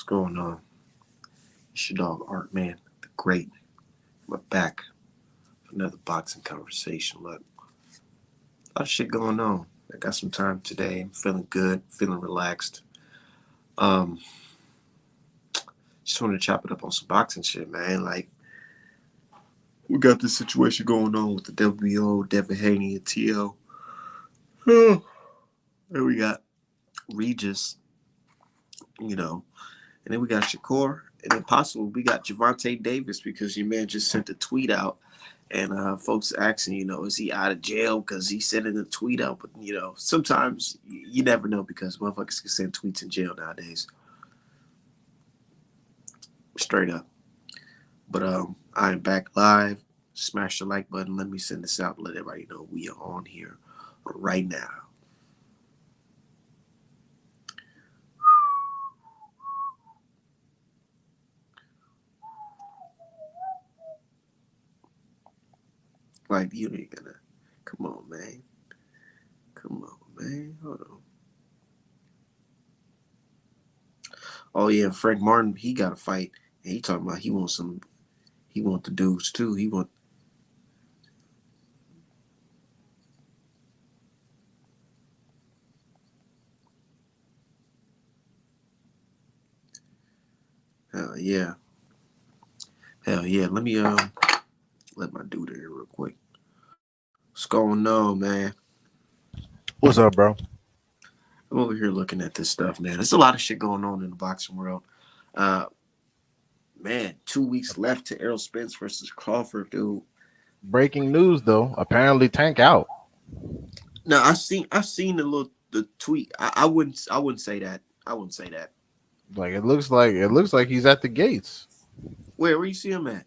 going on? It's your dog Art Man, the great. We're back for another boxing conversation. Look, a lot of shit going on. I got some time today. I'm feeling good, feeling relaxed. Um, just want to chop it up on some boxing shit, man. Like we got this situation going on with the WBO, Devin Haney, and TO. There we got Regis, you know, and then we got Shakur, and then possibly we got Javante Davis because your man just sent a tweet out. And folks asking, is he out of jail because he sent in a tweet out? But, sometimes you never know because motherfuckers can send tweets in jail nowadays. Straight up. But I am back live. Smash the like button. Let me send this out. Let everybody know we are on here right now. Like, you ain't gonna. Come on, man. Come on, man. Hold on. Oh, yeah. Frank Martin, he got a fight. And he talking about he want the dudes, too. Hell yeah. Hell yeah. Let me let my dude in here real quick. What's going on, man? What's up, bro? I'm over here looking at this stuff, man. There's a lot of shit going on in the boxing world. Uh, man, 2 weeks left to Errol Spence versus Crawford, dude. Breaking news, though. Apparently, Tank out. Now I seen the tweet. I wouldn't say that. I wouldn't say that. Like it looks like he's at the gates. Where you see him at?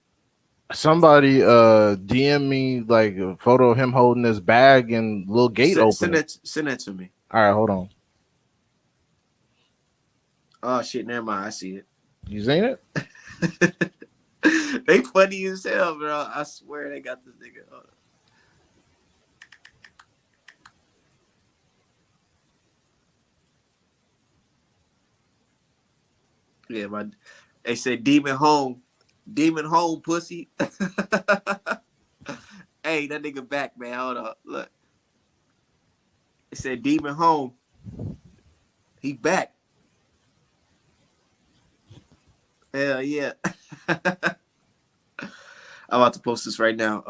Somebody DM me like a photo of him holding his bag and little gate Send opening. send that to me. All right, hold on. Oh shit, never mind. I see You seen it? it. They funny as hell, bro. I swear they got this nigga. Yeah, they said demon home, pussy. Hey, that nigga back, man. Hold up, look. They said demon home. He back. Hell yeah. I'm about to post this right now.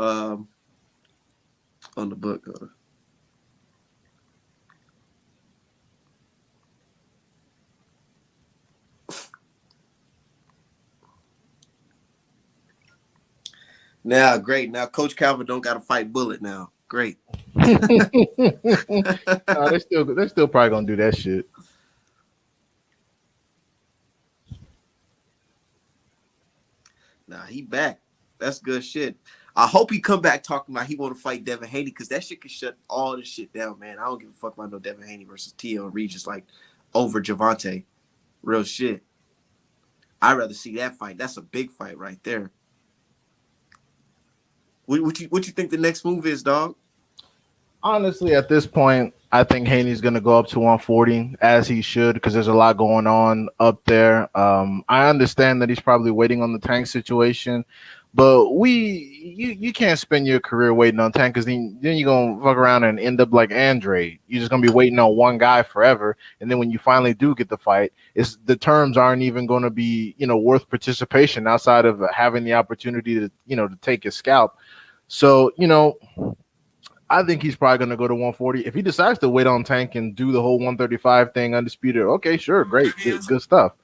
On the book. Now, great. Now, Coach Calvin don't got to fight Bullet now. Great. No, they're still probably gonna do that shit. Nah, he back. That's good shit. I hope he come back talking about he want to fight Devin Haney because that shit can shut all this shit down, man. I don't give a fuck about no Devin Haney versus T.O. and Regis like over Javante. Real shit. I'd rather see that fight. That's a big fight right there. What you think the next move is, dog? Honestly, at this point, I think Haney's going to go up to 140 as he should because there's a lot going on up there. I understand that he's probably waiting on the Tank situation, but you can't spend your career waiting on Tank because then you're going to fuck around and end up like Andre. You're just going to be waiting on one guy forever, and then when you finally do get the fight, it's the terms aren't even going to be worth participation outside of having the opportunity to take his scalp. So I think he's probably going to go to 140. If he decides to wait on Tank and do the whole 135 thing undisputed, okay, sure, great, good stuff.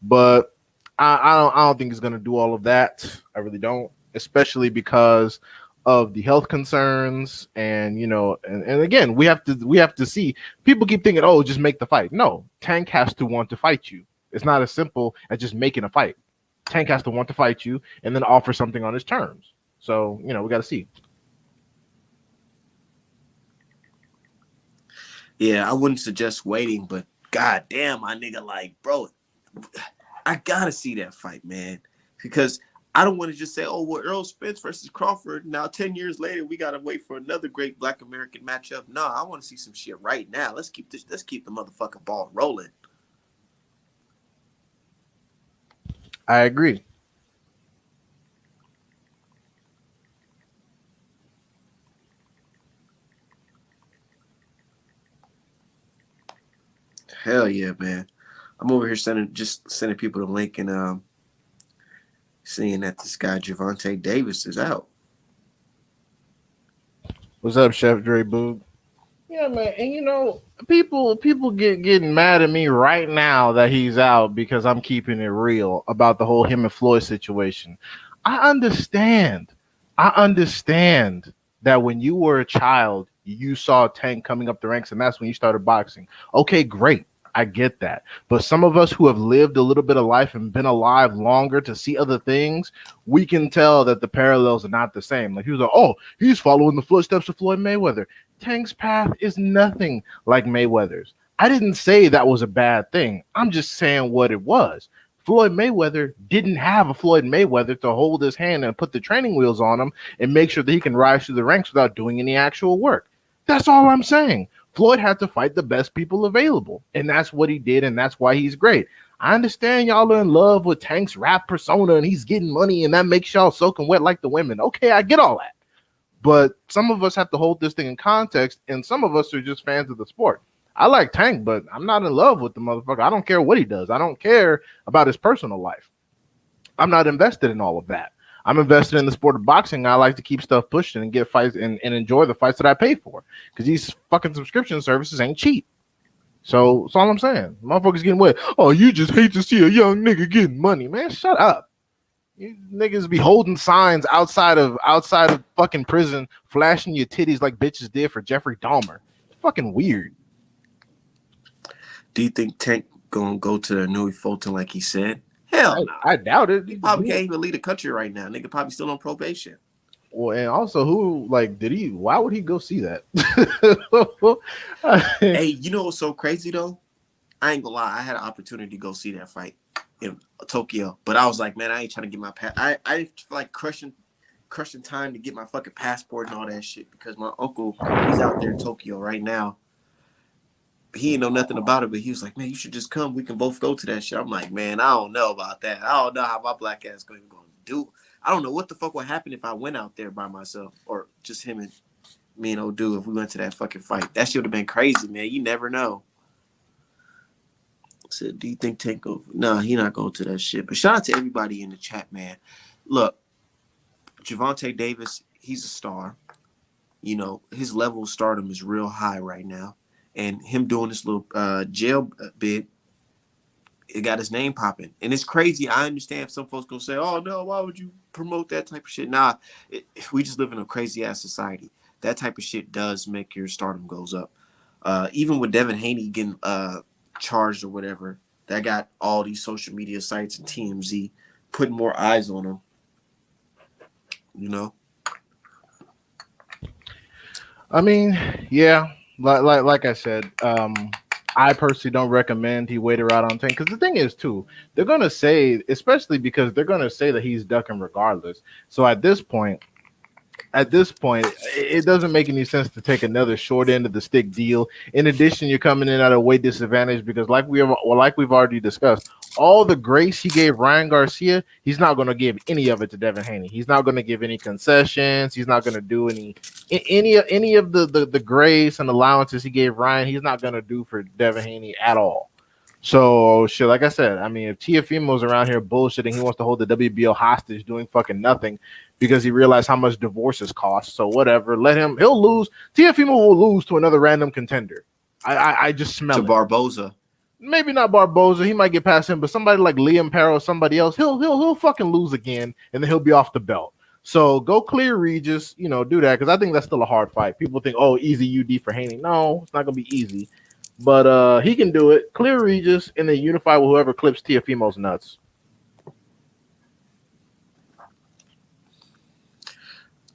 But I don't think he's going to do all of that. I really don't, especially because of the health concerns and again we have to see. People keep thinking, oh, just make the fight. No, Tank has to want to fight you. It's not as simple as just making a fight. Tank has to want to fight you and then offer something on his terms. So we got to see. Yeah, I wouldn't suggest waiting, but god damn, my nigga, like, bro, I gotta see that fight, man. Because I don't want to just say, oh, well, Errol Spence versus Crawford. Now, 10 years later, we gotta wait for another great Black American matchup. No, I want to see some shit right now. Let's keep the motherfucking ball rolling. I agree. Hell yeah, man. I'm over here sending people the link and seeing that this guy Javante Davis is out. What's up, Chef Dre Boog? Yeah, man, and people getting mad at me right now that he's out because I'm keeping it real about the whole him and Floyd situation. I understand. I understand that when you were a child, you saw Tank coming up the ranks, and that's when you started boxing. Okay, great. I get that. But some of us who have lived a little bit of life and been alive longer to see other things, we can tell that the parallels are not the same. Like he was like, oh, he's following the footsteps of Floyd Mayweather. Tank's path is nothing like Mayweather's. I didn't say that was a bad thing. I'm just saying what it was. Floyd Mayweather didn't have a Floyd Mayweather to hold his hand and put the training wheels on him and make sure that he can rise through the ranks without doing any actual work. That's all I'm saying. Floyd had to fight the best people available, and that's what he did, and that's why he's great. I understand y'all are in love with Tank's rap persona and he's getting money, and that makes y'all soaking wet like the women. Okay, I get all that. But some of us have to hold this thing in context, and some of us are just fans of the sport. I like Tank, but I'm not in love with the motherfucker. I don't care what he does. I don't care about his personal life. I'm not invested in all of that. I'm invested in the sport of boxing. I like to keep stuff pushing and get fights and enjoy the fights that I pay for because these fucking subscription services ain't cheap. So that's all I'm saying. Motherfuckers getting wet. Oh, you just hate to see a young nigga getting money, man. Shut up. You niggas be holding signs outside of fucking prison, flashing your titties like bitches did for Jeffrey Dahmer. It's fucking weird. Do you think Tank gonna go to the Nui Fulton like he said? Hell no. I doubt it. He probably can't even leave the country right now. Nigga probably still on probation. Well, and also, who like did he? Why would he go see that? Hey, you know what's so crazy though? I ain't gonna lie. I had an opportunity to go see that fight in Tokyo, but I was like, man, I ain't trying to get my I feel like crushing time to get my fucking passport and all that shit because my uncle he's out there in Tokyo right now. He ain't know nothing about it, but he was like, man, you should just come. We can both go to that shit. I'm like, man, I don't know about that. I don't know how my black ass going to do. I don't know what the fuck would happen if I went out there by myself or just him and me and old dude if we went to that fucking fight. That shit would have been crazy, man. You never know. I said, do you think Tank over? Nah, he not going to that shit. But shout out to everybody in the chat, man. Look, Javante Davis, he's a star. You know, his level of stardom is real high right now. And him doing this little jail bid, it got his name popping. And it's crazy. I understand some folks gonna say, oh, no, why would you promote that type of shit? Nah, we just live in a crazy-ass society. That type of shit does make your stardom goes up. Even with Devin Haney getting charged or whatever, that got all these social media sites and TMZ putting more eyes on him. You know? I mean, yeah. Like I said, I personally don't recommend he wait around on Tank because the thing is too, they're gonna say, especially because they're gonna say that he's ducking regardless. So at this point, it doesn't make any sense to take another short end of the stick deal. In addition, you're coming in at a weight disadvantage because, like we've already discussed, all the grace he gave Ryan Garcia, he's not going to give any of it to Devin Haney. He's not going to give any concessions. He's not going to do any of the grace and allowances he gave Ryan. He's not going to do for Devin Haney at all. So shit, like I said, I mean, if Tiafimo's around here bullshitting, he wants to hold the WBO hostage, doing fucking nothing because he realized how much divorces cost. So whatever, let him. He'll lose. Tiafimo will lose to another random contender. I just smell to it. Barboza. Maybe not Barboza. He might get past him, but somebody like Liam Perro or somebody else, he'll fucking lose again, and then he'll be off the belt. So go clear Regis, do that because I think that's still a hard fight. People think, oh, easy UD for Haney. No, it's not gonna be easy. But he can do it. Clear Regis and then unify with whoever clips Tiafimo's nuts.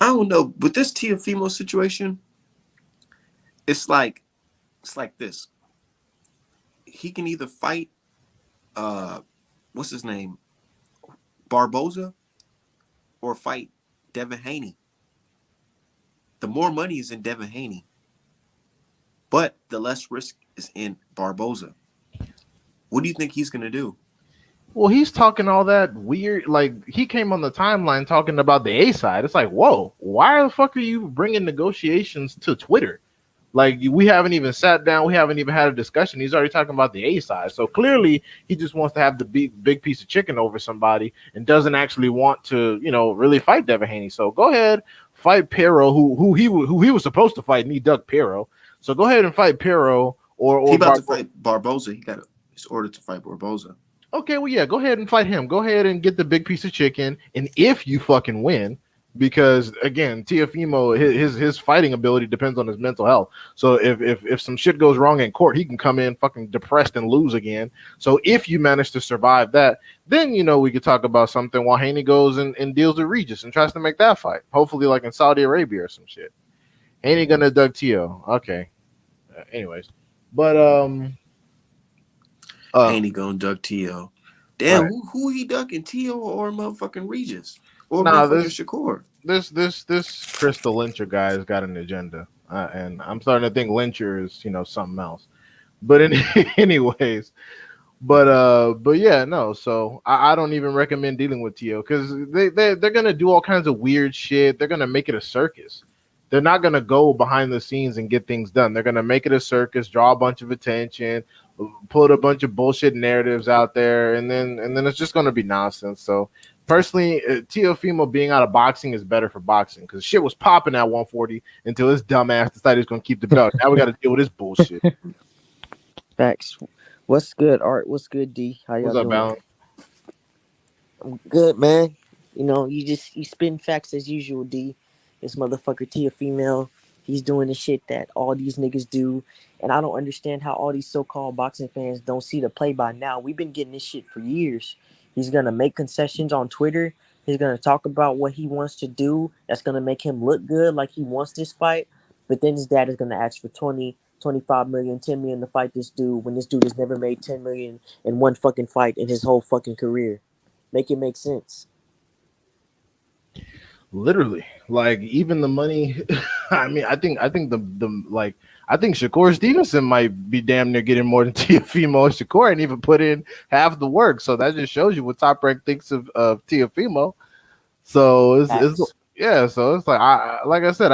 I don't know. With this Tiafimo situation, it's like this. He can either fight what's his name? Barboza or fight Devin Haney. The more money is in Devin Haney, but the less risk is in Barboza. What do you think he's gonna do? Well, he's talking all that weird. Like he came on the timeline talking about the A side. It's like, whoa, why the fuck are you bringing negotiations to Twitter? Like we haven't even sat down, we haven't even had a discussion. He's already talking about the A side. So clearly, he just wants to have the big piece of chicken over somebody and doesn't actually want to, really fight Devin Haney. So go ahead, fight Pero, who he was supposed to fight, and he ducked Pero. So go ahead and fight Pero He or about to fight Barboza. He got his order to fight Barboza. Okay, well, yeah, go ahead and fight him. Go ahead and get the big piece of chicken. And if you fucking win, because again, Teofimo, his fighting ability depends on his mental health. So if some shit goes wrong in court, he can come in fucking depressed and lose again. So if you manage to survive that, then we could talk about something while Haney goes and deals with Regis and tries to make that fight. Hopefully, like in Saudi Arabia or some shit. Haney gonna duck Teo. Okay. Anyways, but Haney gonna duck Tio. Damn, right. who he ducking? Tio or motherfucking Regis? Or Nah, motherfucking Shakur? This Crystal Lyncher guy has got an agenda, and I'm starting to think Lyncher is something else. But anyways, but yeah, no. So I don't even recommend dealing with Tio because they're gonna do all kinds of weird shit. They're gonna make it a circus. They're not gonna go behind the scenes and get things done. They're gonna make it a circus, draw a bunch of attention, put a bunch of bullshit narratives out there, and then it's just gonna be nonsense. So personally, Teofimo being out of boxing is better for boxing because shit was popping at 140 until his dumbass decided he's gonna keep the belt. Now we got to deal with this bullshit. Facts. What's good, Art? What's good, D? How y'all What's up, doing? Alan? I'm good, man. You spin facts as usual, D. This motherfucker Tia female, he's doing the shit that all these niggas do. And I don't understand how all these so-called boxing fans don't see the play by now. We've been getting this shit for years. He's gonna make concessions on Twitter. He's gonna talk about what he wants to do. That's gonna make him look good, like he wants this fight. But then his dad is gonna ask for 20, 25 million, 10 million to fight this dude when this dude has never made 10 million in one fucking fight in his whole fucking career. Make it make sense. Literally, like even the money. I mean, I think the like I think Shakur Stevenson might be damn near getting more than Teofimo. Shakur ain't even put in half the work, so that just shows you what Top Rank thinks of Teofimo. So it's yeah. So it's like like I said,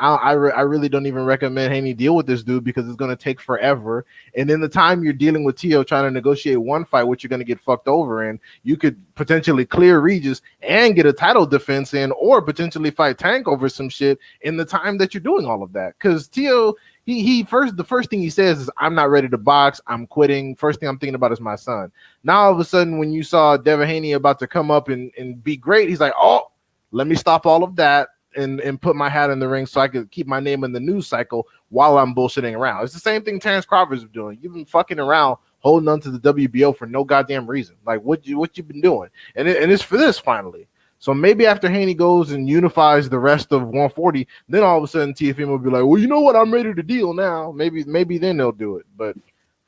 I really don't even recommend Haney deal with this dude because it's going to take forever. And in the time you're dealing with Tio trying to negotiate one fight, which you're going to get fucked over in, you could potentially clear Regis and get a title defense in, or potentially fight Tank over some shit in the time that you're doing all of that. Because Tio, the first thing he says is, "I'm not ready to box. I'm quitting. First thing I'm thinking about is my son." Now all of a sudden, when you saw Devin Haney about to come up and be great, he's like, "Oh, let me stop all of that and put my hat in the ring so I could keep my name in the news cycle while I'm bullshitting around." It's the same thing Terrence Crawford's doing. You've been fucking around holding on to the WBO for no goddamn reason. Like what you've been doing. And it's for this finally. So maybe after Haney goes and unifies the rest of 140, then all of a sudden TFM will be like, well, you know what? I'm ready to deal now. Maybe then they'll do it. But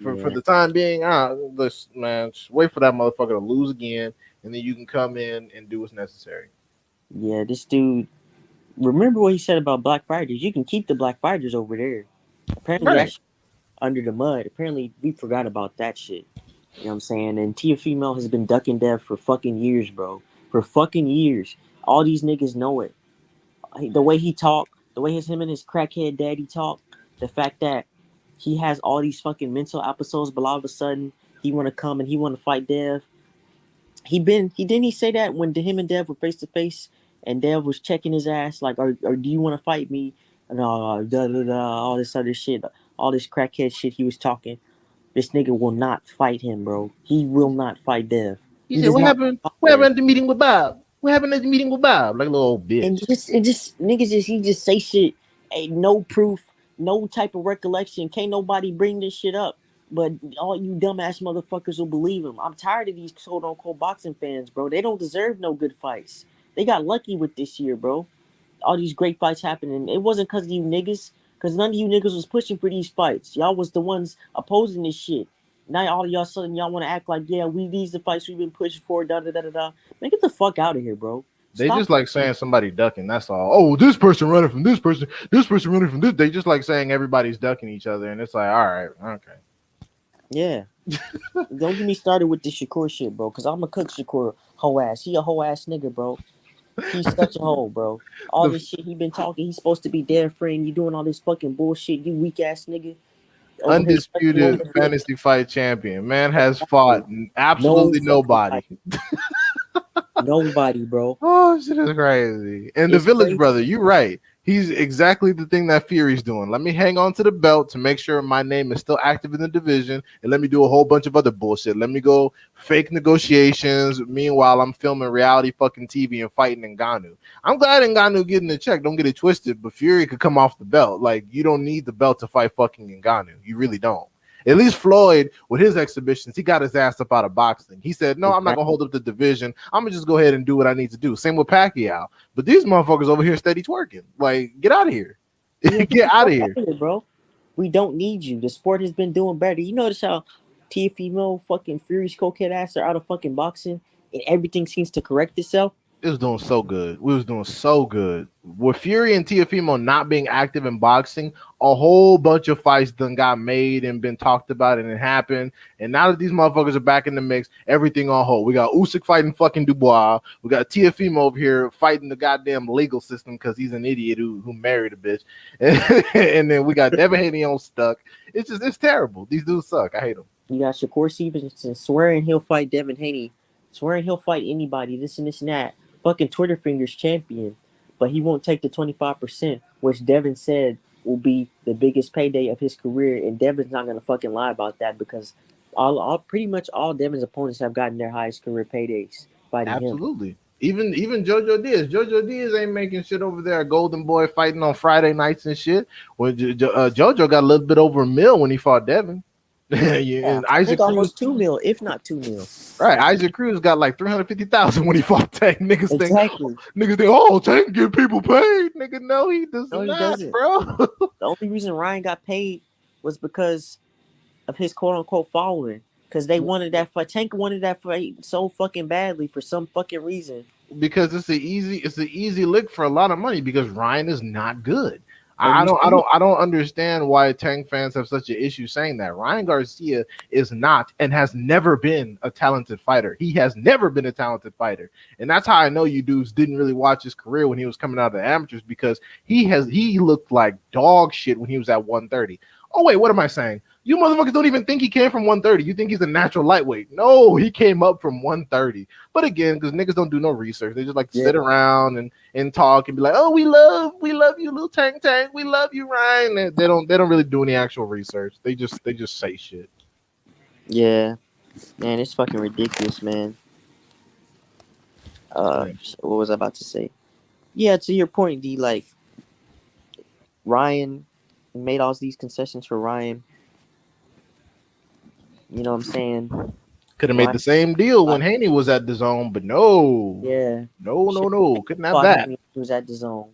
for the time being, listen, man, just wait for that motherfucker to lose again, and then you can come in and do what's necessary. Yeah, this dude. Remember what he said about black fighters? You can keep the black fighters over there. Apparently, Right. that's under the mud. Apparently, we forgot about that shit. You know what I'm saying? And Tia Female has been ducking death for fucking years, bro. For fucking years. All these niggas know it. The way he talk, the way him and his crackhead daddy talk, the fact that he has all these fucking mental episodes, but all of a sudden he want to come and he want to fight Dev. He say that when him and Dev were face to face, and Dev was checking his ass like, or do you want to fight me? And all this other shit, all this crackhead shit he was talking. This nigga will not fight him, bro. He will not fight Dev. He He said, does "What not happened? fight What Dev. happened at the meeting with Bob? What happened at the meeting with Bob?" Like a little old bitch. And just niggas he just say shit. Ain't no proof, no type of recollection. Can't nobody bring this shit up. But all you dumbass motherfuckers will believe him. I'm tired of these quote unquote boxing fans, bro. They don't deserve no good fights. They got lucky with this year, bro. All these great fights happening. It wasn't because of you niggas, because none of you niggas was pushing for these fights. Y'all was the ones opposing this shit. Now all of y'all sudden y'all want to act like, yeah, these the fights we've been pushing for, da da da da da. Man, get the fuck out of here, bro. They Stop. just like saying somebody ducking. That's all. Oh, this person running from this person running from this. They just like saying everybody's ducking each other, and it's like, all right, okay. Yeah, Don't get me started with this Shakur shit, bro. Cause I'm gonna cook Shakur whole ass. He a whole ass nigga, bro. He's such a hoe, bro. All The this shit he been talking. He's supposed to be dead friend. You doing all this fucking bullshit. You weak ass nigga. Over here stretching on undisputed the field. fantasy fight champion. Man has fought No absolutely fucking nobody. body. Nobody, bro. Oh, shit is crazy. And the It's Village crazy. Brother, you're right. He's exactly the thing that Fury's doing. Let me hang on to the belt to make sure my name is still active in the division, and let me do a whole bunch of other bullshit. Let me go fake negotiations. Meanwhile, I'm filming reality fucking TV and fighting Ngannou. I'm glad Ngannou getting the check. Don't get it twisted, but Fury could come off the belt. Like, you don't need the belt to fight fucking Ngannou. You really don't. At least Floyd, with his exhibitions, he got his ass up out of boxing. He said, no, I'm not going to hold up the division. I'm going to just go ahead and do what I need to do. Same with Pacquiao. But these motherfuckers over here steady twerking. Like, get out of here. Yeah, Get out of here. bro. We don't need you. The sport has been doing better. You notice how TFMO fucking Fury's cokehead ass are out of fucking boxing and everything seems to correct itself? It was doing so good. We was doing so good. With Fury and Teofimo not being active in boxing, a whole bunch of fights done got made and been talked about, and it happened. And now that these motherfuckers are back in the mix, everything on hold. We got Usyk fighting fucking Dubois. We got Teofimo over here fighting the goddamn legal system because he's an idiot who married a bitch. And then we got Devin Haney on stuck. It's terrible. These dudes suck. I hate them. You got Shakur Stevenson swearing he'll fight Devin Haney, swearing he'll fight anybody, this and this and that. Fucking Twitter fingers champion, but he won't take the 25%, which Devin said will be the biggest payday of his career, and Devin's not gonna fucking lie about that because all pretty much all Devin's opponents have gotten their highest career paydays fighting him. Absolutely. Even JoJo Diaz. JoJo Diaz ain't making shit over there. Golden Boy fighting on Friday nights and shit. When JoJo got a little bit over $1 million when he fought Devin. And I Isaac think Cruz, almost 2 mil, if not 2 mil. right? Isaac Cruz got like 350,000 when he fought Tank. Niggas Exactly. think, oh, Tank get people paid. Nigga, no, he does No, he not, doesn't. bro. The only reason Ryan got paid was because of his quote unquote following. Because they wanted that fight. Tank wanted that fight so fucking badly for some fucking reason. Because it's an easy lick for a lot of money because Ryan is not good. I don't understand why Tank fans have such an issue saying that. Ryan Garcia is not and has never been a talented fighter. He has never been a talented fighter. And that's how I know you dudes didn't really watch his career when he was coming out of the amateurs, because he looked like dog shit when he was at 130. Oh, wait, what am I saying? You motherfuckers don't even think he came from 130. You think he's a natural lightweight. No, he came up from 130. But again, because niggas don't do no research. They just like to sit around and talk and be like, oh, we love you, little Tank. We love you, Ryan. And they don't really do any actual research. They just say shit. Yeah. Man, it's fucking ridiculous, man. What was I about to say? Yeah, to your point, D, like Ryan made all these concessions for Ryan. You know what I'm saying? Could have made the same deal when Haney was at the zone, but no. Yeah. No. Couldn't have that. He was at the zone.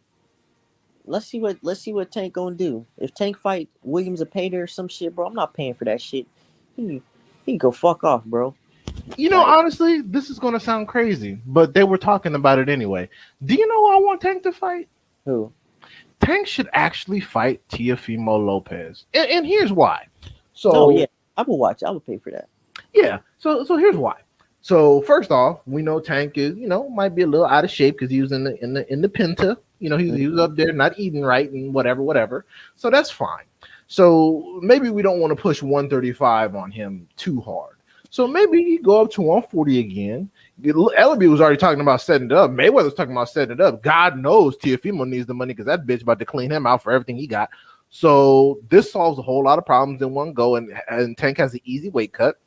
Let's see what Tank gonna do. If Tank fight Williams a payday or some shit, bro, I'm not paying for that shit. He can go fuck off, bro. You know, honestly, this is gonna sound crazy, but they were talking about it anyway. Do you know who I want Tank to fight? Who? Tank should actually fight Teofimo Lopez, and here's why. So, oh yeah, I will watch. I will pay for that. Yeah. So here's why. So first off, we know Tank is, might be a little out of shape because he was in the Penta. He was up there not eating right and whatever. So that's fine. So maybe we don't want to push 135 on him too hard. So maybe he go up to 140 again. Ellaby was already talking about setting it up. Mayweather's talking about setting it up. God knows Teofimo needs the money because that bitch about to clean him out for everything he got. So this solves a whole lot of problems in one go, and Tank has an easy weight cut.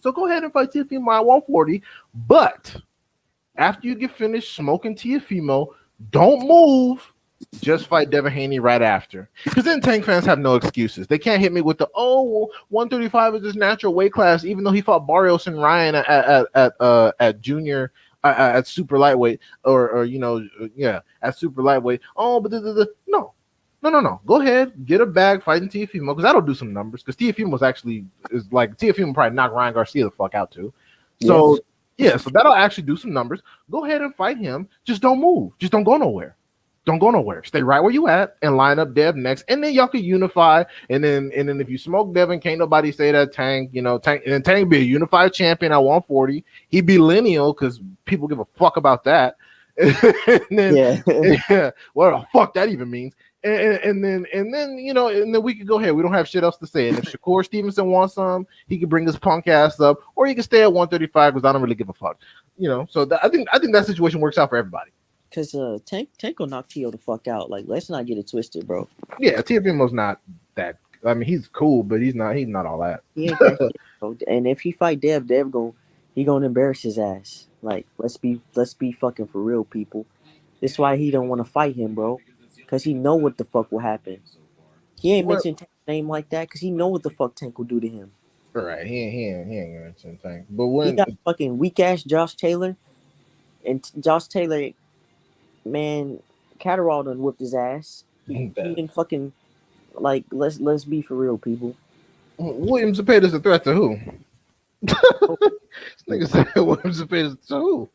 So go ahead and fight Teofimo at 140. But after you get finished smoking Teofimo, don't move. Just fight Devin Haney right after. Because then Tank fans have no excuses. They can't hit me with the 135 is his natural weight class, even though he fought Barrios and Ryan at junior at super lightweight or at super lightweight. But no. Go ahead, get a bag fighting Teofimo, because that'll do some numbers. Because Teofimo probably knock Ryan Garcia the fuck out too. So so that'll actually do some numbers. Go ahead and fight him. Just don't move. Just don't go nowhere. Don't go nowhere. Stay right where you at and line up Dev next, and then y'all can unify. And then if you smoke Devin, can't nobody say that Tank. Tank and then Tank be a unified champion at 140. He be lineal because people give a fuck about that. And then Yeah. yeah, what the fuck that even means. And then we could go ahead. We don't have shit else to say. And if Shakur Stevenson wants some, he can bring his punk ass up, or he can stay at 135 because I don't really give a fuck. So I think that situation works out for everybody. Cause Tank will knock Tio the fuck out. Like, let's not get it twisted, bro. Yeah, TFMO's not that. I mean, he's cool, but he's not all that. He ain't that shit, bro. And if he fight Dev gonna embarrass his ass. Like, let's be fucking for real, people. That's why he don't want to fight him, bro. Cause he know what the fuck will happen. He ain't What? mentioned Tank's name like that because he know what the fuck Tank will do to him. All right, he ain't gonna mention Tank. But He when got fucking weak ass Josh Taylor, and Josh Taylor, man, Catterall done whipped his ass. He didn't fucking like. Let's be for real, people. William Zepeda's a threat to who? This nigga said William Zepeda's to who?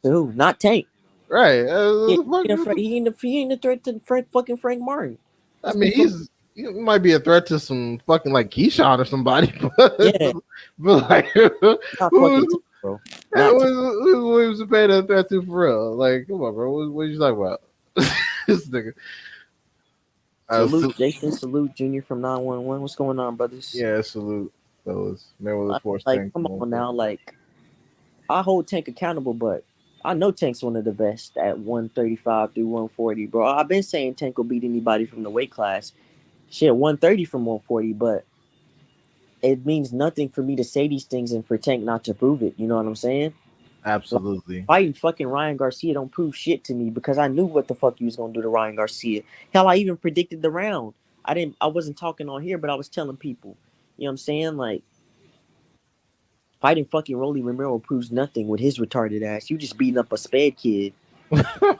Who? Not Tank. Right. He ain't a threat to fucking Frank Martin. I mean, he might be a threat to some fucking like Keyshawn or somebody, but, Yeah. but like, Not fucking Tank, bro. who's William Zepeda a threat to for real? Like, come on, bro. What you talking about? This nigga. Salute, Jason. Salute, Junior from 911. What's going on, brothers? Yeah, salute those. Man with the force like, tank. come on now. Like, I hold Tank accountable, but I know Tank's one of the best at 135 through 140, bro. I've been saying Tank will beat anybody from the weight class. Shit, 130 from 140, but it means nothing for me to say these things and for Tank not to prove it. You know what I'm saying? Absolutely. Fighting fucking Ryan Garcia don't prove shit to me because I knew what the fuck he was gonna do to Ryan Garcia. Hell, I even predicted the round. I wasn't talking on here, but I was telling people. You know what I'm saying? Like, fighting fucking Rolly Romero proves nothing with his retarded ass. You just beating up a sped kid.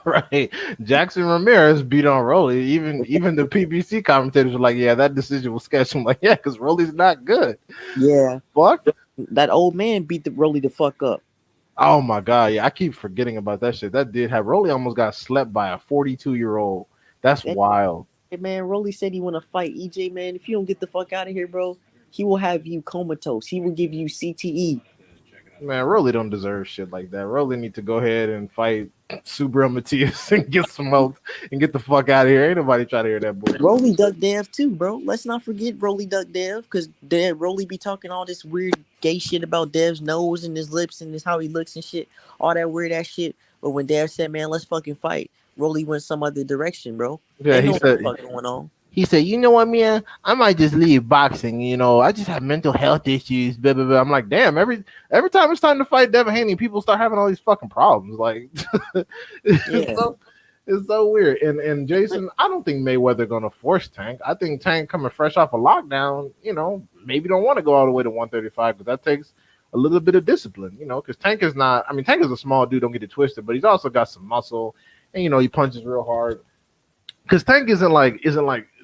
Right. Jackson Ramirez beat on Rolly. Even the PBC commentators were like, yeah, that decision was sketch. I'm like, yeah, because Rolly's not good. Yeah. Fuck. That old man beat the Rolly the fuck up. Oh my god, yeah, I keep forgetting about that shit. That did have Rolly almost got slept by a 42-year-old. That's wild. Hey man, Rolly said he want to fight EJ, man. If you don't get the fuck out of here, bro, he will have you comatose. He will give you CTE. Man, Rolly don't deserve shit like that. Rolly need to go ahead and fight Subriel Matias and get some health and get the fuck out of here. Ain't nobody trying to hear that bullshit. Rolly duck Dev too, bro. Let's not forget Rolly duck Dev because Rolly be talking all this weird gay shit about Dev's nose and his lips and his how he looks and shit, all that weird ass shit. But when Dev said, "Man, let's fucking fight," Rolly went some other direction, bro. Yeah, he said, what the fuck going on. He said, you know what, man? I might just leave boxing. I just have mental health issues. Blah, blah, blah. I'm like, damn. Every time it's time to fight Devin Haney, people start having all these fucking problems. Like, it's so weird. And Jason, I don't think Mayweather gonna force Tank. I think Tank coming fresh off a lockdown, maybe don't want to go all the way to 135 because that takes a little bit of discipline, because Tank is not. I mean, Tank is a small dude. Don't get it twisted, but he's also got some muscle, and he punches real hard. Because Tank isn't like.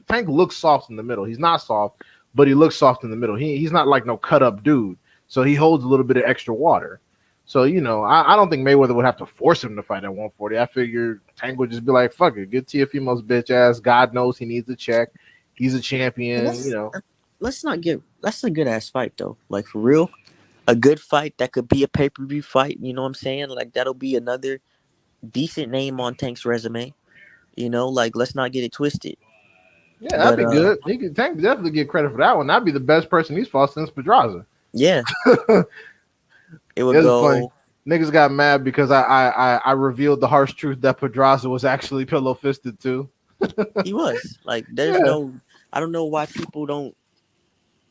Tank looks soft in the middle. He's not soft, but he looks soft in the middle. He's not like no cut up dude. So he holds a little bit of extra water. So, I don't think Mayweather would have to force him to fight at 140. I figure Tank would just be like, fuck it, get Teofimo's bitch ass. God knows he needs a check. He's a champion, That's a good ass fight though. Like for real. A good fight that could be a pay-per-view fight, you know what I'm saying? Like that'll be another decent name on Tank's resume. Like let's not get it twisted. Yeah, that'd be good. Tank definitely get credit for that one. That'd be the best person he's fought since Pedraza. Yeah. It would go. Funny. Niggas got mad because I revealed the harsh truth that Pedraza was actually pillow fisted too. He was. Like, there's I don't know why people don't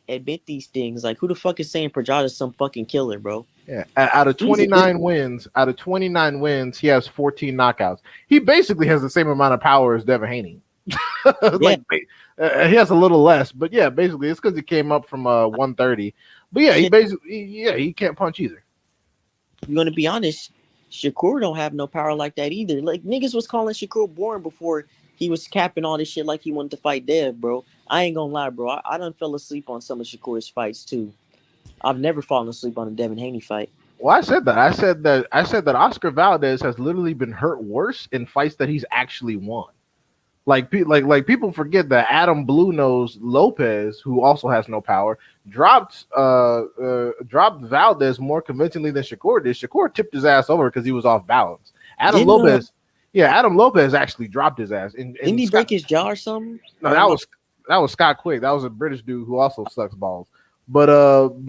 admit these things. Like, who the fuck is saying Pedraza's some fucking killer, bro? Yeah. Out of 29 wins, he has 14 knockouts. He basically has the same amount of power as Devin Haney. He has a little less, but yeah, basically it's because he came up from 130. But yeah, he can't punch either. You're gonna be honest, Shakur don't have no power like that either. Like niggas was calling Shakur boring before he was capping all this shit like he wanted to fight Dev, bro. I ain't gonna lie, bro. I done fell asleep on some of Shakur's fights too. I've never fallen asleep on a Devin Haney fight. Well, I said that. I said that Oscar Valdez has literally been hurt worse in fights that he's actually won. Like people forget that Adam Blue Nose Lopez, who also has no power, dropped Valdez more convincingly than Shakur did. Shakur tipped his ass over because he was off balance. Adam Didn't Lopez, yeah, Adam Lopez actually dropped his ass. didn't And he Scott, break his jaw or something? no, Or am I- that was Scott Quick. That was a British dude who also sucks balls. But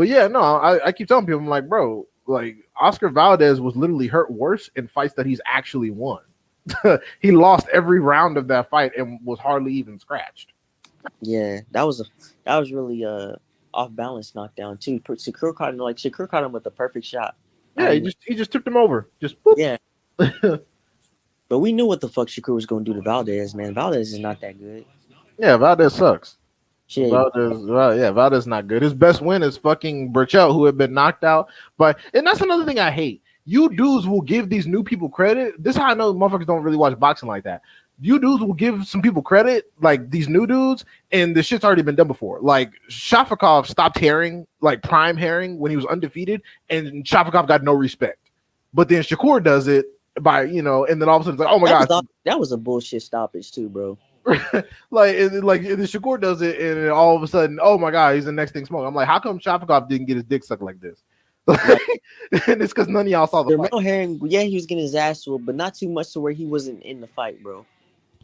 yeah, no, I keep telling people, I'm like, bro, like Oscar Valdez was literally hurt worse in fights that he's actually won. He lost every round of that fight and was hardly even scratched. Yeah, that was really off balance knockdown too. Shakur caught him with the perfect shot. I Yeah, mean, he just tipped him over. Just boop. yeah, but we knew what the fuck Shakur was gonna do to Valdez, man. Valdez is not that good. Yeah, Valdez sucks. Shit, Valdez not good. His best win is fucking Burchell, who had been knocked out. And that's another thing I hate. You dudes will give these new people credit. This is how I know motherfuckers don't really watch boxing like that. You dudes will give some people credit, like these new dudes, and the shit's already been done before. Like Shafikov stopped herring, like prime herring, when he was undefeated, and Shafikov got no respect. But then Shakur does it by, and then all of a sudden it's like, oh my god, that was a bullshit stoppage too, bro. like the Shakur does it, and then all of a sudden, oh my god, he's the next thing smoke. I'm like, how come Shafikov didn't get his dick sucked like this? And it's because none of y'all saw the fight. Jermell Herring, yeah, he was getting his ass whooped, but not too much to where he wasn't in the fight, bro.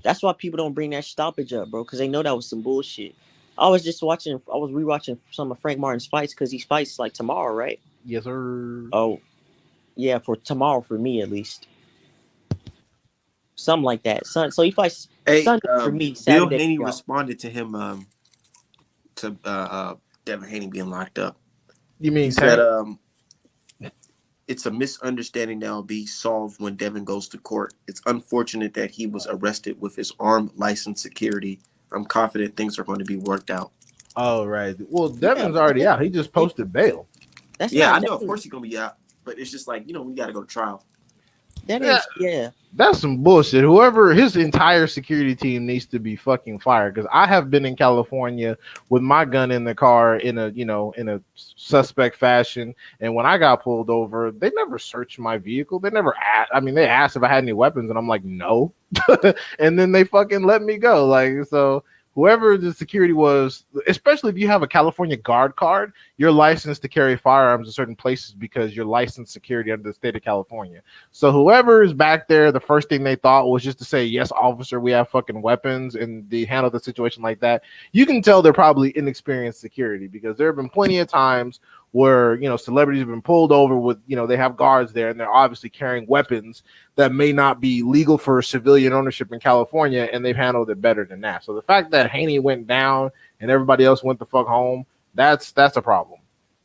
That's why people don't bring that stoppage up, bro, because they know that was some bullshit. I was rewatching some of Frank Martin's fights because he fights like tomorrow, right? Yes, sir. Oh, yeah, for tomorrow for me at least. Something like that. So he fights Hey, Sunday for me, Bill Saturday. Haney for y'all. responded to him to Devin Haney being locked up. You mean He said it's a misunderstanding that will be solved when Devin goes to court. It's unfortunate that he was arrested with his armed licensed security. I'm confident things are going to be worked out. Oh, right. Well, Devin's already out. He just posted bail. That's Yeah, not, I know. Of course he's going to be out, but it's just like, we got to go to trial. that Yeah. ain't yeah. That's some bullshit. Whoever, his entire security team needs to be fucking fired. Because I have been in California with my gun in the car in a suspect fashion, and when I got pulled over, they never searched my vehicle. They never asked. I mean, they asked if I had any weapons, and I'm like, no, and then they fucking let me go. Like, so whoever the security was, especially if you have a California guard card, you're licensed to carry firearms in certain places because you're licensed security under the state of California. So whoever is back there, the first thing they thought was just to say, yes, officer, we have fucking weapons, and they handle the situation like that. You can tell they're probably inexperienced security because there have been plenty of times where, celebrities have been pulled over with, they have guards there and they're obviously carrying weapons that may not be legal for civilian ownership in California, and they've handled it better than that. So the fact that Haney went down and everybody else went the fuck home, that's a problem.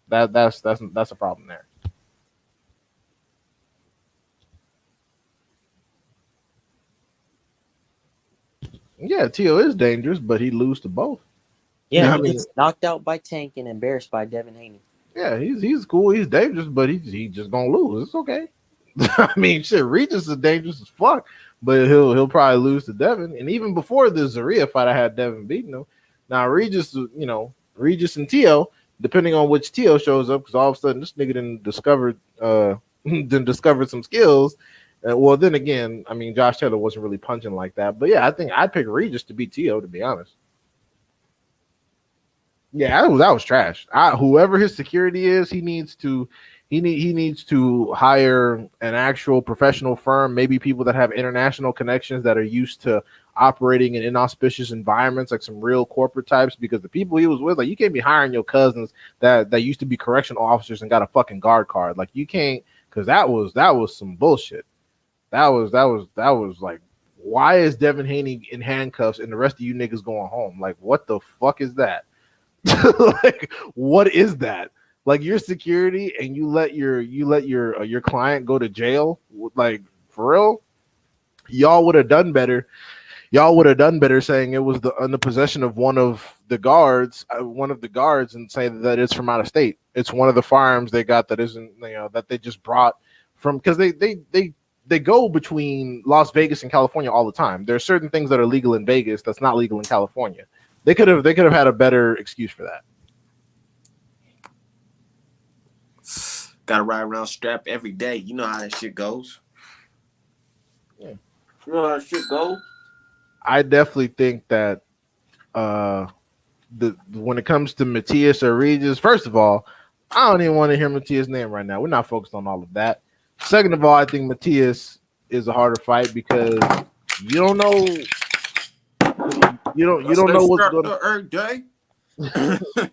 That's a problem there. Yeah, Tio is dangerous, but he lose to both. Yeah, he gets knocked out by Tank and embarrassed by Devin Haney. Yeah, he's cool. He's dangerous, but he just gonna lose. It's okay. I mean, shit, Regis is dangerous as fuck, but he'll probably lose to Devin. And even before the Zaria fight, I had Devin beating him. Now Regis, Regis and Tio, depending on which Tio shows up, because all of a sudden this nigga then discovered some skills. Well, then again, I mean, Josh Taylor wasn't really punching like that. But yeah, I think I'd pick Regis to beat Tio, to be honest. Yeah, that was trash. Whoever his security is, he needs to hire an actual professional firm, maybe people that have international connections that are used to operating in inauspicious environments, like some real corporate types, because the people he was with, like, you can't be hiring your cousins that used to be correctional officers and got a fucking guard card. Like, you can't, because that was some bullshit. That was like, why is Devin Haney in handcuffs and the rest of you niggas going home? Like, what the fuck is that? Like, what is that? Like, your security, and you let your client go to jail? Like, for real? Y'all would have done better. Y'all would have done better saying it was in the possession of one of the guards, and say that it's from out of state. It's one of the firearms they got that isn't, that they just brought from, because they go between Las Vegas and California all the time. There are certain things that are legal in Vegas that's not legal in California. They could have had a better excuse for that. Gotta ride around strapped every day. You know how that shit goes. Yeah. You know how that shit goes. I definitely think that the when it comes to Matias or Regis, first of all, I don't even want to hear Matias' name right now. We're not focused on all of that. Second of all, I think Matias is a harder fight because you don't know you That's don't they know what's start going the every day. to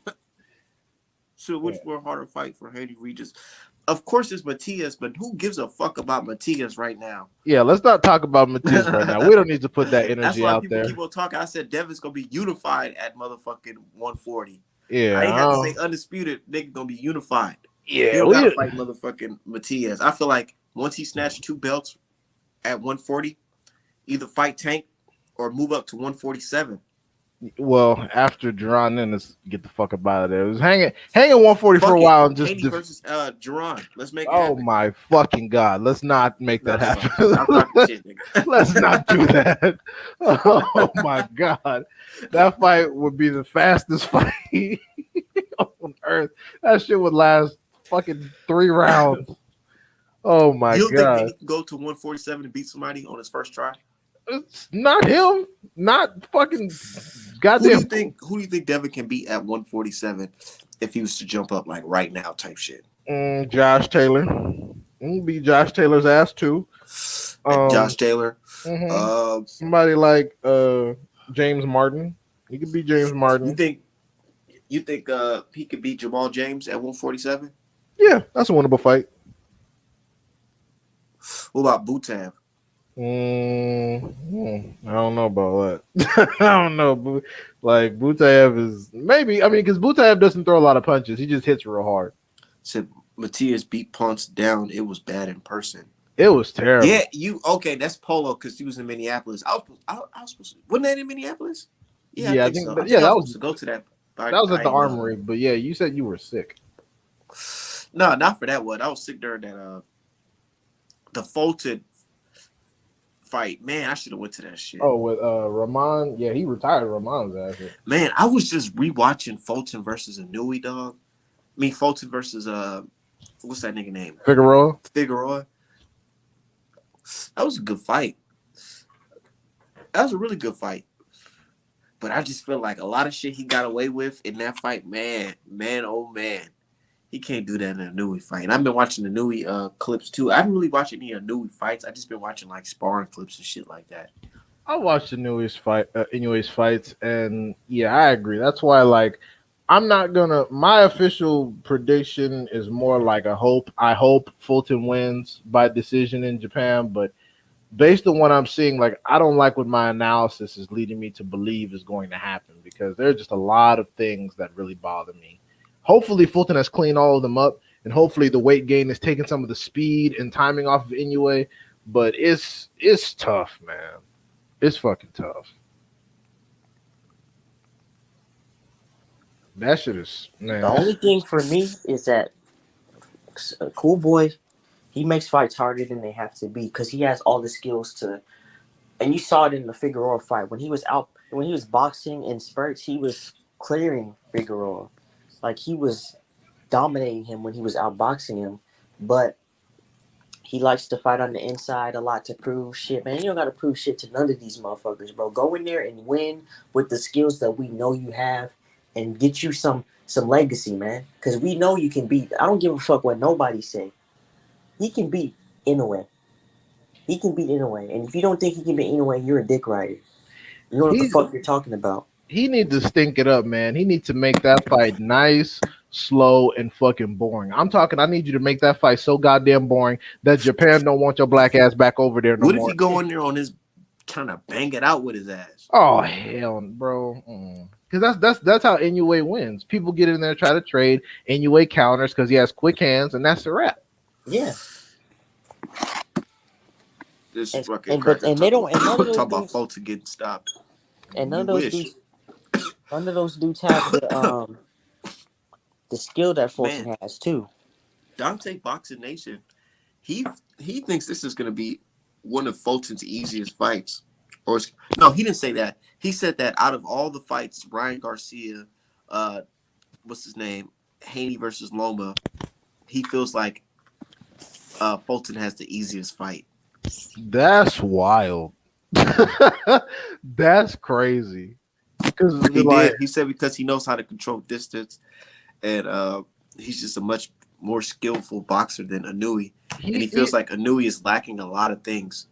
So which more harder fight for Haney Regis? Of course it's Matias, but who gives a fuck about Matias right now? Yeah, let's not talk about Matias right now. We don't need to put that That's energy why out people there. keep on talking. I said Devin's gonna be unified at motherfucking 140. I ain't have to Yeah, say undisputed. Nigga gonna be unified. He yeah, don't gotta we fight motherfucking Matias. I feel like once he snatched 2 belts at 140, either fight Tank or move up to 147. well after Duran, then let's get the fuck up out of there. It was hanging 140 for a Fuck it. while and just Haney versus Jerron. Let's make it oh happen. my fucking god, let's not make No, that never mind. happen. I'm talking shit, nigga. Let's not do that. Oh my god, that fight would be the fastest fight on earth. That shit would last fucking 3 rounds. Oh my You don't think god, Haney can go to 147 and beat somebody on his first try? it's not him, not fucking Who do you goddamn. think? Who do you think Devin can beat at 147 if he was to jump up like right now type shit? Josh Taylor. Beat Josh Taylor's ass too. Josh Taylor. Mhm. Somebody like James Martin. He could be James You Martin. think? You think he could beat Jamal James at 147? Yeah, that's a winnable fight. What about Butav? I don't know about that. I don't know. Like Butaev is maybe. I mean, because Butaev doesn't throw a lot of punches. He just hits real hard. Said Matias beat Ponce down. It was bad in person. It was terrible. Yeah, you okay? That's Polo because he was in Minneapolis. I was supposed to. Wasn't that in Minneapolis? Yeah, I Yeah, I think think. so. I But think yeah, I was that supposed was to go to that. that was at the Armory. But yeah, you said you were sick. No, not for that one. I was sick during that the Fulton fight. Man, I should have went to that shit. Oh, with Rahman. Yeah, he retired Rahman's ass. Man, I was just rewatching Fulton versus Inouye, dog. I mean Fulton versus what's that nigga name? Figueroa. That was a good fight. That was a really good fight. But I just feel like a lot of shit he got away with in that fight, man, oh man. He can't do that in a Inouye fight. And I've been watching the Inouye clips too. I haven't really watched any Inouye fights. I just been watching like sparring clips and shit like that. I watched the Inouye's fights, and yeah, I agree. That's why, like, I'm not gonna. My official prediction is more like a hope. I hope Fulton wins by decision in Japan, but based on what I'm seeing, like, I don't like what my analysis is leading me to believe is going to happen because there's just a lot of things that really bother me. Hopefully, Fulton has cleaned all of them up, and hopefully, the weight gain is taking some of the speed and timing off of Inoue. But it's tough, man. It's fucking tough. That shit is man. The only thing for me is that Cool Boy, he makes fights harder than they have to be because he has all the skills to. And you saw it in the Figueroa fight when he was out, when he was boxing in spurts, he was clearing Figueroa, like he was dominating him when he was outboxing him. But he likes to fight on the inside a lot to prove shit, man. You don't gotta prove shit to none of these motherfuckers, bro. Go in there and win with the skills that we know you have, and get you some legacy, man. Because we know you can beat. I don't give a fuck what nobody say. He can beat Inoue. He can beat Inoue. And if you don't think he can beat Inoue, you're a dick rider. You know what the fuck you're talking about. He needs to stink it up, man. He needs to make that fight nice, slow, and fucking boring. I'm talking. I need you to make that fight so goddamn boring that Japan don't want your black ass back over there no What more. if he go in there on his trying to bang it out with his ass? Oh hell, bro. Because that's how Inoue wins. People get in there, try to trade. Inoue counters because he has quick hands, and that's a wrap. Yeah. This And, fucking and but cracker and they don't and none of talk those about dudes Fulton getting stopped. and none You of those wish. dudes have the skill that Fulton Man, has too. Dante Boxing Nation, he thinks this is gonna be one of Fulton's easiest fights. No, he didn't say that. He said that out of all the fights, Ryan Garcia, what's his name, Haney versus Loma, he feels like Fulton has the easiest fight. That's wild. That's crazy. Because He like did. He said because he knows how to control distance, and he's just a much more skillful boxer than Anui, and he, he he feels like Anui is lacking a lot of things.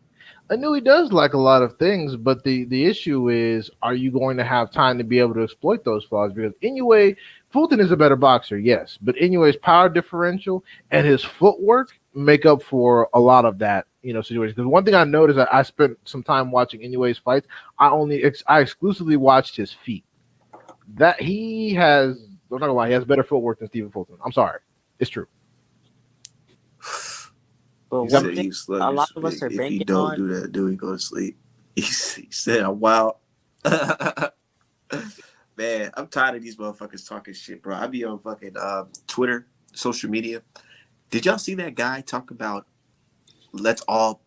I knew he does like a lot of things, but the issue is, are you going to have time to be able to exploit those flaws? Because Inoue, Fulton is a better boxer, yes, but Inoue's power differential and his footwork make up for a lot of that, situation. Because one thing I noticed, that I spent some time watching Inoue's fights. I exclusively watched his feet. That he has, I'm not gonna lie, he has better footwork than Stephen Fulton. I'm sorry, it's true. But He He's got one said thing he's a lot sluggish. of us are If he banking don't on, do that, do he go to sleep? He said, "Wow, man, I'm tired of these motherfuckers talking shit, bro. I be on fucking Twitter, social media. Did y'all see that guy talk about let's all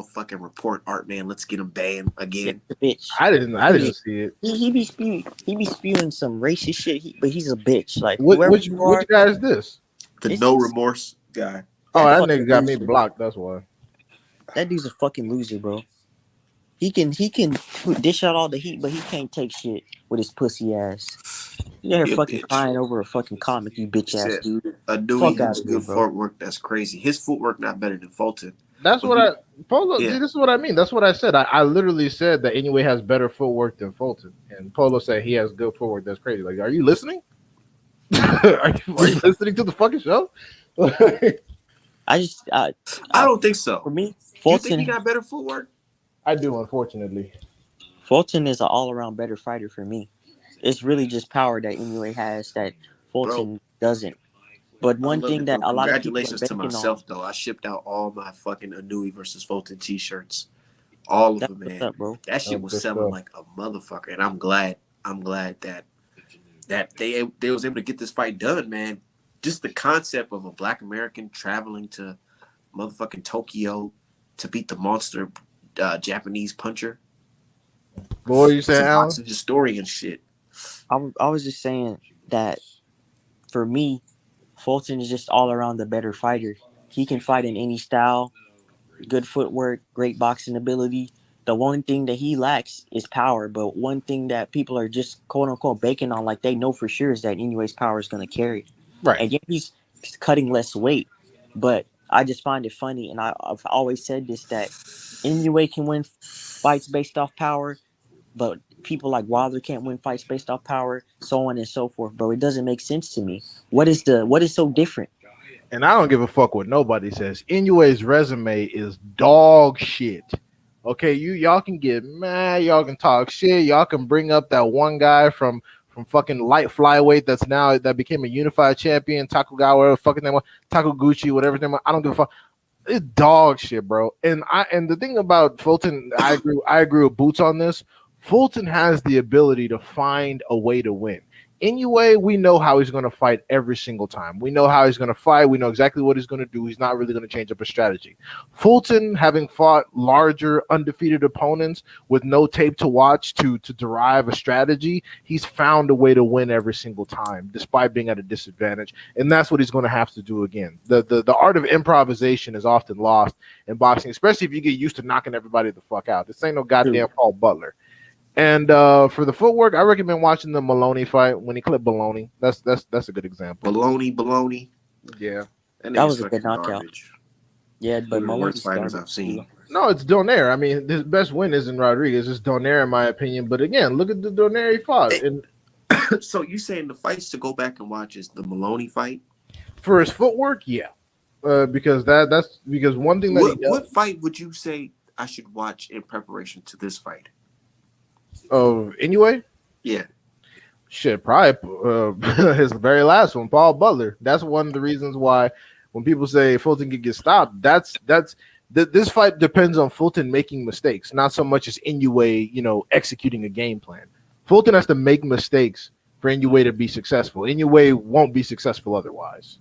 fucking report Art Man. Let's get him banned yeah, again. the bitch. I didn't see it. He be spewing some racist shit. But he's a bitch. Like What whoever which you which are, guy is this? The it's no just remorse guy. Oh, that that fucking nigga got me loser, bro. blocked. That's why. That dude's a fucking loser, bro. He can dish out all the heat, but he can't take shit with his pussy ass. You here He a fucking bitch. crying over a fucking comic, you He bitch ass said dude. Adui Fuck out has of here, good bro. footwork. That's crazy. His footwork not better than Fulton. That's But what I he, Polo. See, yeah, this is what I mean. That's what I said. I literally said that Inoue has better footwork than Fulton, and Polo said he has good footwork. That's crazy. Like, are you listening? Are you listening to the fucking show? I just I don't think so. for me, You think he Fulton got better footwork? I do, unfortunately. Fulton is an all around better fighter for me. It's really just power that Inoue has that Bro, Fulton doesn't. But I one love thing it, that bro. a lot of people are Congratulations to banking on, myself, though. I shipped out all my fucking Anui versus Fulton t-shirts. All of that's them, what's man. up, bro. That shit That's was good selling stuff. like a motherfucker. And I'm glad. I'm glad that they was able to get this fight done, man. Just the concept of a black American traveling to motherfucking Tokyo to beat the monster Japanese puncher. But what you It's saying, a Alan? boxing historian shit. I was just saying that for me, Fulton is just all around the better fighter. He can fight in any style, good footwork, great boxing ability. The one thing that he lacks is power, but one thing that people are just quote unquote banking on, like they know for sure, is that Inoue's power is going to carry. Right. And yeah, he's cutting less weight, but I just find it funny, and I've always said this that Inoue can win fights based off power, but people like Wilder can't win fights based off power, so on and so forth, bro. It doesn't make sense to me. What is so different? And I don't give a fuck what nobody says. Inoue's resume is dog shit. Okay, y'all can get mad, y'all can talk shit, y'all can bring up that one guy from fucking light flyweight that became a unified champion, Takugawa, whatever the fucking name was, Takuguchi, whatever his name was. I don't give a fuck. It's dog shit, bro. And the thing about Fulton, I agree with Boots on this. Fulton has the ability to find a way to win. Anyway, we know how he's going to fight every single time. We know how he's going to fight. We know exactly what he's going to do. He's not really going to change up a strategy. Fulton, having fought larger, undefeated opponents with no tape to watch to derive a strategy, he's found a way to win every single time, despite being at a disadvantage. And that's what he's going to have to do again. The art of improvisation is often lost in boxing, especially if you get used to knocking everybody the fuck out. This ain't no goddamn Paul Butler. And for the footwork, I recommend watching the Maloney fight when he clipped Baloney. That's a good example. Baloney. Yeah. That That nigga's was a good fucking knockout. garbage. Yeah, One but of the worst Maloney's fighters garbage I've too. seen. No, it's Donaire. I mean, his best win isn't Rodriguez. It's Donaire, in my opinion. But again, look at the Donaire he fought. And So you saying the fights to go back and watch is the Maloney fight? for his footwork, yeah. Because that's because one thing that he does. What fight would you say I should watch in preparation to this fight? Oh, anyway, Yeah. shit, probably his very last one, Paul Butler. That's one of the reasons why when people say Fulton could get stopped, this fight depends on Fulton making mistakes, not so much as Inoue, executing a game plan. Fulton has to make mistakes for Inoue to be successful. Inoue won't be successful otherwise.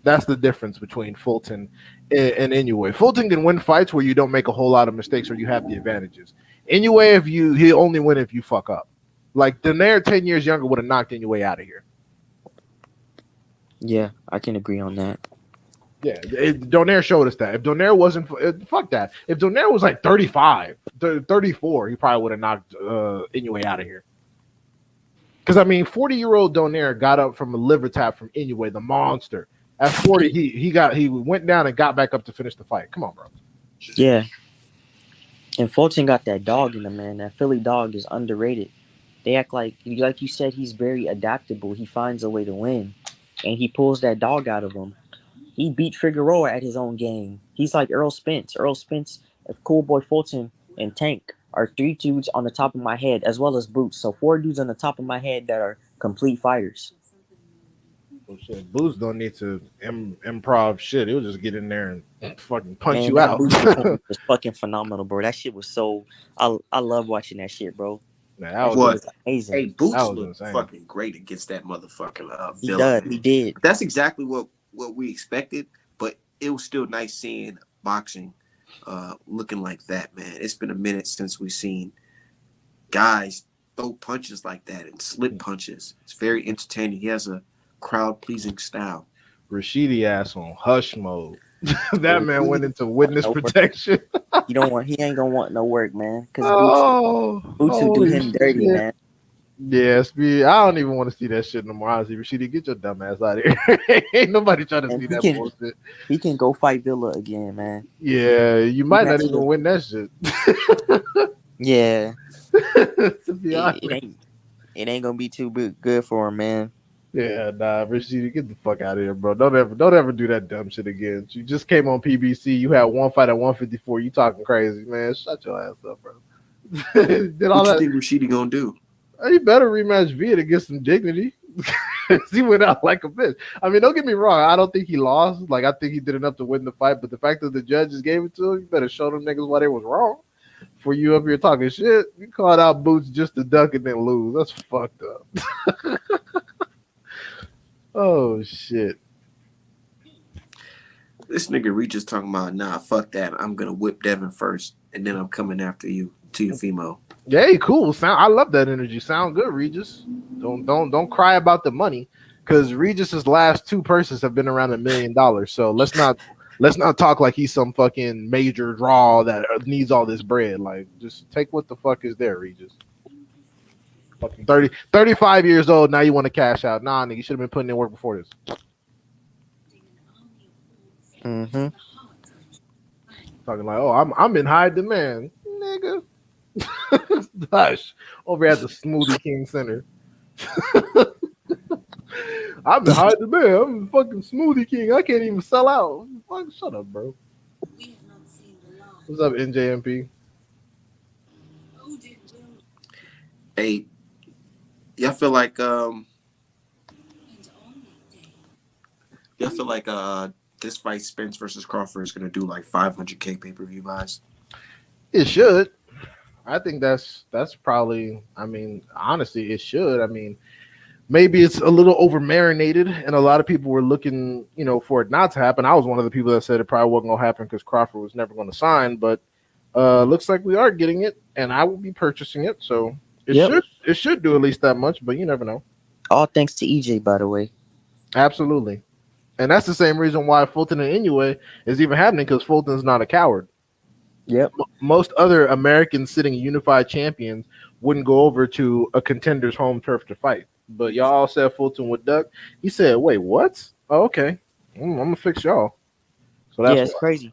That's the difference between Fulton and Inoue. Fulton can win fights where you don't make a whole lot of mistakes or you have the advantages. Inoue, he'll only win if you fuck up. Like Donaire, 10 years younger, would have knocked Inoue out of here. Yeah, I can agree on that. Yeah, Donaire showed us that. If Donaire wasn't, fuck that. If Donaire was like 35, 34, he probably would have knocked Inoue out of here. Because I mean, 40-year-old Donaire got up from a liver tap from Inoue, the monster. At 40, he went down and got back up to finish the fight. Come on, bro. Yeah. And Fulton got that dog in him, man. That Philly dog is underrated. They act like you said, he's very adaptable. He finds a way to win, and he pulls that dog out of him. He beat Figueroa at his own game. He's like Earl Spence. Earl Spence, Cool Boy Fulton, and Tank are three dudes on the top of my head, as well as Boots. So four dudes on the top of my head that are complete fighters. Well, shit, Boots don't need to improv shit. He'll just get in there and fucking punch Man, you that out. Boots performance was fucking phenomenal, bro. That shit was so. I love watching that shit, bro. Nah, That shit What? was amazing. Hey, Boots That was looked insane. fucking great against that motherfucking He villain. does. He did. That's exactly what we expected, but it was still nice seeing boxing looking like that, man. It's been a minute since we've seen guys throw punches like that and slip punches. It's very entertaining. He has a crowd-pleasing style. Rashidi ass on hush mode. That man went into witness protection. He ain't gonna want no work, man. Because Boots will do holy him dirty, shit. man. Yeah, Speed. I don't even want to see that shit no more. Honestly, Rashidi, get your dumb ass out of here. Ain't nobody trying to And see he that can- bullshit. He can go fight Villa again, man. Yeah, you might not That's even it. win that shit. Yeah, To be honest. it ain't gonna be too good for him, man. Yeah, nah, Rashidi, get the fuck out of here, bro. Don't ever do that dumb shit again. You just came on PBC. You had one fight at 154. You talking crazy, man? Shut your ass up, bro. Did all What you that? think Rashidi gonna do? He better rematch Via to get some dignity. He went out like a bitch. I mean, don't get me wrong. I don't think he lost. Like, I think he did enough to win the fight. But the fact that the judges gave it to him, you better show them niggas why they was wrong. For you up here talking shit, you called out Boots just to duck and then lose. That's fucked up. Oh shit. This nigga Regis talking about, nah, fuck that. I'm gonna whip Devin first, and then I'm coming after you, Teofimo. Hey, cool. I love that energy. Sound good, Regis. Don't cry about the money, because Regis's last two purses have been around $1 million. So let's not talk like he's some fucking major draw that needs all this bread. Like, just take what the fuck is there, Regis. Fucking 35 years old, now you want to cash out. Nah, nigga, you should have been putting in work before this. Mm-hmm. Talking like, oh, I'm in high demand, nigga. Hush. Over at the Smoothie King Center. I'm in high demand. I'm the fucking Smoothie King. I can't even sell out. Fuck, shut up, bro. What's up, NJMP? Hey, y'all feel like this fight Spence versus Crawford is gonna do like 500K pay-per-view buys? It should. I think that's probably. I mean, honestly, it should. I mean, maybe it's a little over marinated, and a lot of people were looking, for it not to happen. I was one of the people that said it probably wasn't gonna happen because Crawford was never going to sign. But looks like we are getting it, and I will be purchasing it. So it should do at least that much, but you never know. All thanks to EJ, by the way. Absolutely. And that's the same reason why Fulton and Inoue is even happening, because Fulton's not a coward. Yep. Most other American sitting unified champions wouldn't go over to a contender's home turf to fight. But y'all all said Fulton would duck. He said, wait, what? Oh, okay. I'm going to fix y'all. So that's it's crazy.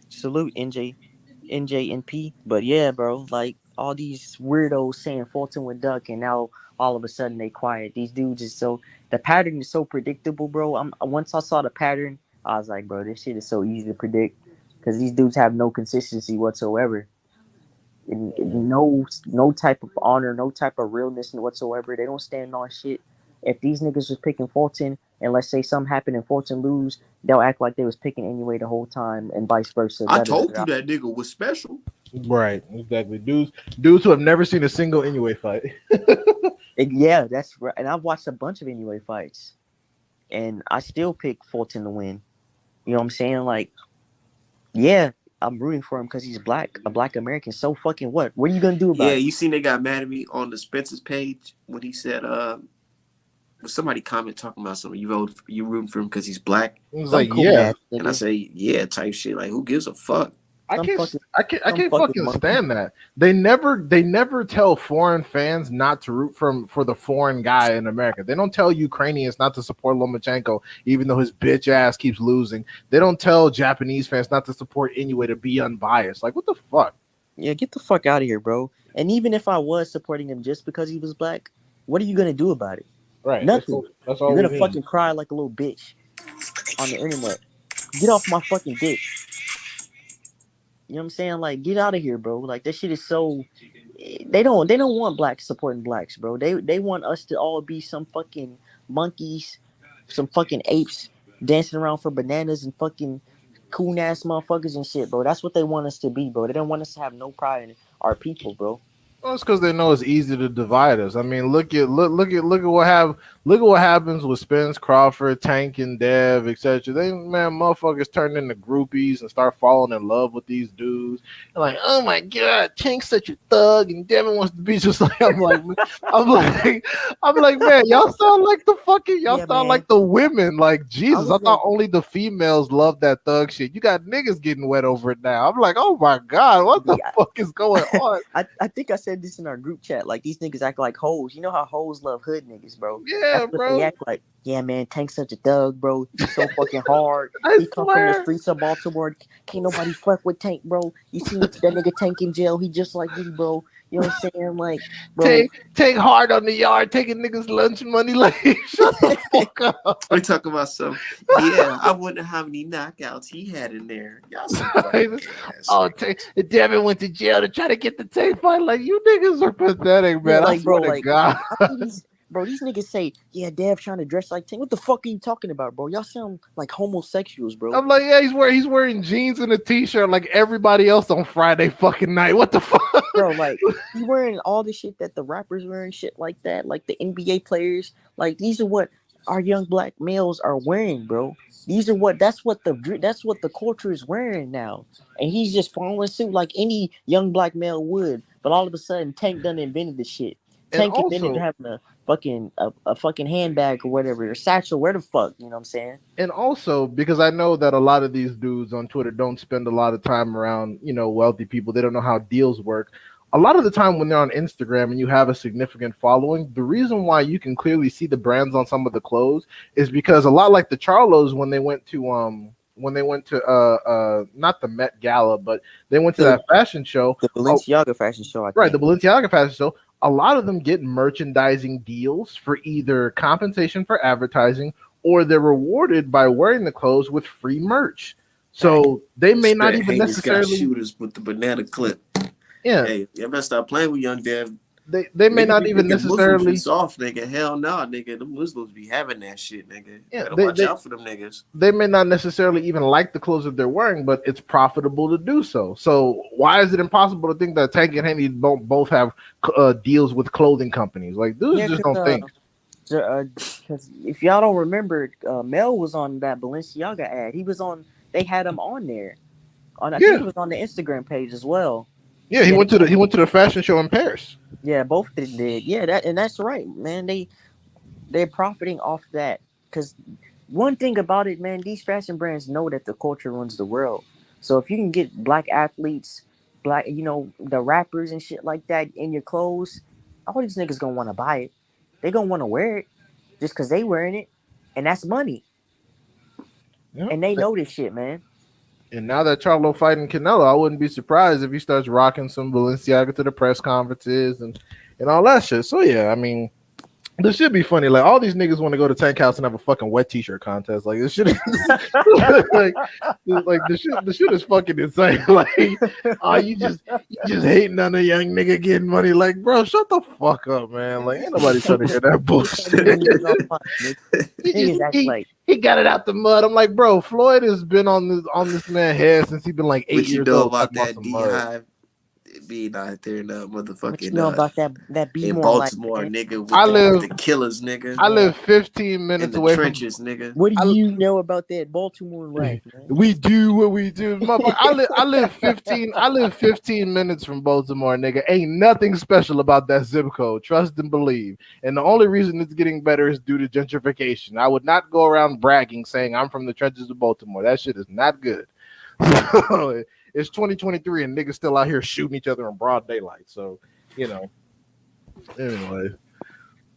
Salute NJNP. But yeah, bro, like all these weirdos saying Fulton would duck, and now all of a sudden they quiet. These dudes is the pattern is so predictable, bro. Once I saw the pattern, I was like, bro, this shit is so easy to predict, because these dudes have no consistency whatsoever. And no type of honor, no type of realness whatsoever. They don't stand on shit. If these niggas was picking Fulton, and let's say something happened and Fulton lose, they'll act like they was picking anyway the whole time, and vice versa. I told you that nigga was special. right. Exactly. Dudes who have never seen a single Inoue fight. Yeah, that's right. And I've watched a bunch of Inoue fights, and I still pick Fulton to win. You know what I'm saying? Like, yeah, I'm rooting for him because he's black, a black American. So fucking what? What are you gonna do about it? Yeah, you seen they got mad at me on the Spence's page when he said somebody comment talking about something, you rooting for him because he's black, It was Some like, coon yeah, ass and I nigga. say yeah type shit. Like who gives a fuck? I Some can't, fucking I some can't fucking fucking monkey. stand that. They never tell foreign fans not to root for the foreign guy in America. They don't tell Ukrainians not to support Lomachenko, even though his bitch ass keeps losing. They don't tell Japanese fans not to support Inoue to be unbiased. Like, what the fuck? Yeah, get the fuck out of here, bro. And even if I was supporting him just because he was black, what are you gonna do about it? Right. Nothing. That's You're all we gonna need. fucking cry like a little bitch on the internet. Get off my fucking dick. You know what I'm saying? Like, get out of here, bro. Like that shit is so. They don't want blacks supporting blacks, bro. They want us to all be some fucking monkeys, some fucking apes dancing around for bananas and fucking coon ass motherfuckers and shit, bro. That's what they want us to be, bro. They don't want us to have no pride in our people, bro. Well, it's because they know it's easy to divide us. I mean, look at what happens with Spence, Crawford, Tank, and Dev, etc. They motherfuckers turn into groupies and start falling in love with these dudes. And like, oh my god, Tank's such a thug, and Devin wants to be just like I'm like, I'm like, man, y'all Yeah, sound man. like the women. Like I Jesus, I was thought only the females love that thug shit. You got niggas getting wet over it now. I'm like, oh my god, what the yeah, fuck is going on? I think I said this in our group chat. Like these niggas act like hoes. You know how hoes love hood niggas, bro. That's Yeah, what they bro. act like. Yeah, man, Tank's such a thug, bro. He's so fucking hard. I He come from the swear. streets of Baltimore. Can't nobody fuck with Tank, bro. You seen that nigga Tank in jail? He just like me, bro. You know what I'm saying? Like, bro. Take hard on the yard, taking niggas lunch money. Like, shut the fuck up. We talk about some. Yeah, I wonder how many knockouts he had in there. Y'all some fucking ass. Oh, Devin went to jail to try to get the tape fight. Like, you niggas are pathetic, Yeah, man. I like, bro, swear to like, God. I see these, bro, these niggas say, yeah, Dev trying to dress like Tank. What the fuck are you talking about, bro? Y'all sound like homosexuals, bro. I'm like, yeah, he's wearing jeans and a t-shirt like everybody else on Friday fucking night. What the fuck? Bro, like, he wearing all the shit that the rappers wearing, shit like that, like the NBA players. Like, these are what our young black males are wearing, bro. These are that's what the culture is wearing now. And he's just following suit like any young black male would. But all of a sudden, Tank done invented the shit. And Tank invented also, having a fucking handbag or whatever, or satchel, where the fuck, you know what I'm saying? because I know that a lot of these dudes on Twitter don't spend a lot of time around, wealthy people. They don't know how deals work. A lot of the time when they're on Instagram and you have a significant following, the reason why you can clearly see the brands on some of the clothes is because a lot like the Charlos when they went to not the Met Gala, but they went to that fashion show. The Balenciaga fashion show, I Right, the think. Balenciaga fashion show. A lot of them get merchandising deals for either compensation for advertising or they're rewarded by wearing the clothes with free merch. So they may not even Haney's got necessarily, shooters with the banana clip. yeah, Hey, you better stop playing with young Dev. they may Nigga not be even thinking Muslims be necessarily, soft, nigga. Hell no, nigga. The Muslims be having that shit, nigga. yeah, Better watch out for them niggas. they may not necessarily even like the clothes that they're wearing, but it's profitable to do so. So why is it impossible to think that Tank and Haney don't both have deals with clothing companies? Like, dudes Yeah, just don't think. because if y'all don't remember, Mel was on that Balenciaga ad. He was on. They had him on there. I think Yeah, it was on the Instagram page as well. yeah, Yeah, he went to the fashion show in Paris. yeah, both of them did. Yeah, that's right, man. They're profiting off that because one thing about it, man, these fashion brands know that the culture runs the world. So if you can get black athletes, black, the rappers and shit like that in your clothes, all these niggas gonna want to buy it. They gonna want to wear it just because they wearing it, and that's money. Yeah. And they know this shit, man. And now that Charlo fighting Canelo, I wouldn't be surprised if he starts rocking some Balenciaga to the press conferences and all that shit. So yeah, I mean, this should be funny. Like all these niggas want to go to Tank House and have a fucking wet t-shirt contest. Like this shit is like the shit is fucking insane. Like, oh, you just hating on a young nigga getting money. Like, bro, shut the fuck up, man. Like, ain't nobody trying to hear that bullshit. Niggas act like He got it out the mud. I'm like, bro, Floyd has been on this man's head since he's been like 8 What you years know old about talking about that some mud. beehive? being out there in What you motherfucking know about that be in more life, Baltimore, man? nigga, I with live the killers, nigga, I Man, live 15 in minutes the away from. trenches, nigga. what do I, you know about that Baltimore life, man? we do what we do. I live 15 minutes from Baltimore, nigga. Ain't nothing special about that zip code. Trust and believe. And the only reason it's getting better is due to gentrification. I would not go around bragging saying I'm from the trenches of Baltimore. That shit is not good. So, it's 2023 and niggas still out here shooting each other in broad daylight. So, you know, anyway.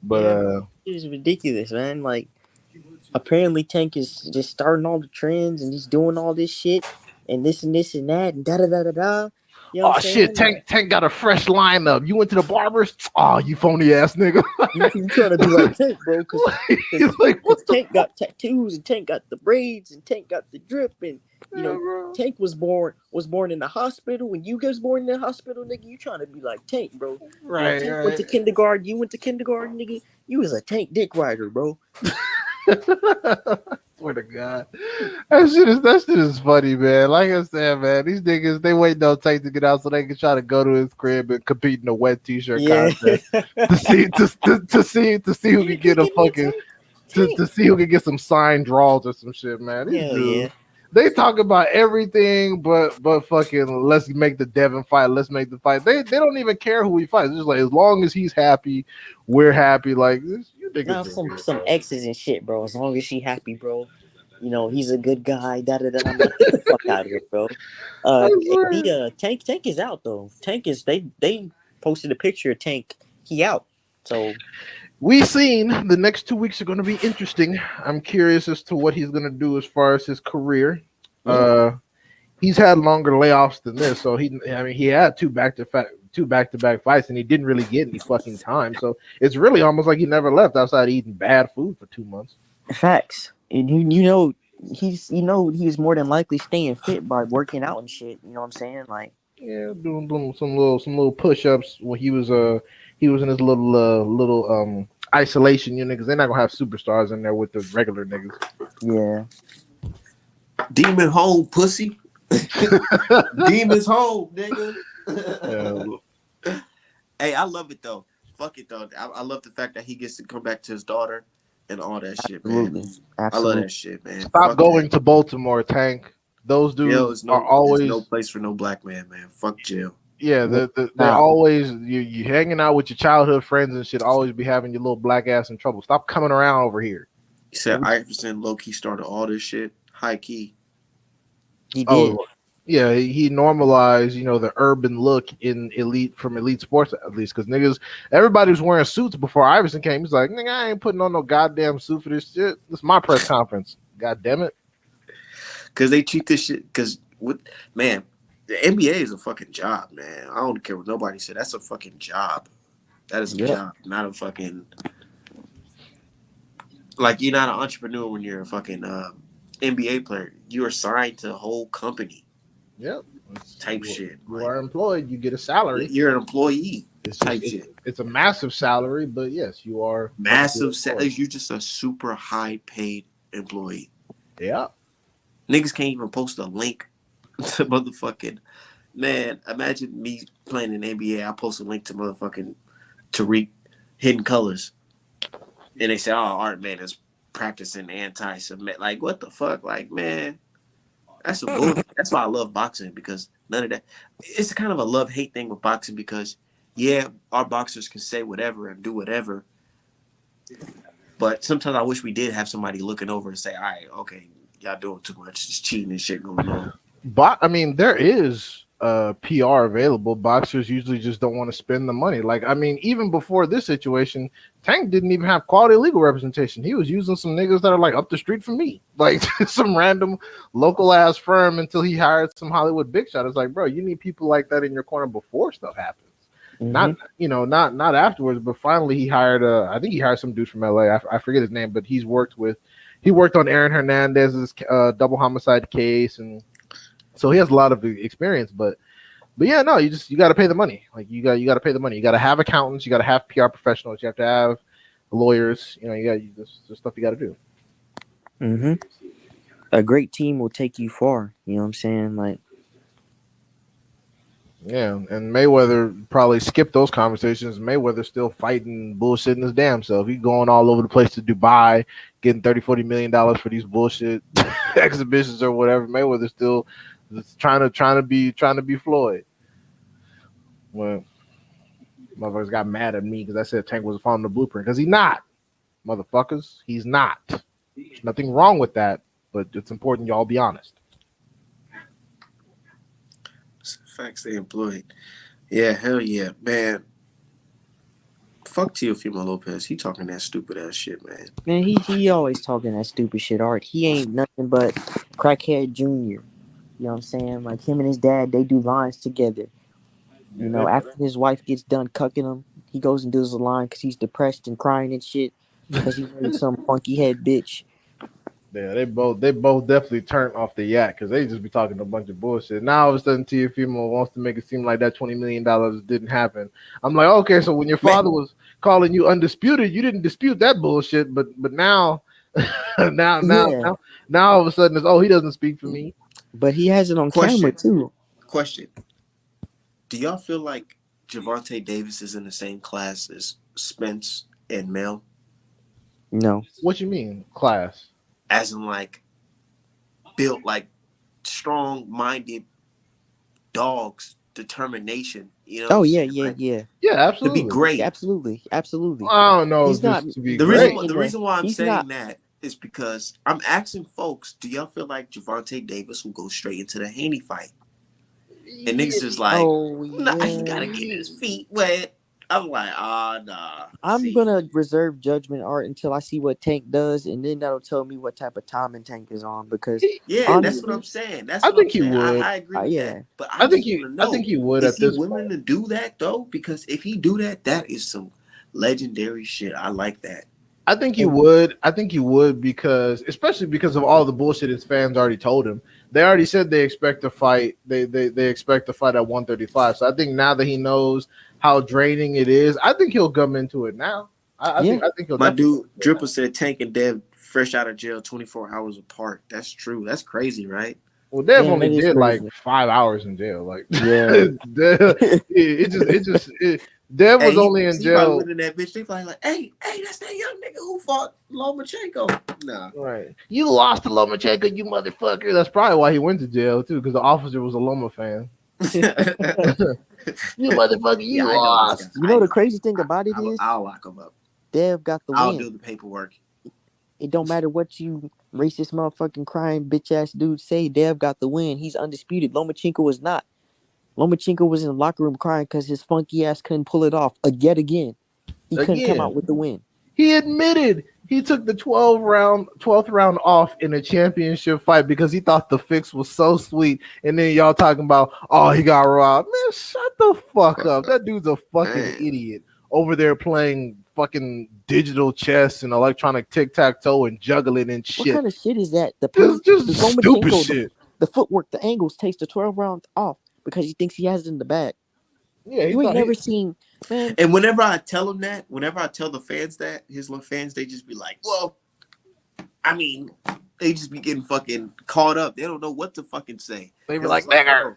But Yeah, it's ridiculous, man. Like, apparently Tank is just starting all the trends and he's doing all this shit and this and that and da da da da da. You know what I'm oh shit, saying? Like, Tank got a fresh lineup. You went to the barbers? Oh, you phony ass nigga. you trying to be like Tank, bro? He's like, what Because the Tank got tattoos and Tank got the braids and Tank got the drip and you yeah, know bro. Tank was born in the hospital. When you was born in the hospital, nigga, you trying to be like Tank, bro? You know, Right, Tank went right. to kindergarten. You went to kindergarten, nigga. You was a Tank dick rider, bro. Swear to God, that shit is funny, man. Like I said, man, these niggas they wait no Tank to get out so they can try to go to his crib and compete in a wet t-shirt Yeah. contest to see who can Tank, get look a at me, fucking Tank. Tank. to see who can get some signed draws or some shit, man. These Hell yeah. dudes, they talk about everything but fucking let's make the Devin fight, let's make the fight. They don't even care who he fights. It's just like as long as he's happy, we're happy. Like this, you Now niggas are some weird, exes and shit, bro. As long as she happy, bro. You know, he's a good guy. Da da da. I'm like, get the fuck out of here, bro. I The swear. Tank is out though. Tank is they posted a picture of Tank. He out. So We seen the next 2 weeks are going to be interesting. I'm curious as to what he's going to do as far as his career. yeah, He's had longer layoffs than this, so he had two back to back fights, and he didn't really get any fucking time. So it's really almost like he never left outside eating bad food for 2 months. facts. And he's more than likely staying fit by working out and shit. You know what I'm saying? Like, Yeah, doing some little push ups when he was in his little isolation unit because they're not gonna have superstars in there with the regular niggas. yeah, Demon home, pussy. Demons home, nigga. Hey, I love it though. Fuck it though. I love the fact that he gets to come back to his daughter and all that shit, man. absolutely, I love absolutely. that shit, man. Stop Fuck going that. to Baltimore, Tank. Those Jail dudes is are there's no always place for no black man, man. Fuck jail. yeah, Yeah, they're nah, always you hanging out with your childhood friends and shit. Always be having your little black ass in trouble. Stop coming around over here. He said Iverson low key started all this shit. High key. he did. Oh, yeah, he normalized, the urban look in elite sports at least, because niggas, everybody was wearing suits before Iverson came. He's like, nigga, I ain't putting on no goddamn suit for this shit. This is my press conference. God damn it. Cause they treat this shit man, the NBA is a fucking job, man. I don't care what nobody said. That's a fucking job. That is a Yeah, job, not a fucking like you're not an entrepreneur when you're a fucking NBA player. You're signed to a whole company Yep. type shit. You Like are employed. You get a salary. you're an employee It's type just shit. it's a massive salary, but yes, you are technically Massive employed. you're just a super high paid employee. Yeah. Niggas can't even post a link to motherfucking man. Imagine me playing in the NBA. I post a link to motherfucking Tariq Hidden Colors, and they say, "Oh, Art Man is practicing anti-Semitic." Like, what the fuck? Like, man, that's a bullshit. That's why I love boxing because none of that. It's kind of a love-hate thing with boxing because, yeah, our boxers can say whatever and do whatever, but sometimes I wish we did have somebody looking over and say, "All right, okay, y'all doing too much. It's cheating and shit going on." But I mean, there is PR available. Boxers usually just don't want to spend the money. Like, I mean, even before this situation, Tank didn't even have quality legal representation. He was using some niggas that are like up the street from me, like some random local ass firm until he hired some Hollywood big shot. It's like, bro, you need people like that in your corner before stuff happens. Not not afterwards, but finally he hired I think he hired some dude from LA. I forget his name, but he worked on Aaron Hernandez's double homicide case, and so he has a lot of experience. But yeah, no, you got to pay the money. Like you got to pay the money. You got to have accountants. You got to have PR professionals. You have to have lawyers. There's stuff you got to do. Mm-hmm. A great team will take you far. You know what I'm saying? Like, Yeah, and Mayweather probably skipped those conversations. Mayweather's still fighting bullshit in his damn self. He's going all over the place to Dubai, getting 30-40 million dollars for these bullshit exhibitions or whatever. Mayweather's still just trying to be Floyd. Well, motherfuckers got mad at me because I said Tank was following the blueprint. Because he's not, motherfuckers. He's not. There's nothing wrong with that, but it's important y'all be honest. Facts they employed. Yeah, hell yeah, man. Fuck Teofimo Lopez. He talking that stupid ass shit, man. Man, he always talking that stupid shit, Art. He ain't nothing but crackhead junior. You know what I'm saying? Like him and his dad, they do lines together. You know, after his wife gets done cucking him, he goes and does a line because he's depressed and crying and shit because he married some funky head bitch. Yeah, they both definitely turned off the yak because they just be talking a bunch of bullshit. Now all of a sudden Teofimo wants to make it seem like that $20 million didn't happen. I'm like, okay, so when your father was calling you undisputed, you didn't dispute that bullshit, but now now now Yeah, now all of a sudden it's he doesn't speak for me. but he has it on camera too. Question. Do y'all feel like Javante Davis is in the same class as Spence and Mel? No. What you mean, class? As in like built like strong-minded dogs, determination, you know? Oh yeah, Like, yeah. Yeah, to be absolutely. great. Absolutely. I don't know, He's just not to be The great. reason why I'm he's saying not. that is because I'm asking folks, do y'all feel like Javante Davis will go straight into the Haney fight? And niggas is like, Oh nah, he gotta yeah. get his feet wet. I'm like, nah. I'm See, gonna reserve judgment, Art, until I see what Tank does, and then that'll tell me what type of timing Tank is on. Because yeah, that's what honestly, I'm saying. I think he would. I agree with yeah, that. But I I think just he want to I think know, he would is at he this willing point. to do that though? Because if he do that, that is some legendary shit. I like that. I think he and would. I think he would because, especially because of all the bullshit his fans already told him. They already said they expect to fight. They expect to fight at 135. So I think now that he knows how draining it is, I think he'll come into it now. I, I yeah, think I think he'll My definitely come dude into it Dripper now. said Tank and Dev fresh out of jail 24 hours apart. That's true. That's crazy, right? Well, Dev damn, only that is did like crazy. 5 hours in jail. Like Yeah, Dev was Hey, only in he probably jail. went in that bitch. They probably like, hey, that's that young nigga who fought Lomachenko. Nah. Right. You lost to Lomachenko, you motherfucker. That's probably why he went to jail too, because the officer was a Loma fan. You motherfucker, Yeah, you I know this guy. lost. you I know the know. crazy thing about it is I'll lock him up. Dev got the I'll win. do the paperwork. It don't matter what you racist motherfucking crying bitch ass dudes say. Dev got the win. He's undisputed. Lomachenko was not. Lomachenko was in the locker room crying because his funky ass couldn't pull it off yet again. He couldn't come Again, out with the win. he admitted he took the 12th round off in a championship fight because he thought the fix was so sweet. And then y'all talking about, oh, he got robbed. Man, shut the fuck up. That dude's a fucking Man. idiot over there playing fucking digital chess and electronic tic-tac-toe and juggling and What shit. kind of shit is that? The Just stupid Lomachenko, shit. the footwork, the angles takes the 12 rounds off because he thinks he has it in the bag. Yeah, he You ain't thought he. never seen, man. And whenever I tell him that, whenever I tell the fans that, his little fans, they just be like, well, I mean, they just be getting fucking caught up. They don't know what to fucking say. They be 'Cause like, it's like, nigger.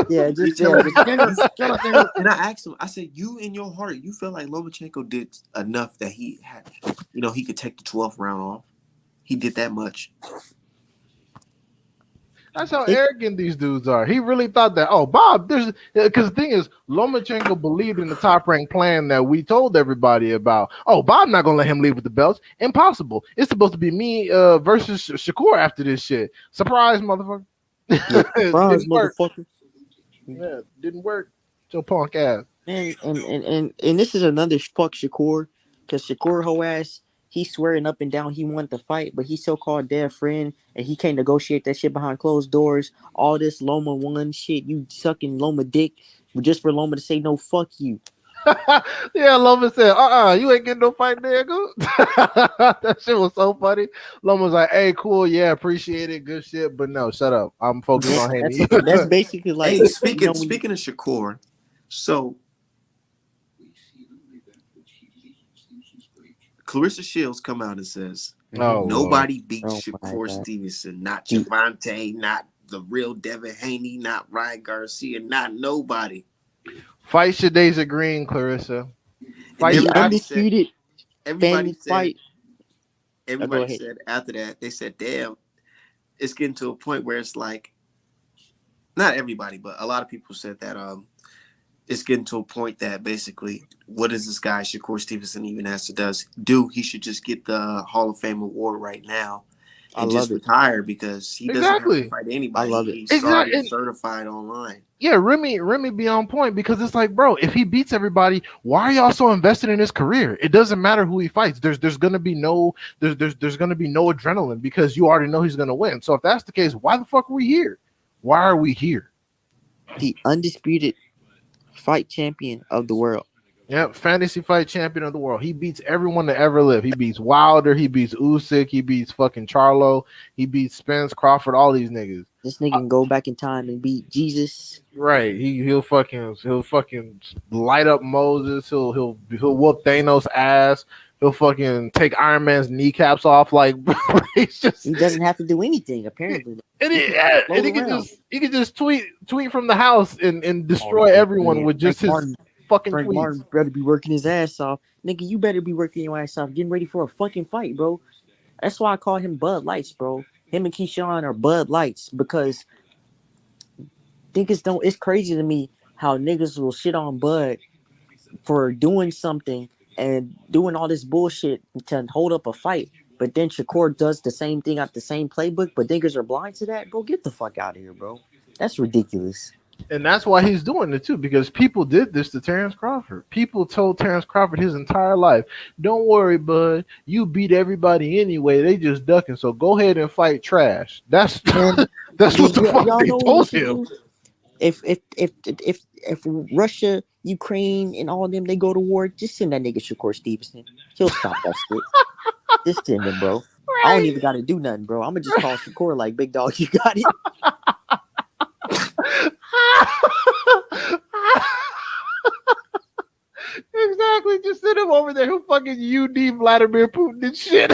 Yeah, you just tell yeah, me, just shut up, nigga. and I asked him, I said, you in your heart, you feel like Lomachenko did enough that he had, he could take the 12th round off. He did that much. That's how It, arrogant these dudes are. He really thought that, oh, Bob, there's because the thing is, Lomachenko believed in the top rank plan that we told everybody about. Oh, Bob not gonna let him leave with the belts. Impossible. It's supposed to be me versus Shakur after this shit. Surprise, motherfucker. yeah, It bronze, didn't work. motherfucker. Yeah, didn't work. So punk ass. And this is another fuck Shakur, because Shakur whole ass, he's swearing up and down he wanted to fight, but he's so called dead friend and he can't negotiate that shit behind closed doors. All this Loma one shit, you sucking Loma dick just for Loma to say no, fuck you. Yeah, Loma said, you ain't getting no fight, nigga. That shit was so funny. Loma was like, hey, cool, yeah, appreciate it, good shit, but no, shut up. I'm focused Yeah, on Haney. that's basically like Hey, when you speaking of Shakur, so Clarissa Shields come out and says Oh, Lord. nobody beats oh my Shakur god, Stevenson, not he Javante, not the real Devin Haney, not Ryan Garcia, not nobody. Fight Shadasia Green, Clarissa. And Fight The everybody said, undisputed everybody fan said, fight. Go everybody ahead. said after that, they said, damn, it's getting to a point where it's like, not everybody, but a lot of people said that it's getting to a point that basically, what does this guy Shakur Stevenson even has to do? He should just get the Hall of Fame award right now I and love just it. retire because he doesn't have to Exactly. fight I anybody. love it. He's already Exactly. certified online. Yeah, Remy be on point because it's like, bro, if he beats everybody, why are y'all so invested in his career? It doesn't matter who he fights. There's gonna be no gonna be no adrenaline because you already know he's gonna win. So if that's the case, why the fuck are we here? Why are we here? The undisputed fight champion of the world. Yep, fantasy fight champion of the world. He beats everyone to ever live. He beats Wilder. He beats Usyk. He beats fucking Charlo. He beats Spence, Crawford, all these niggas. This nigga can go back in time and beat Jesus. Right. He'll fucking light up Moses. He'll whoop Thanos' ass. He'll fucking take Iron Man's kneecaps off. Like he's just. He doesn't have to do anything apparently. And he can just tweet from the house and destroy yeah. everyone with just Frank his Martin, fucking Frank tweets. Martin better be working his ass off. Nigga, you better be working your ass off, getting ready for a fucking fight, bro. That's why I call him Bud Lights, bro. Him and Keyshawn are Bud Lights because it's crazy to me how niggas will shit on Bud for doing something and doing all this bullshit to hold up a fight. But then Shakur does the same thing out the same playbook, but niggas are blind to that. Bro, get the fuck out of here, bro. That's ridiculous. And that's why he's doing it too, because people did this to Terrence Crawford. People told Terrence Crawford his entire life, "Don't worry, bud. You beat everybody anyway. They just ducking. So go ahead and fight trash." That's that's what the fuck y'all they know told what we should him. do? If Russia, Ukraine, and all of them they go to war, just send that nigga Shakur Stevenson. He'll stop that shit. Just send him, bro. Right. I don't even gotta do nothing, bro. I'm gonna just call Shakur like, big dog, you got it. Exactly. Just send him over there who fucking UD Vladimir Putin and shit.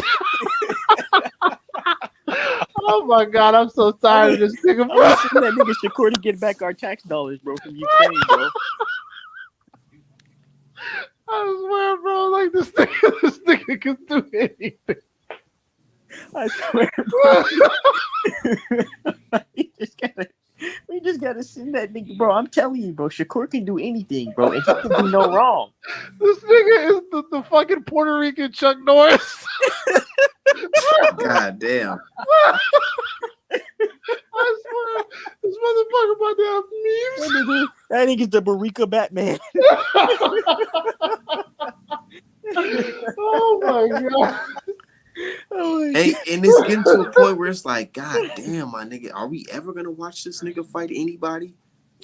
Oh my god, I'm so tired of this nigga, bro. I'm send that nigga Shakur to get back our tax dollars, bro, from Ukraine, bro. I swear, bro, like this nigga can do anything. I swear, bro. We just gotta send that nigga, bro. I'm telling you, bro. Shakur can do anything, bro, and he can do no wrong. This nigga is the fucking Puerto Rican Chuck Norris. God damn. I swear, this motherfucker about to have memes. That nigga's the Barika Batman. Oh my god. Hey, and it's getting to a point where it's like, God damn, my nigga, are we ever gonna watch this nigga fight anybody?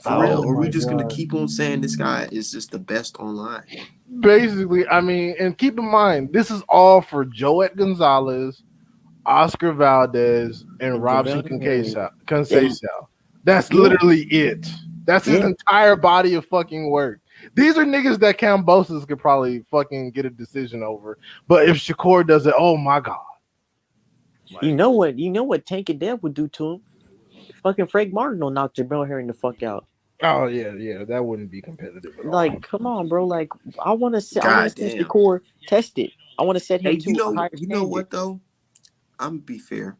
For real? Or are we just gonna keep on saying this guy is just the best online? Basically, I mean, and keep in mind, this is all for Joet Gonzalez, Oscar Valdez, and Robson Conceição. That's literally it. That's his entire body of fucking work. These are niggas that Kambosos could probably fucking get a decision over. But if Shakur does it, oh my god. Like, you know what Tank and Dev would do to him? Fucking Frank Martin will knock Jamel Herring the fuck out. Oh yeah, that wouldn't be competitive at all. Like, come on, bro. Like, I want to set Shakur test it. I want to set him to a higher you know what though? I'm gonna be fair.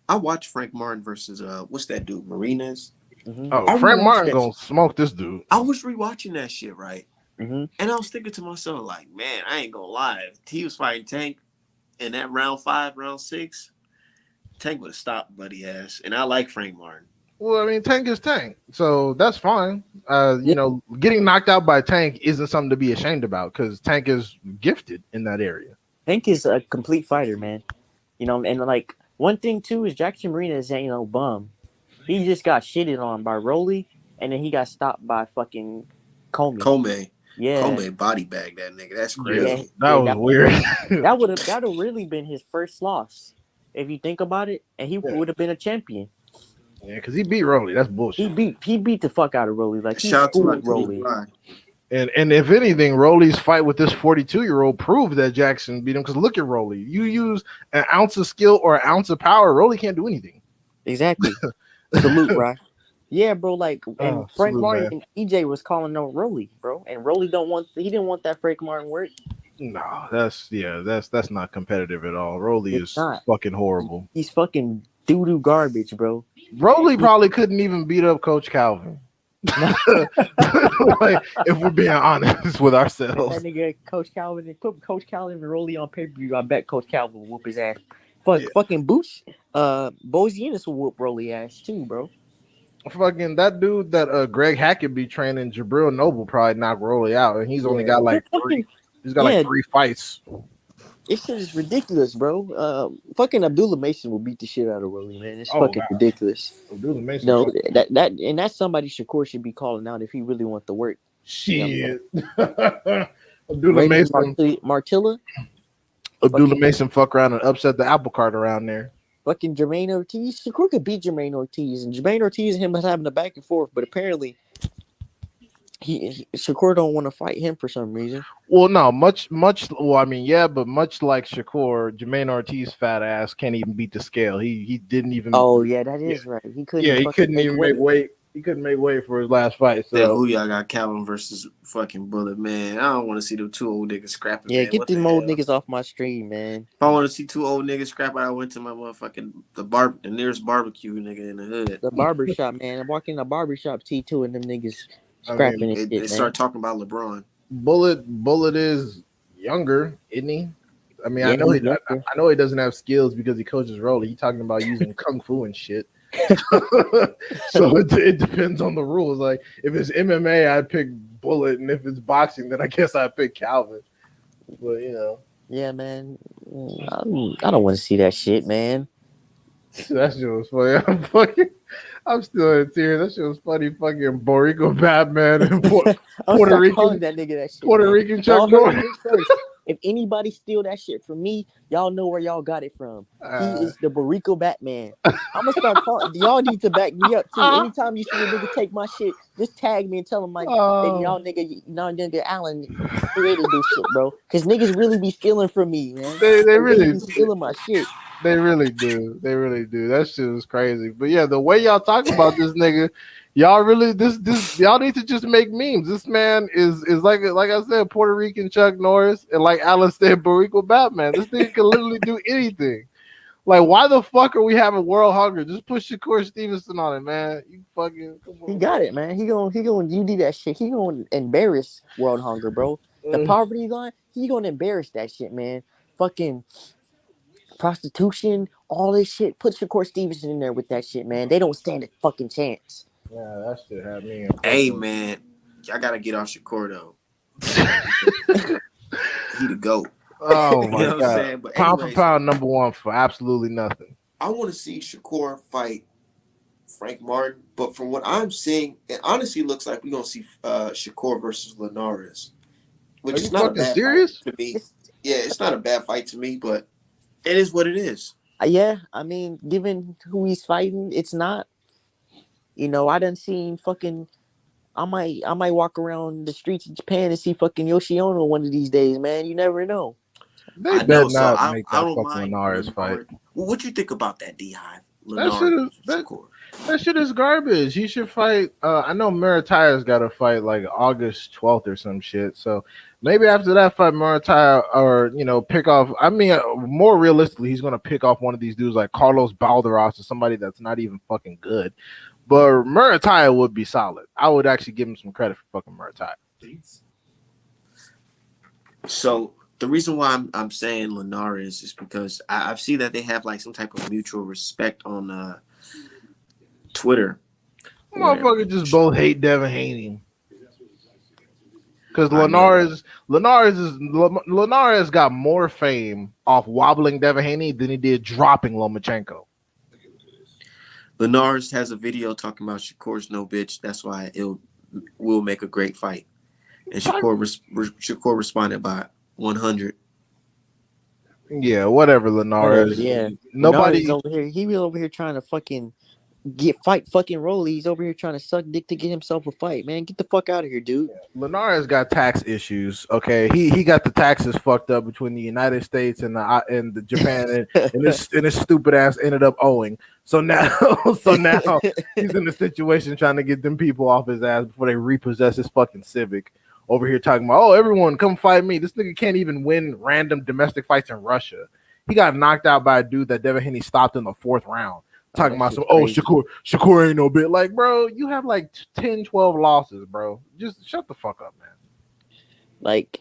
I watched Frank Martin versus what's that dude, Marinas. Mm-hmm. Oh, Frank Martin gonna smoke this dude. I was rewatching that shit, right? Mm-hmm. And I was thinking to myself, like, man, I ain't gonna lie. If he was fighting Tank in that round 5, round 6, Tank would have stopped Buddy ass. And I like Frank Martin. Well, I mean, Tank is Tank, so that's fine. You know, getting knocked out by Tank isn't something to be ashamed about because Tank is gifted in that area. Tank is a complete fighter, man. You know, and like one thing too is Jackson Marinas ain't no bum. He just got shitted on by Rolly, and then he got stopped by fucking Comey. Yeah, Comey body bag that nigga. That's crazy. Yeah, that was weird. That'd have really been his first loss, if you think about it, and he would have been a champion. Yeah, because he beat Rolly. That's bullshit. He beat the fuck out of Rolly. Like he Shout out to Rolly. And if anything, Rolly's fight with this 42-year-old proved that Jackson beat him. Because look at Rolly. You use an ounce of skill or an ounce of power, Rolly can't do anything. Exactly. Salute, right? Yeah, bro. Like, and Frank Salute, Martin man. and EJ was calling on Rolly, bro, and Rolly he didn't want that Frank Martin work. No, that's not competitive at all. Rolly It's is not. fucking horrible. He's fucking doo doo garbage, bro. Rolly probably couldn't even beat up Coach Calvin. Like, if we're being honest with That ourselves. nigga Coach Calvin, put Coach Calvin and Rolly on pay per view. I bet Coach Calvin will whoop his ass. Yeah. Fucking Boots, Bozianus will whoop Rolly ass too, bro. Fucking that dude that Greg Hackett be training, Jabril Noble probably knock Rolly out, and he's only got like three. He's got like 3 fights. This shit is ridiculous, bro. Fucking Abdullah Mason will beat the shit out of Rolly, man. It's Oh, fucking wow. ridiculous. Abdullah Mason. No, that's somebody Shakur should be calling out if he really wants to work. Shit. Abdullah Mason. Martilla. Abdullah Mason fuck around and upset the apple cart around there. Fucking Jermaine Ortiz. Shakur could beat Jermaine Ortiz, and Jermaine Ortiz and him was having a back and forth, but apparently Shakur don't want to fight him for some reason. Well, no, much. Well, I mean, yeah, but much like Shakur, Jermaine Ortiz fat ass can't even beat the scale. He didn't even. Oh yeah, that is right. He couldn't. Yeah, he couldn't even make weight. He couldn't make weight for his last fight. So then who y'all got? Calvin versus fucking Bullet, man. I don't want to see them 2 old niggas scrapping. Yeah, man. get them old niggas off my stream, man. If I want to see 2 old niggas scrap, I went to my motherfucking the nearest barbecue nigga in the hood. The barbershop, man. I'm walking in the barbershop, T2 and them niggas scrapping and shit, They man. start talking about LeBron. Bullet is younger, isn't he? I mean, Yeah, I know he doesn't have skills because he coaches Rolly. He's talking about using kung fu and shit. So it depends on the rules. Like if it's MMA, I'd pick Bullet, and if it's boxing, then I guess I'd pick Calvin. But you know, yeah, man. I don't want to see that shit, man. that shit was funny. I'm still in tears. That shit was funny. Fucking Boricua Batman and Puerto Rican that nigga that shit. Puerto man. Rican Chuck Norris. If anybody steal that shit from me, y'all know where y'all got it from. He is the Boricua Batman. I'm gonna start calling. Y'all need to back me up too. Anytime you see a nigga take my shit, just tag me and tell him y'all nigga Allen created this shit, bro. Because niggas really be stealing from me, man. They really be stealing my shit. They really do. They really do. That shit was crazy. But yeah, the way y'all talk about this nigga, y'all really this y'all need to just make memes. This man is like I said, Puerto Rican Chuck Norris, and like Alice said, Boricua Batman. This nigga can literally do anything. Like, why the fuck are we having world hunger? Just put Shakur Stevenson on it, man. You fucking come on. He got it, man. He gonna you do that shit. He gonna embarrass world hunger, bro. The poverty line, he gonna embarrass that shit, man. Fucking prostitution, all this shit. Put Shakur Stevenson in there with that shit, man. They don't stand a fucking chance. Yeah, that shit had me. Hey, man, y'all gotta get off Shakur though. He the GOAT. Oh my You know what I'm god! saying? But Pound for anyways, pound, number one for absolutely nothing. I want to see Shakur fight Frank Martin, but from what I'm seeing, it honestly looks like we're gonna see Shakur versus Linares, which Are is you not a fucking bad serious? fight to me. Yeah, it's not a bad fight to me, but it is what it is. Yeah, I mean, given who he's fighting, it's not. You know, I done seen fucking. I might walk around the streets of Japan and see fucking Yoshiono one of these days, man. You never know. They I better know, so not make I that don't fucking mind Linares fight. Well, what you think about that, D-Hive? That shit is garbage. He should fight. I know Maritaya's got to fight like August 12th or some shit. So maybe after that fight, Maritaya or pick off. I mean, more realistically, he's gonna pick off one of these dudes like Carlos Balderas or somebody that's not even fucking good. But Maritaya would be solid. I would actually give him some credit for fucking Maritaya. So the reason why I'm saying Linares is because I see that they have like some type of mutual respect on Twitter. Motherfuckers just both hate Devin Haney. Because Linares got more fame off wobbling Devin Haney than he did dropping Lomachenko. Linares has a video talking about Shakur's no bitch. That's why it will make a great fight. And Shakur responded by 100. Yeah, whatever, Linares. Yeah, Nobody Linares over here. He be over here trying to fucking fight fucking Rolly. He's over here trying to suck dick to get himself a fight, man. Get the fuck out of here, dude. Linares got tax issues. Okay, he got the taxes fucked up between the United States and the Japan, and his stupid ass ended up owing. So now, so now he's in a situation trying to get them people off his ass before they repossess his fucking Civic. Over here talking about, oh, everyone come fight me. This nigga can't even win random domestic fights in Russia. He got knocked out by a dude that Devin Haney stopped in the 4th round. Talking about some, Shakur ain't no bit. Like, bro, you have like 10, 12 losses, bro. Just shut the fuck up, man. Like,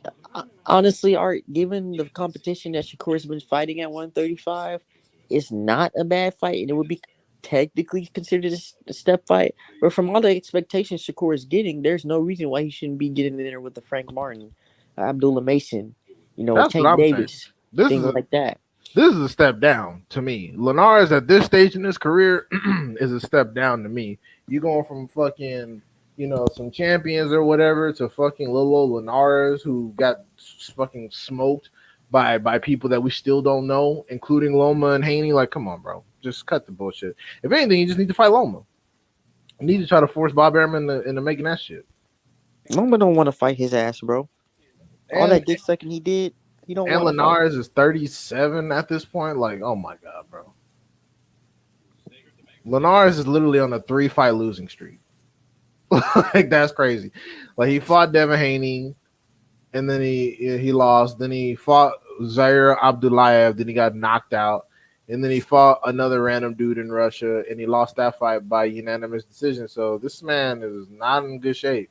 honestly, Art, given the competition that Shakur's been fighting at 135, it's not a bad fight, and it would be technically considered a step fight. But from all the expectations Shakur is getting, there's no reason why he shouldn't be getting in there with the Frank Martin, Abdullah Mason, That's what Tank I'm saying. Davis, This things is like that. This is a step down to me. Linares at this stage in his career is a step down to me. You going from fucking, some champions or whatever to fucking little old Linares who got fucking smoked by people that we still don't know, including Loma and Haney. Like, come on, bro. Just cut the bullshit. If anything, you just need to fight Loma. You need to try to force Bob Arum into making that shit. Loma don't want to fight his ass, bro. All that dick sucking he did, he don't want to fight. Linares is 37 at this point. Like, oh my God, bro. Linares is literally on a 3-fight losing streak. Like, that's crazy. Like, he fought Devin Haney, and then he lost. Then he fought Zaire Abdullayev. Then he got knocked out. And then he fought another random dude in Russia, and he lost that fight by unanimous decision. So this man is not in good shape.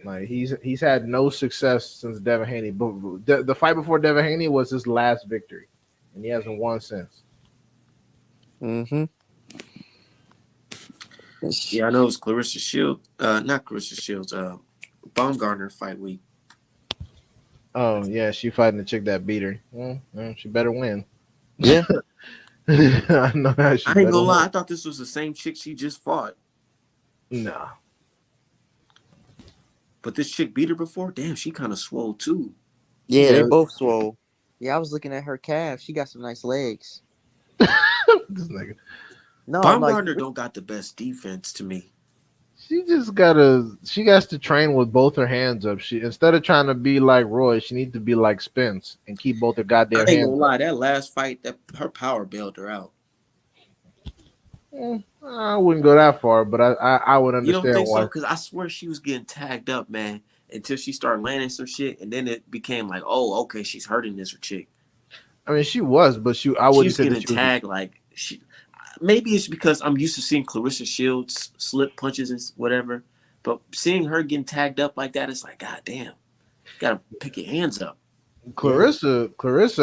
Like, he's had no success since Devin Haney. But the fight before Devin Haney was his last victory, and he hasn't won since. Mm-hmm. Yeah, I know it was Clarissa Shields. Not Clarissa Shields. Baumgartner fight week. Oh yeah, she fighting the chick that beat her. She better win. Yeah. I know how she. I ain't gonna lie. I thought this was the same chick she just fought. Nah. But this chick beat her before? Damn, she kind of swole too. Yeah, they both swole. Yeah, I was looking at her calf. She got some nice legs. This nigga. No, Baumgartner don't got the best defense to me. She just she has to train with both her hands up. She, instead of trying to be like Roy, she needs to be like Spence and keep both her goddamn hands. I ain't gonna lie, that last fight, that her power bailed her out. I wouldn't go that far, but I would understand. You don't think why. so? Because I swear she was getting tagged up, man, until she started landing some shit, and then it became like, oh, okay, she's hurting this chick. I mean, she was, but I wouldn't say getting tagged like she. Maybe it's because I'm used to seeing Clarissa Shields slip punches and whatever, but seeing her getting tagged up like that, it's like, God damn, you gotta pick your hands up. Clarissa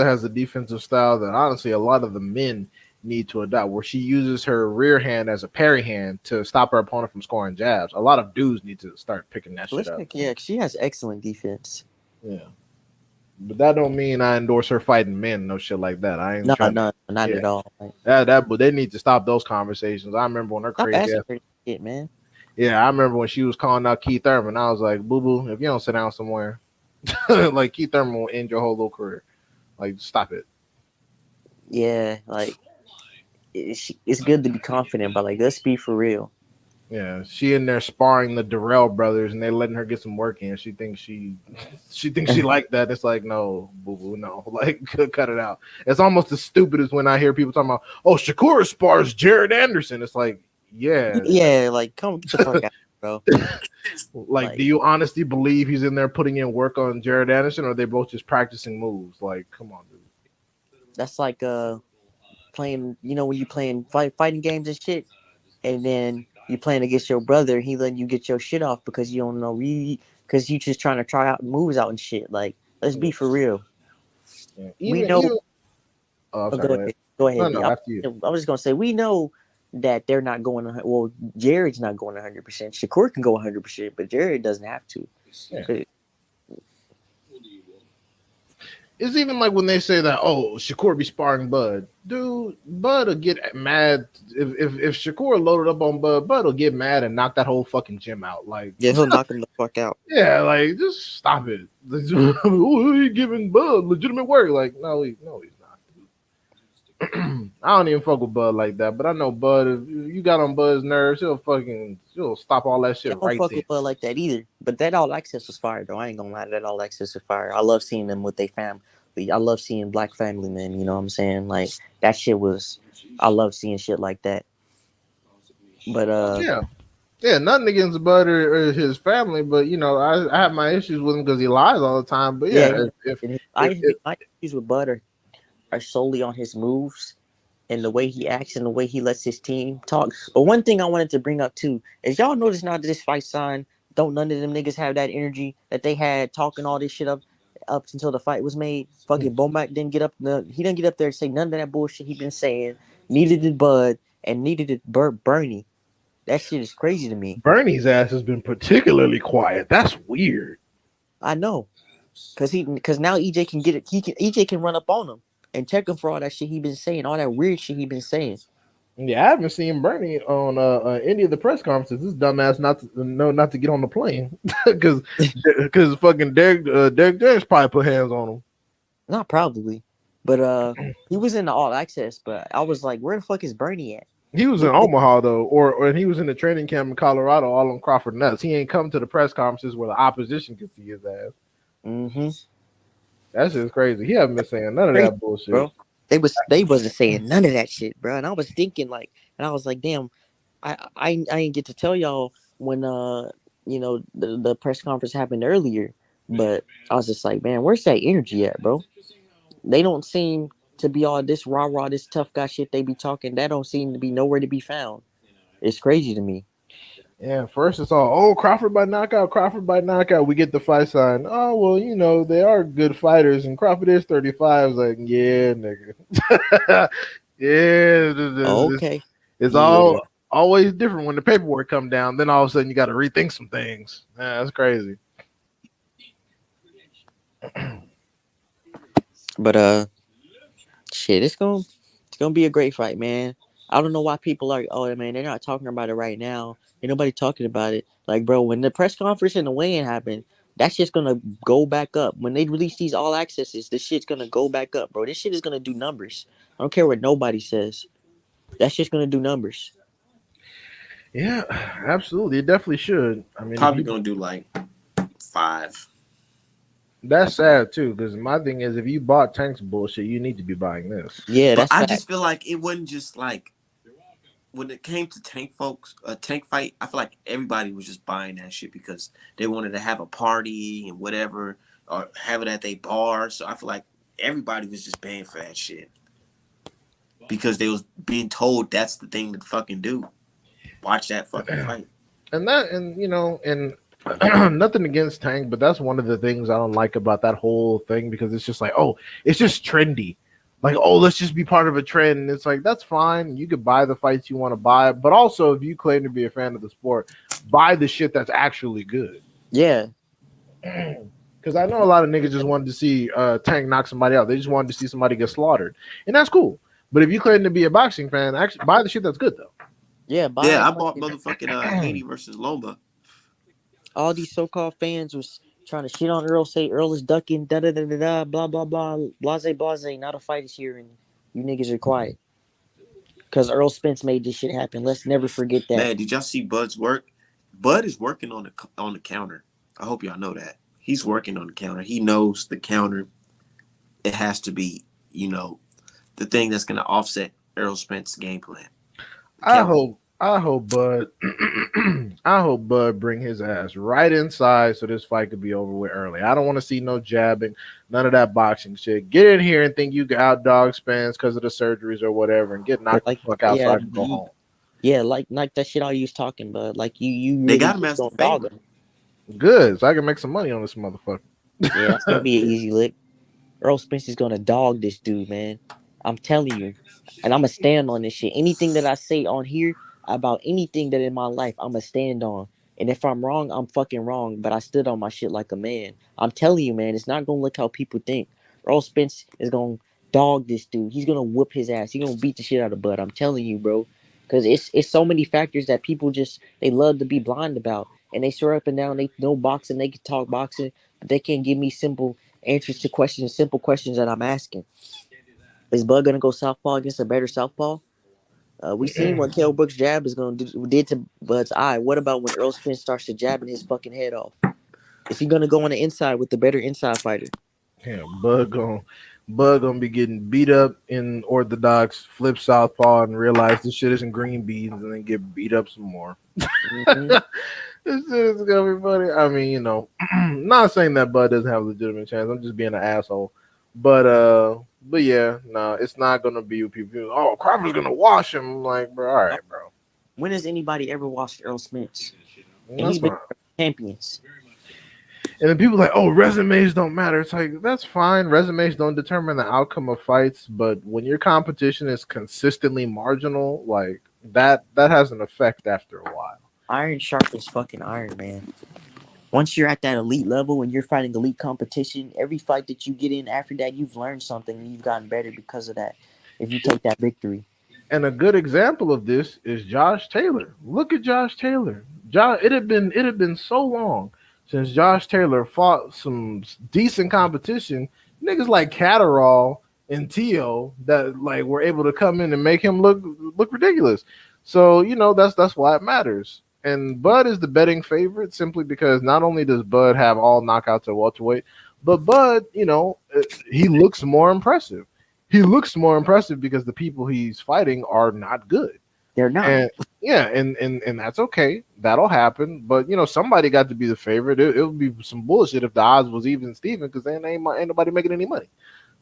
has a defensive style that honestly a lot of the men need to adopt, where she uses her rear hand as a parry hand to stop her opponent from scoring jabs. A lot of dudes need to start picking that shit up. Yeah, she has excellent defense. Yeah. But that don't mean I endorse her fighting men, no shit like that. I ain't not at all. But they need to stop those conversations. I remember when her crazy ass shit, man. Yeah, I remember when she was calling out Keith Thurman. I was like, boo boo, if you don't sit down somewhere, like Keith Thurman will end your whole little career. Like, stop it. Yeah, like it's good to be confident, but like, let's be for real. Yeah, she in there sparring the Durrell brothers, and they letting her get some work in. She thinks she like that. It's like, no, boo boo, no, like cut it out. It's almost as stupid as when I hear people talking about, oh, Shakur spars Jared Anderson. It's like, yeah, like come get the fuck out, bro. Like, do you honestly believe he's in there putting in work on Jared Anderson, or are they both just practicing moves? Like, come on, dude. That's like playing, when you playing fighting games and shit, and then you playing against your brother, he letting you get your shit off because you don't know, because you just trying to try out moves out and shit. Like, let's be for real. Yeah. We know. Go ahead. No, after you. I was just gonna say, we know that they're not going. Well, Jared's not going 100%. Shakur can go 100%, but Jared doesn't have to. Yeah. It's even like when they say that, oh, Shakur be sparring Bud. Dude, Bud will get mad. If Shakur loaded up on Bud will get mad and knock that whole fucking gym out. Like, yeah, he'll knock him the fuck out. Yeah, like, just stop it. Oh, he giving Bud legitimate work. Like, no, he's not. I don't even fuck with Bud like that, but I know Bud, if you got on Bud's nerves, he'll stop all that shit right there. I don't fuck with Bud like that either. But that All Access was fire, though. I ain't gonna lie, that All Access was fire. I love seeing them with their I love seeing black family men. You know what I'm saying? Like that shit was. I love seeing shit like that. But Yeah. Yeah, nothing against Bud or his family, but I have my issues with him because he lies all the time. But yeah, yeah, if my issues with Bud are solely on his moves and the way he acts and the way he lets his team talk. But one thing I wanted to bring up too is y'all notice now that this fight sign, don't none of them niggas have that energy that they had talking all this shit up until the fight was made. Fucking Bomac didn't get up. He didn't get up there and say none of that bullshit he been saying. Neither did Bud, and neither did Bernie. That shit is crazy to me. Bernie's ass has been particularly quiet. That's weird. I know, cause now EJ can get it. EJ can run up on him and check him for all that shit he been saying, all that weird shit he been saying. Yeah, I haven't seen Bernie on any of the press conferences. This dumbass not to get on the plane because fucking Derek James probably put hands on him. Not probably, but he was in the all access. But I was like, where the fuck is Bernie at? He was in Omaha though, or he was in the training camp in Colorado, all on Crawford nuts. He ain't come to the press conferences where the opposition can see his ass. Mm-hmm. That's just crazy. He haven't been saying none of Crazy, that bullshit, bro. They wasn't saying none of that shit, bro. And I was thinking like, and I was like, damn, I didn't get to tell y'all when the press conference happened earlier, but I was just like, man, where's that energy at, bro? They don't seem to be all this rah rah, this tough guy shit they be talking. That don't seem to be nowhere to be found. It's crazy to me. Yeah, first it's all Crawford by knockout, Crawford by knockout. We get the fight sign. Oh well, they are good fighters, and Crawford is 35. It's like, yeah, nigga, yeah. Okay. It's Yeah. always different when the paperwork come down. Then all of a sudden you got to rethink some things. Yeah, that's crazy. But shit, it's gonna be a great fight, man. I don't know why people are, oh man, they're not talking about it right now. Ain't nobody talking about it. Like, bro, when the press conference and the weigh-in happened, that shit's gonna go back up. When they release these all accesses, this shit's gonna go back up, bro. This shit is gonna do numbers. I don't care what nobody says. That shit's gonna do numbers. Yeah, absolutely. It definitely should. I mean, Probably gonna do like 5. that's sad too, because my thing is, if you bought Tank's bullshit, you need to be buying this. Yeah, But that's I fact. just feel like it wasn't just like when it came to Tank folks, a Tank fight. I feel like everybody was just buying that shit because they wanted to have a party and whatever, or have it at their bar. So I feel like everybody was just paying for that shit because they was being told that's the thing to fucking do. Watch that fucking fight. And nothing against Tank, but that's one of the things I don't like about that whole thing because it's just like, oh, it's just trendy. Like, oh, let's just be part of a trend. And it's like, that's fine. You could buy the fights you want to buy. But also, if you claim to be a fan of the sport, buy the shit that's actually good. Yeah. Because I know a lot of niggas just wanted to see Tank knock somebody out. They just wanted to see somebody get slaughtered. And that's cool. But if you claim to be a boxing fan, actually buy the shit that's good, though. Yeah, Yeah, I bought motherfucking Haney versus Loma. all these so-called fans was trying to shit on Earl, say Earl is ducking, da da da da da, blah blah blah, blase blase. Not a fight is here, and you niggas are quiet because Earl Spence made this shit happen. Let's never forget that. Man, did y'all see Bud's work? Bud is working on the counter. I hope y'all know that. He's working on the counter. He knows the counter. It has to be, the thing that's going to offset Errol Spence's game plan. I hope Bud I hope Bud bring his ass right inside so this fight could be over with early. I don't want to see no jabbing, none of that boxing shit. Get in here and think you can outdog Spence because of the surgeries or whatever and get knocked the fuck out so I can go home. Yeah, like that shit all you was talking about. Like you really they got him as the favorite. Good, so I can make some money on this motherfucker. Yeah, that's gonna be an easy lick. Earl Spence is gonna dog this dude, man. I'm telling you. And I'm gonna stand on this shit. Anything that I say on here about anything that in my life, I'm gonna stand on. And if I'm wrong, I'm fucking wrong. But I stood on my shit like a man. I'm telling you, man, it's not gonna look how people think. Earl Spence is gonna dog this dude. He's gonna whoop his ass. He's gonna beat the shit out of Bud. I'm telling you, bro. Because it's so many factors that people just they love to be blind about. And they swear up and down they know boxing, they can talk boxing, but they can't give me simple answers to questions, simple questions that I'm asking. Is Bud gonna go southpaw against a better southpaw? We seen what Kell Brook's jab is gonna did to Bud's eye. What about when Earl Spence starts to jabbing his fucking head off? Is he gonna go on the inside with the better inside fighter? Yeah, Bud gonna be getting beat up in orthodox, flip southpaw, and realize this shit isn't green beans, and then get beat up some more. Hmm. This shit is gonna be funny. I mean, not saying that Bud doesn't have a legitimate chance. I'm just being an asshole. But yeah, no, it's not gonna be with people. Oh, Crawford's gonna wash him. I'm like, bro, all right, bro. When has anybody ever watched Earl Spence? And That's he's been fine. champions. And then people like, oh, resumes don't matter. It's like that's fine. Resumes don't determine the outcome of fights, but when your competition is consistently marginal, like that has an effect after a while. Iron sharpens fucking iron, man. Once you're at that elite level and you're fighting elite competition, every fight that you get in after that, you've learned something and you've gotten better because of that. If you take that victory. And a good example of this is Josh Taylor. Look at Josh Taylor. It had been so long since Josh Taylor fought some decent competition. Niggas like Catterall and Tio that like were able to come in and make him look ridiculous. So that's why it matters. And Bud is the betting favorite simply because not only does Bud have all knockouts at welterweight, but Bud, he looks more impressive. He looks more impressive because the people he's fighting are not good. They're not. And yeah, and that's okay. That'll happen. But somebody got to be the favorite. It would be some bullshit if the odds was even Steven because then ain't nobody making any money.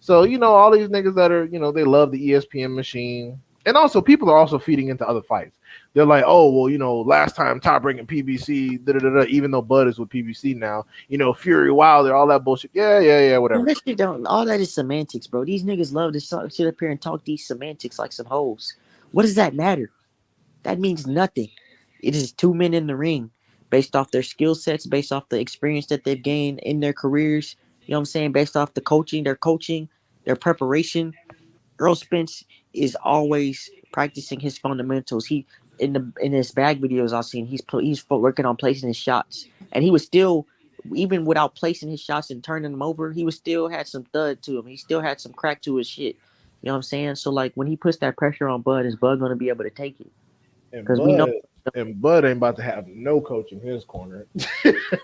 So all these niggas that are they love the ESPN machine, and also people are also feeding into other fights. They're like, oh well, last time top ranking PBC, da da da. Even though Bud is with PBC now, Fury Wilder, all that bullshit. Yeah, Man, whatever. that shit don't. All that is semantics, bro. These niggas love to sit up here and talk these semantics like some hoes. What does that matter? That means nothing. It is two men in the ring, based off their skill sets, based off the experience that they've gained in their careers. You know what I'm saying? Based off the coaching, their preparation. Earl Spence is always practicing his fundamentals. He in his bag videos I've seen, he's working on placing his shots, and he was still, even without placing his shots and turning them over, he was still had some thud to him. He still had some crack to his shit. You know what I'm saying? So like when he puts that pressure on Bud, is Bud gonna be able to take it? And Because we know. Bud ain't about to have no coach in his corner.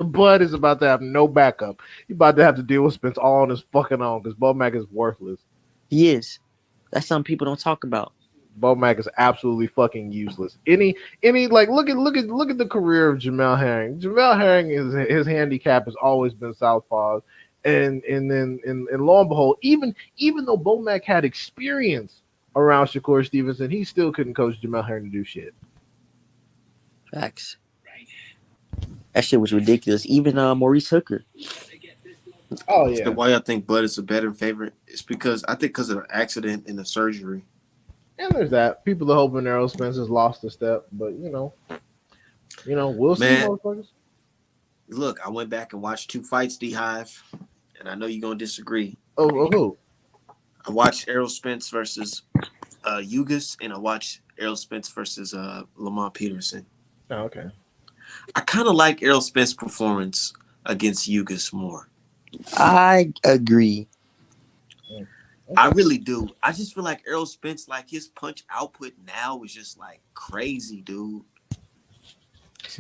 Bud is about to have no backup. He about to have to deal with Spence all on his fucking own because Bo Mac is worthless. He is. That's something people don't talk about. Bo Mac is absolutely fucking useless. Any like look at the career of Jamel Herring. Jamel Herring is his handicap has always been southpaws. And lo and behold, even though Bo Mac had experience around Shakur Stevenson, he still couldn't coach Jamel Herring to do shit. Facts. That shit was ridiculous. Even Maurice Hooker. Oh So yeah. why y'all think Bud is a better favorite? It's because I think because of the accident and the surgery. And there's that. People are hoping Errol Spence has lost a step, but we'll see, Man, motherfuckers. look, I went back and watched two fights, D Hive, and I know you're gonna disagree. Oh, who? I watched Errol Spence versus Ugas, and I watched Errol Spence versus Lamont Peterson. Oh, okay. I kind of like Errol Spence's performance against Ugas more. I agree. Okay. I really do. I just feel like Errol Spence, like his punch output now is just like crazy, dude.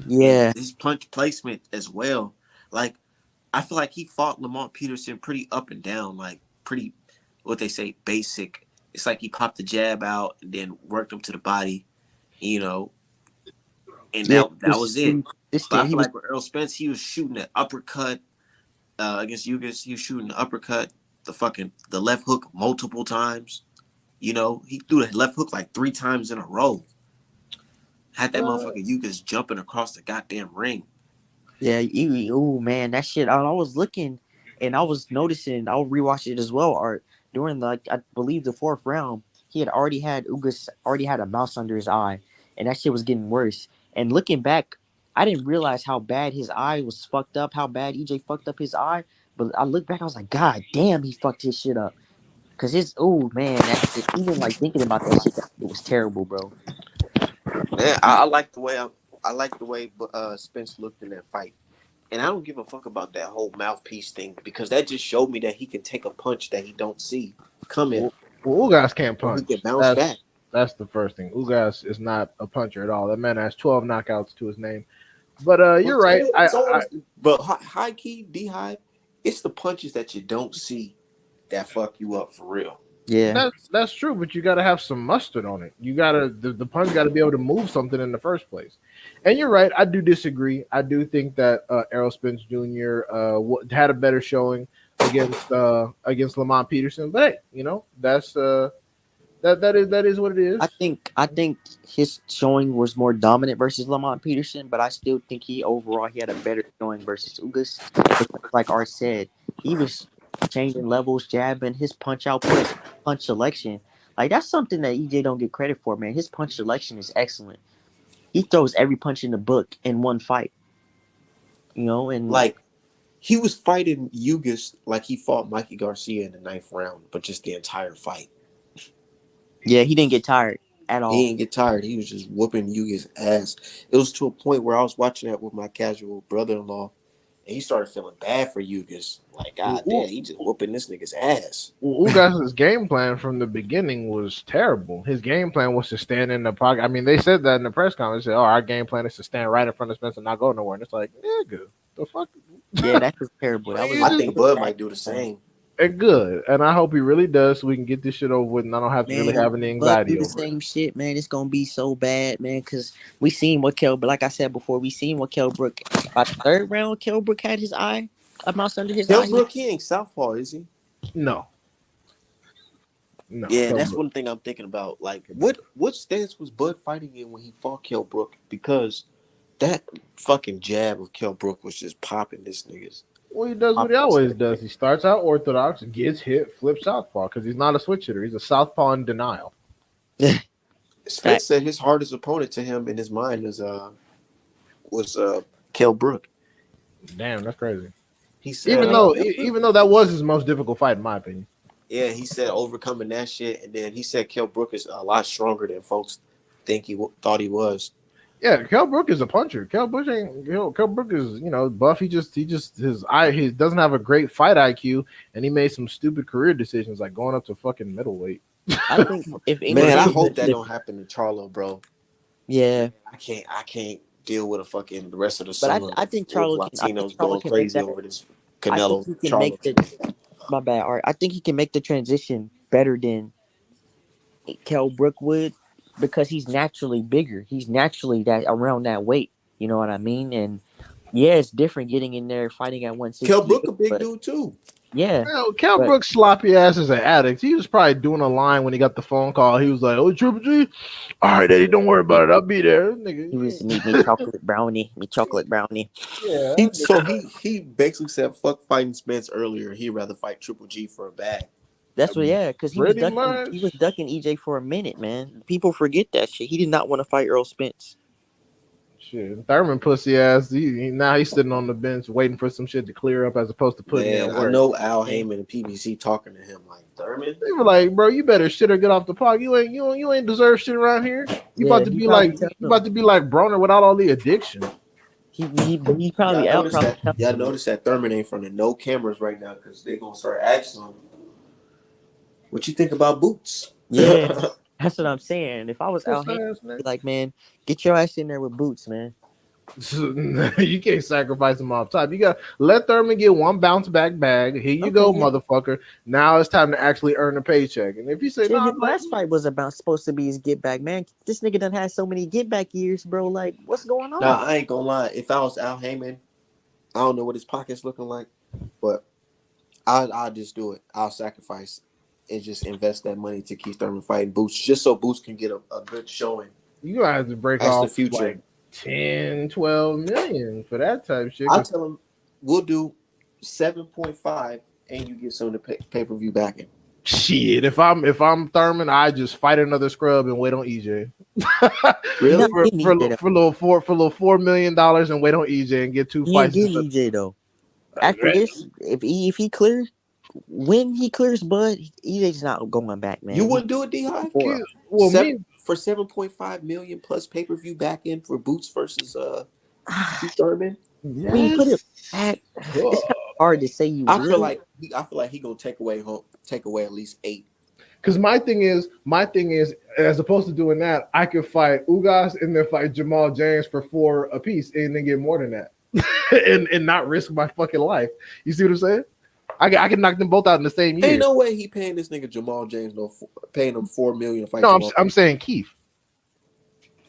Yeah. And his punch placement as well. Like I feel like he fought Lamont Peterson pretty up and down, like pretty what they say basic. It's like he popped the jab out and then worked him to the body, you know, and Yeah. that was it. But I He feel was. like with Errol Spence, he was shooting an uppercut against Ugas. He was shooting the uppercut, the left hook multiple times. You know, he threw the left hook like 3 times in a row. Had that motherfucker Ugas jumping across the goddamn ring. Yeah. Oh man, that shit. I was looking, and I was noticing. I'll rewatch it as well. Art during I believe the fourth round, he had Ugas already had a mouse under his eye, and that shit was getting worse. And looking back, I didn't realize how bad his eye was fucked up. How bad EJ fucked up his eye. But I look back, I was like, God damn, he fucked his shit up. Cause oh man, that shit, even like thinking about that shit, it was terrible, bro. Man, I like the way Spence looked in that fight. And I don't give a fuck about that whole mouthpiece thing because that just showed me that he can take a punch that he don't see coming Well, Ugas can't and he punch. can bounce back. That's the first thing. Ugas is not a puncher at all. That man has 12 knockouts to his name. But you're right. But high key, D High, it's the punches that you don't see that fuck you up for real. Yeah. That's true, but you got to have some mustard on it. You got to the punch got to be able to move something in the first place. And you're right. I do disagree. I do think that Errol Spence Jr. Had a better showing against Lamont Peterson. But hey, that's that is what it is. I think his showing was more dominant versus Lamont Peterson, but I still think he had a better showing versus Ugas. Because like Art said, he was changing levels, jabbing his punch output, punch selection. Like that's something that EJ don't get credit for, man. His punch selection is excellent. He throws every punch in the book in one fight. And Like he was fighting Yugas like he fought Mikey Garcia in the 9th round, but just the entire fight. yeah, he didn't get tired at all. He didn't get tired. He was just whooping Yuga's ass. It was to a point where I was watching that with my casual brother-in-law, and he started feeling bad for Yugas. Like, God damn, he just whooping this nigga's ass. Ugas's game plan from the beginning was terrible. His game plan was to stand in the pocket. I mean, they said that in the press conference. They said, our game plan is to stand right in front of Spence and not go nowhere. And it's like, nigga, the fuck? Yeah, that was terrible. I think Bud might do the same. And good. And I hope he really does so we can get this shit over with and I don't have to really have any anxiety do the over same shit, man. It's gonna be so bad, man, because we seen what like I said before, we seen what Kell Brook by the 3rd round, Kell Brook had his eye, a mouse under his eye. Kell Brook, he ain't southpaw, is he? No. Yeah, that's one thing I'm thinking about. Like, what stance was Bud fighting in when he fought Kell Brook? Because that fucking jab of Kell Brook was just popping this nigga's. Well, he does what he always does. He starts out orthodox, gets hit, flips southpaw because he's not a switch hitter. He's a southpaw in denial. Spence said his hardest opponent to him in his mind was Kell Brook. Damn, that's crazy. He said, even though that was his most difficult fight, in my opinion. Yeah, he said overcoming that shit, and then he said Kell Brook is a lot stronger than folks thought he was. Yeah, Kell Brook is a puncher. Kell Brook is buff. He doesn't have a great fight IQ, and he made some stupid career decisions like going up to fucking middleweight. I think I hope that don't happen to Charlo, bro. Yeah, I can't deal with the rest of the summer. But I think Charlo Latinos going crazy over this Canelo. My bad, Art. I think he can make the transition better than Kell Brook would. Because he's naturally bigger. He's naturally that around that weight. You know what I mean? And yeah, it's different getting in there fighting at 160. Kell Brook a big dude too. Yeah. Kell Brook's sloppy ass is an addict. He was probably doing a line when he got the phone call. He was like, "Oh, Triple G, all right, Eddie, don't worry about it. I'll be there." Nigga. He was me chocolate brownie. Yeah. He basically said, "Fuck fighting Spence earlier. He'd rather fight Triple G for a bag." That's what, because he was ducking EJ for a minute, man. People forget that shit. He did not want to fight Earl Spence. Shit, Thurman pussy ass. Now he's sitting on the bench waiting for some shit to clear up as opposed to putting in work. I know Al Heyman and PBC talking to him like, Thurman. They were like, bro, you better shit or get off the park. You ain't deserve shit around here. You about to be like Broner without all the addiction. He probably Y'all notice that Thurman ain't from the no cameras right now because they're gonna start asking him, what you think about Boots? Yeah, that's what I'm saying. If I was Al Heyman, I'd be like, man, get your ass in there with Boots, man. You can't sacrifice him off top. You got let Thurman get one bounce back bag. Here you go, motherfucker. Now it's time to actually earn a paycheck. And if you say, his last fight was supposed to be his get back, man. This nigga done had so many get back years, bro. Like, what's going on? Nah, I ain't gonna lie. If I was Al Heyman, I don't know what his pocket's looking like, but I'll just do it. I'll sacrifice and just invest that money to keep Thurman fighting Boots, just so Boots can get a good showing. You gonna have to break off the future. Like 10, 12 million for that type of shit. I'll tell him we'll do 7.5 and you get some of the pay-per-view backing. Shit, if I'm Thurman, I just fight another scrub and wait on EJ. Really? For little $4 million and wait on EJ and get two fights. Get EJ though. After this, if he clears, when he clears Bud, EJ's not going back, man. You wouldn't do it, D-High? For 7.5 million plus pay-per-view back in for Boots versus Thurman. Yes. When you put it back, it's kind of hard to say I feel like he gonna take away at least 8. Because my thing is, as opposed to doing that, I could fight Ugas and then fight Jamal James for 4 apiece and then get more than that. and not risk my fucking life. You see what I'm saying? I can knock them both out in the same year. Ain't no way he paying this nigga Jamal James paying him $4 million to fight. No, Jamal. I'm saying Keith.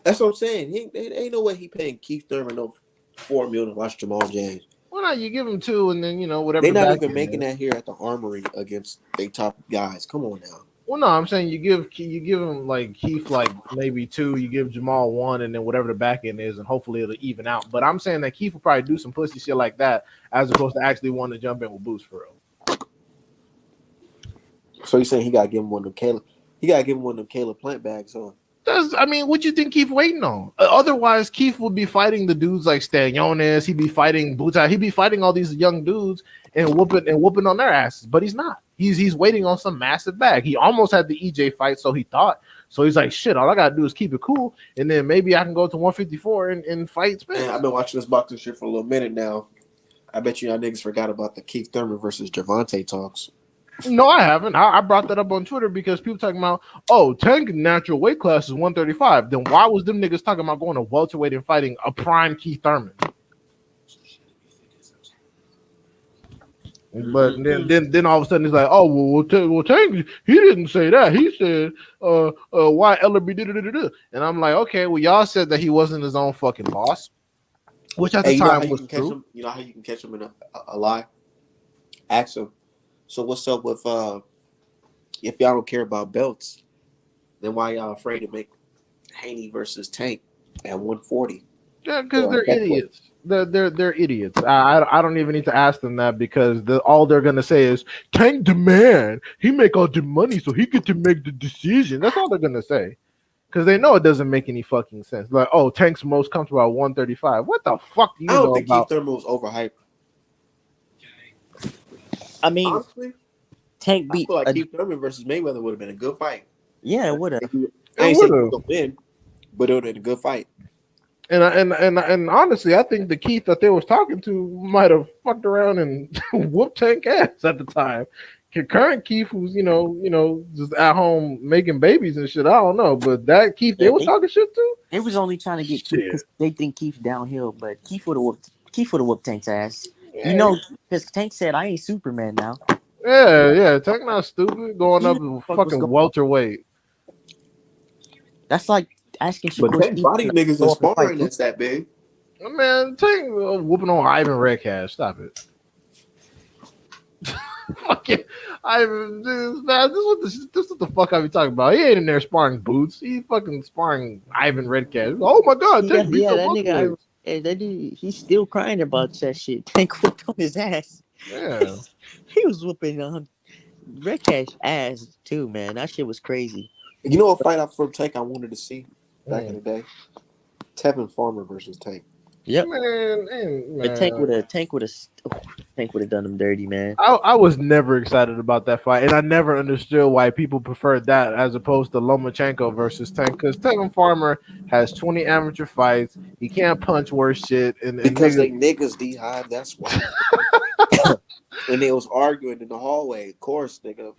That's what I'm saying. Ain't no way he paying Keith Thurman no $4 million to watch Jamal James. Well, not you give him 2, and then whatever. They're not even making that here at the Armory against they top guys. Come on now. Well, no, I'm saying you give him like Keith like maybe 2, you give Jamal 1, and then whatever the back end is, and hopefully it'll even out. But I'm saying that Keith will probably do some pussy shit like that as opposed to actually wanting to jump in with Boots for real. So you're saying he gotta give him one of them Caleb? He gotta give him one of them Caleb Plant bags, huh? What you think Keith waiting on? Otherwise, Keith would be fighting the dudes like Stanionis. He'd be fighting Butai. He'd be fighting all these young dudes and whooping on their asses. But he's not. He's waiting on some massive bag. He almost had the EJ fight, so he thought. So he's like, shit, all I gotta do is keep it cool, and then maybe I can go to 154 and fight Spence. Man, I've been watching this boxing shit for a little minute now. I bet you y'all niggas forgot about the Keith Thurman versus Gervonta talks. No, I haven't. I brought that up on Twitter because people talking about, oh, Tank natural weight class is 135. Then why was them niggas talking about going to welterweight and fighting a prime Keith Thurman? But then all of a sudden it's like, oh well, Tank, he didn't say that. He said why Ellerby did it. And I'm like, okay, well y'all said that he wasn't his own fucking boss, which at the time was true. You know how you can catch him in a lie? Ask him. So what's up with if y'all don't care about belts, then why y'all afraid to make Haney versus Tank at 140? Yeah, because they're idiots. They're idiots. I don't even need to ask them that because all they're gonna say is Tank the man. He make all the money, so he get to make the decision. That's all they're gonna say. Because they know it doesn't make any fucking sense. Like, oh, Tank's most comfortable at 135. What the fuck do you know about? I don't think Keith Thurman was overhyped. I mean, honestly, Tank beat. I feel like Keith Thurman versus Mayweather would have been a good fight. Yeah, it would have. I ain't saying he would win, but it would have been a good fight. And honestly, I think the Keith that they was talking to might have fucked around and whooped Tank ass at the time. Current Keith, who's just at home making babies and shit. I don't know, but that Keith they was talking shit to. They was only trying to get Keith because they think Keith's downhill, but Keith would have whooped Tank's ass. Yeah. You know, because Tank said, "I ain't Superman now." Yeah, Tank not stupid. Going up to fucking welterweight. That's like asking Shakur. But Tank body niggas in sparring that's that big. Man, Tank whooping on Ivan Redcash. Stop it. Fucking Ivan, man, this is what the fuck I be talking about. He ain't in there sparring Boots. He fucking sparring Ivan Redcash. Oh my god, Tank beat the nigga. That dude, he's still crying about that shit. Tank whooped on his ass. Yeah, he was whooping on Redcash ass too, man. That shit was crazy. You know what fight out from Tank I wanted to see back in the day? Tevin Farmer versus Tank. Yep. Man. But Tank would have done him dirty, man. I was never excited about that fight, and I never understood why people preferred that as opposed to Lomachenko versus Tank. Because Tevin Farmer has 20 amateur fights. He can't punch worse shit. And because they niggas D-Hive, that's why. And they was arguing in the hallway, of course, nigga.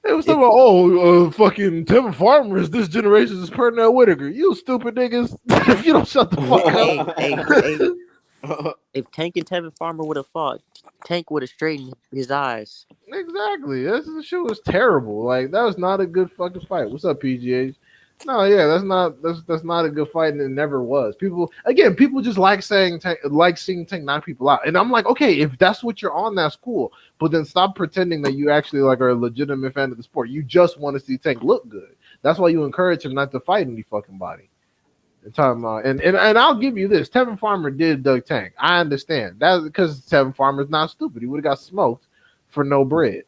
It was talking about, fucking Tevin Farmer is this generation's Pernell Whitaker. You stupid niggas. If you don't shut the fuck up. Hey. If Tank and Tevin Farmer would have fought, Tank would have straightened his eyes. Exactly. This shit was terrible. Like, that was not a good fucking fight. What's up, PGH? No, yeah, that's not a good fight, and it never was. People just like seeing Tank knock people out, and I'm like, okay, if that's what you're on, that's cool. But then stop pretending that you actually like are a legitimate fan of the sport. You just want to see Tank look good. That's why you encourage him not to fight any fucking body. And I'll give you this: Tevin Farmer did Doug Tank. I understand that's because Tevin Farmer's not stupid. He would have got smoked for no bread.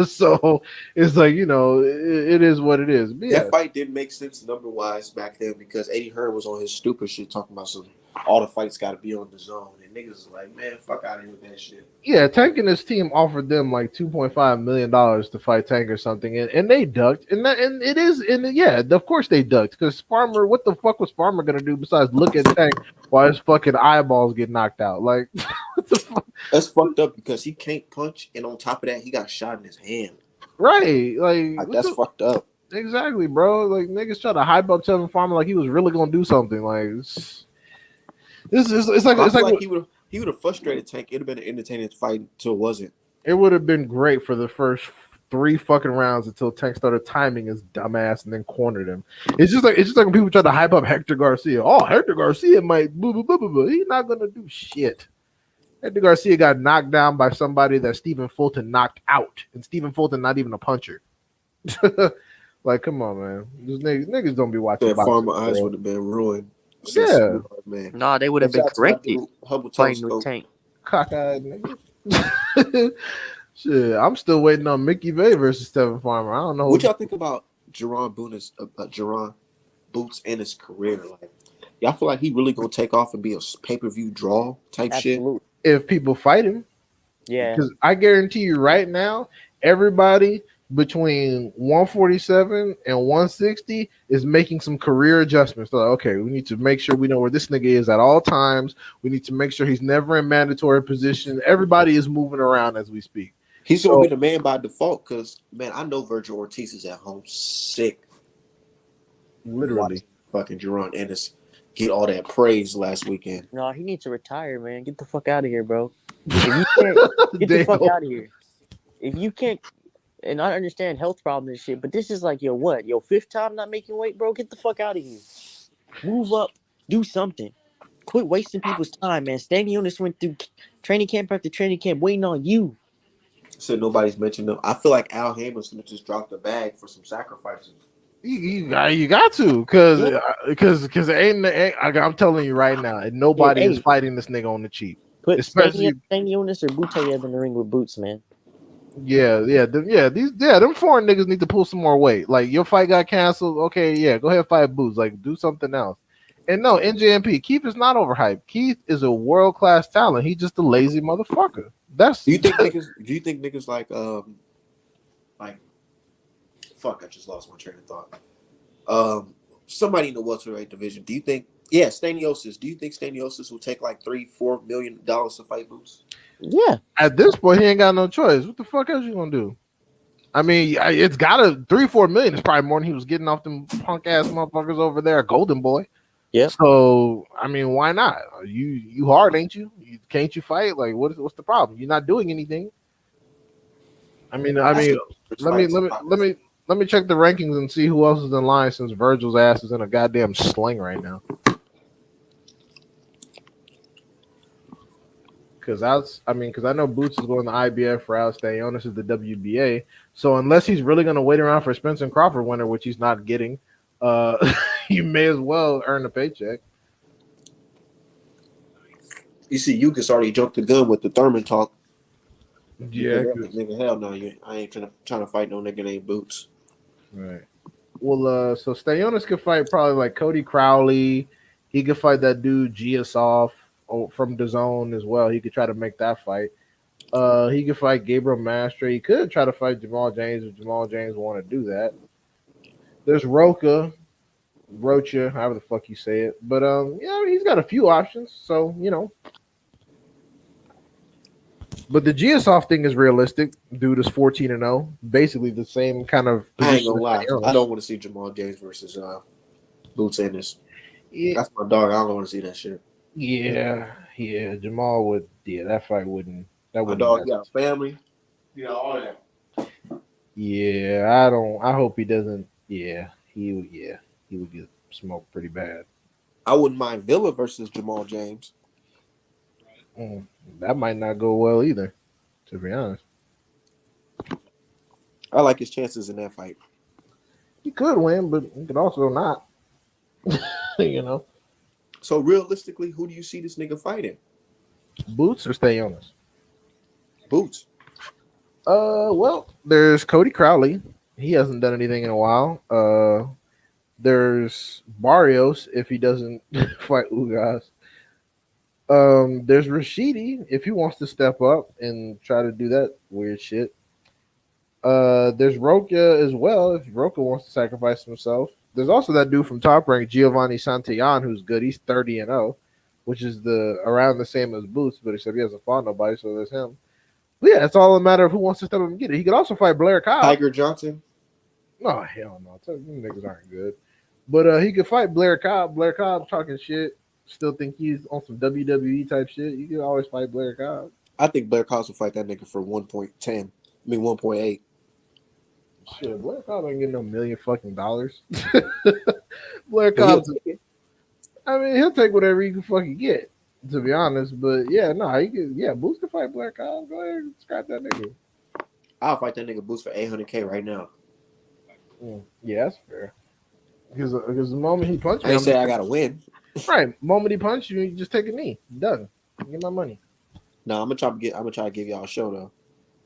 So it's like, it is what it is. But that fight didn't make sense number wise back then because Eddie Hearn was on his stupid shit talking about all the fights got to be on the zone, and niggas is like, man, fuck out of here with that shit. Yeah, Tank and his team offered them like $2.5 million to fight Tank or something, and they ducked. Of course they ducked because Farmer. What the fuck was Farmer gonna do besides look at Tank while his fucking eyeballs get knocked out? Like, what the fuck? That's fucked up because he can't punch, and on top of that, he got shot in his hand. Right, like that's fucked up. Exactly, bro. Like niggas try to hype up Tevin Farmer like he was really gonna do something. Like, It's like I it's feel like like he would have frustrated Tank. It'd have been an entertaining fight until it wasn't. it would have been great for the first 3 fucking rounds until Tank started timing his dumbass and then cornered him. It's just like when people try to hype up Hector Garcia. Oh, Hector Garcia might boo boo boo boo boo. He's not gonna do shit. Hector Garcia got knocked down by somebody that Stephen Fulton knocked out, and Stephen Fulton not even a puncher. Like, come on, man. These niggas don't be watching That boxing. farmer eyes would have been ruined. Yeah, Man. Nah, they would have Shout been out to my corrected dude, Hubble fighting with Telescope. Tank. cockeyed niggas. Shit, I'm still waiting on Mickey Bay versus Stephen Farmer. I don't know. What y'all think about Jerron Boots and his career? Like, y'all feel like he really gonna take off and be a pay-per-view draw type shit? Absolutely. If people fight him, Yeah. because I guarantee you right now, everybody between 147 and 160 is making some career adjustments. So, okay, we need to make sure we know where this nigga is at all times. We need to make sure he's never in mandatory position. Everybody is moving around as we speak. He's gonna be the man by default because, man, I know Virgil Ortiz is at home sick. Literally. Fucking Jerron Ennis get all that praise last weekend. No, he needs to retire, man. Get the fuck out of here, bro. If you can't, get the fuck out of here. If you can't, and I understand health problems and shit, but this is like your 5th time not making weight, bro? Get the fuck out of here. Move up. Do something. Quit wasting people's time, man. Stanley Jonas went through training camp after training camp waiting on you. Said nobody's mentioned them. I feel like Al Haymon's gonna just drop the bag for some sacrifices. You got to, because I'm telling you right now, nobody is fighting this nigga on the cheap. Put Especially Stanley Jonas or Butayev in the ring with Boots, man. them foreign niggas need to pull some more weight. Like, your fight got canceled. Okay, yeah, go ahead, fight Boots. Like, do something else. And no, NJMP, Keith is not overhyped. Keith is a world class talent. He's just a lazy motherfucker. Do you think niggas like fuck, I just lost my train of thought. Somebody in the welterweight division. Do you think Staniosis? Do you think Staniosis will take like $3-4 million to fight Boots? Yeah. At this point, he ain't got no choice. What the fuck else you gonna do? I mean, it's got to $3-4 million is probably more than he was getting off them punk ass motherfuckers over there at Golden Boy. Yeah. So I mean, why not? You hard, ain't you? Can't you fight? Like, what's the problem? You're not doing anything. I mean, let me check the rankings and see who else is in line since Virgil's ass is in a goddamn sling right now. Because I know Boots is going to IBF for Al Stanionis is the WBA. So unless he's really going to wait around for Spencer Crawford winner, which he's not getting, you may as well earn a paycheck. You see, Yukas already jumped the gun with the Thurman talk. Yeah, nigga, hell no, I ain't trying to fight no nigga named Boots. Right. Well, so Stanionis could fight probably like Cody Crowley. He could fight that dude Giasoff from DAZN as well. He could try to make that fight. He could fight Gabriel Mastre. He could try to fight Jamal James if Jamal James want to do that. There's Rocha, however the fuck you say it. But he's got a few options. So But the Giasoff thing is realistic. Dude is 14-0, basically the same kind of. I ain't gonna lie. I don't want to see Jamal James versus Boots Ennis. Yeah. That's my dog. I don't want to see that shit. Yeah. Jamal would. Yeah, that fight wouldn't. That would. My dog got family. Yeah, all that. Yeah, I hope he doesn't. Yeah, he would get smoked pretty bad. I wouldn't mind Villa versus Jamal James. That might not go well either, to be honest. I like his chances in that fight. He could win, but he could also not. So realistically, who do you see this nigga fighting? Boots or Stanionis? Boots. Well, there's Cody Crowley. He hasn't done anything in a while. There's Barrios if he doesn't fight Ugas. There's Rashidi if he wants to step up and try to do that weird shit. There's Rocha as well if Rocha wants to sacrifice himself. There's also that dude from Top Rank, Giovanni Santillan, who's good. He's 30-0, which is around the same as Boots, but except he hasn't fought nobody, so there's him. But yeah, it's all a matter of who wants to step up and get it. He could also fight Blair Cobb. Tiger Johnson. No, hell no. Them niggas aren't good. But he could fight Blair Cobb. Blair Cobb talking shit. still think he's on some WWE type shit, you can always fight Blair Cobb. I think Blair Cobbs will fight that nigga for 1.10. I mean 1.8. Shit, Blair Cobb ain't getting no million fucking dollars. Blair But he'll Cobb's, take it. I mean, he'll take whatever he can fucking get, to be honest. But yeah, no, he can. Yeah, Boots can fight Blair Cobb. Go ahead, and scrap that nigga. I'll fight that nigga Boots for $800K right now. Yeah, that's fair. Because the moment he punched I me, ain't say I gotta win. right. Moment he punched you, you just take a knee. Done. Get my money. No, I'm gonna try to give y'all a show though.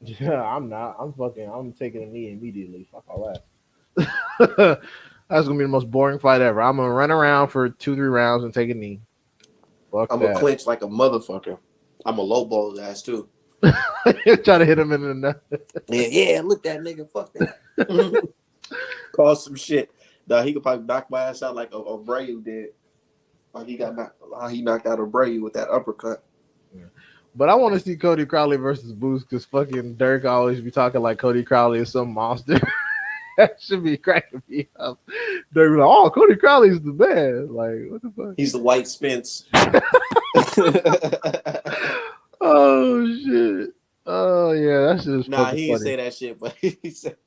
Yeah, I'm not. I'm taking a knee immediately. Fuck all that. That's gonna be the most boring fight ever. I'm gonna run around for 2-3 rounds and take a knee. Fuck I'm that. gonna clinch like a motherfucker. I'm a low ball his ass too. Try to hit him in the neck. Yeah, look that nigga. Fuck that. Cause some shit. Nah, he could probably knock my ass out like Abreu did. Like he knocked out Abreu with that uppercut. But I want to see Cody Crowley versus Boots because fucking Dirk always be talking like Cody Crowley is some monster. That should be cracking me up. Dirk be like, "Oh, Cody Crowley's the man." Like, what the fuck? He's the white Spence. Oh shit! Oh yeah, that's just Nah, fucking he didn't funny. say that shit, but he said,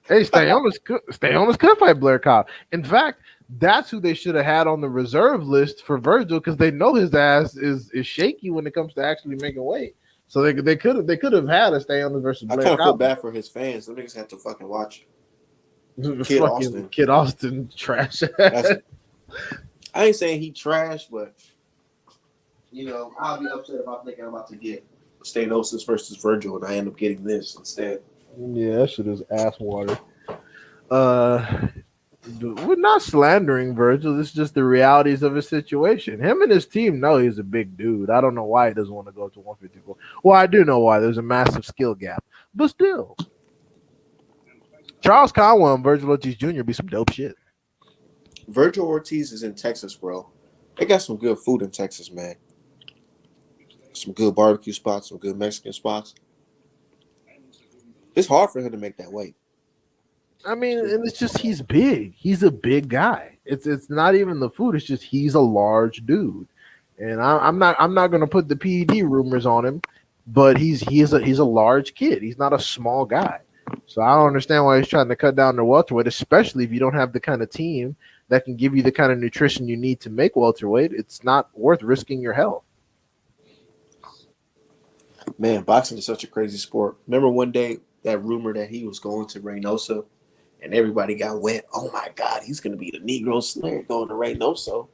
Hey, Stay could fight Blair Cobb. In fact, that's who they should have had on the reserve list for Virgil because they know his ass is shaky when it comes to actually making weight. So they could have had a Stay versus I Blair kind of feel Cobb. bad for his fans. Them niggas have to fucking watch. Kid Austin. Kid Austin trash. I ain't saying he trash, but you know, I'll be upset if I'm thinking I'm about to get Stanosis versus Virgil and I end up getting this instead. Yeah, that shit is ass water. We're not slandering Virgil. It's just the realities of his situation. Him and his team know he's a big dude. I don't know why he doesn't want to go to 154. Well, I do know why. There's a massive skill gap. But still. Charles Conwell and Virgil Ortiz Jr. be some dope shit. Virgil Ortiz is in Texas, bro. They got some good food in Texas, man. Some good barbecue spots, some good Mexican spots. It's hard for him to make that weight. I mean, and it's just he's big. He's a big guy. It's not even the food. It's just he's a large dude, and I'm not gonna put the PED rumors on him, but he's a large kid. He's not a small guy. So I don't understand why he's trying to cut down the welterweight, especially if you don't have the kind of team that can give you the kind of nutrition you need to make welterweight. It's not worth risking your health. Man, boxing is such a crazy sport. Remember one day that rumor that he was going to Reynosa and everybody got wet. Oh my God, he's going to be the Negro Slayer going to Reynosa.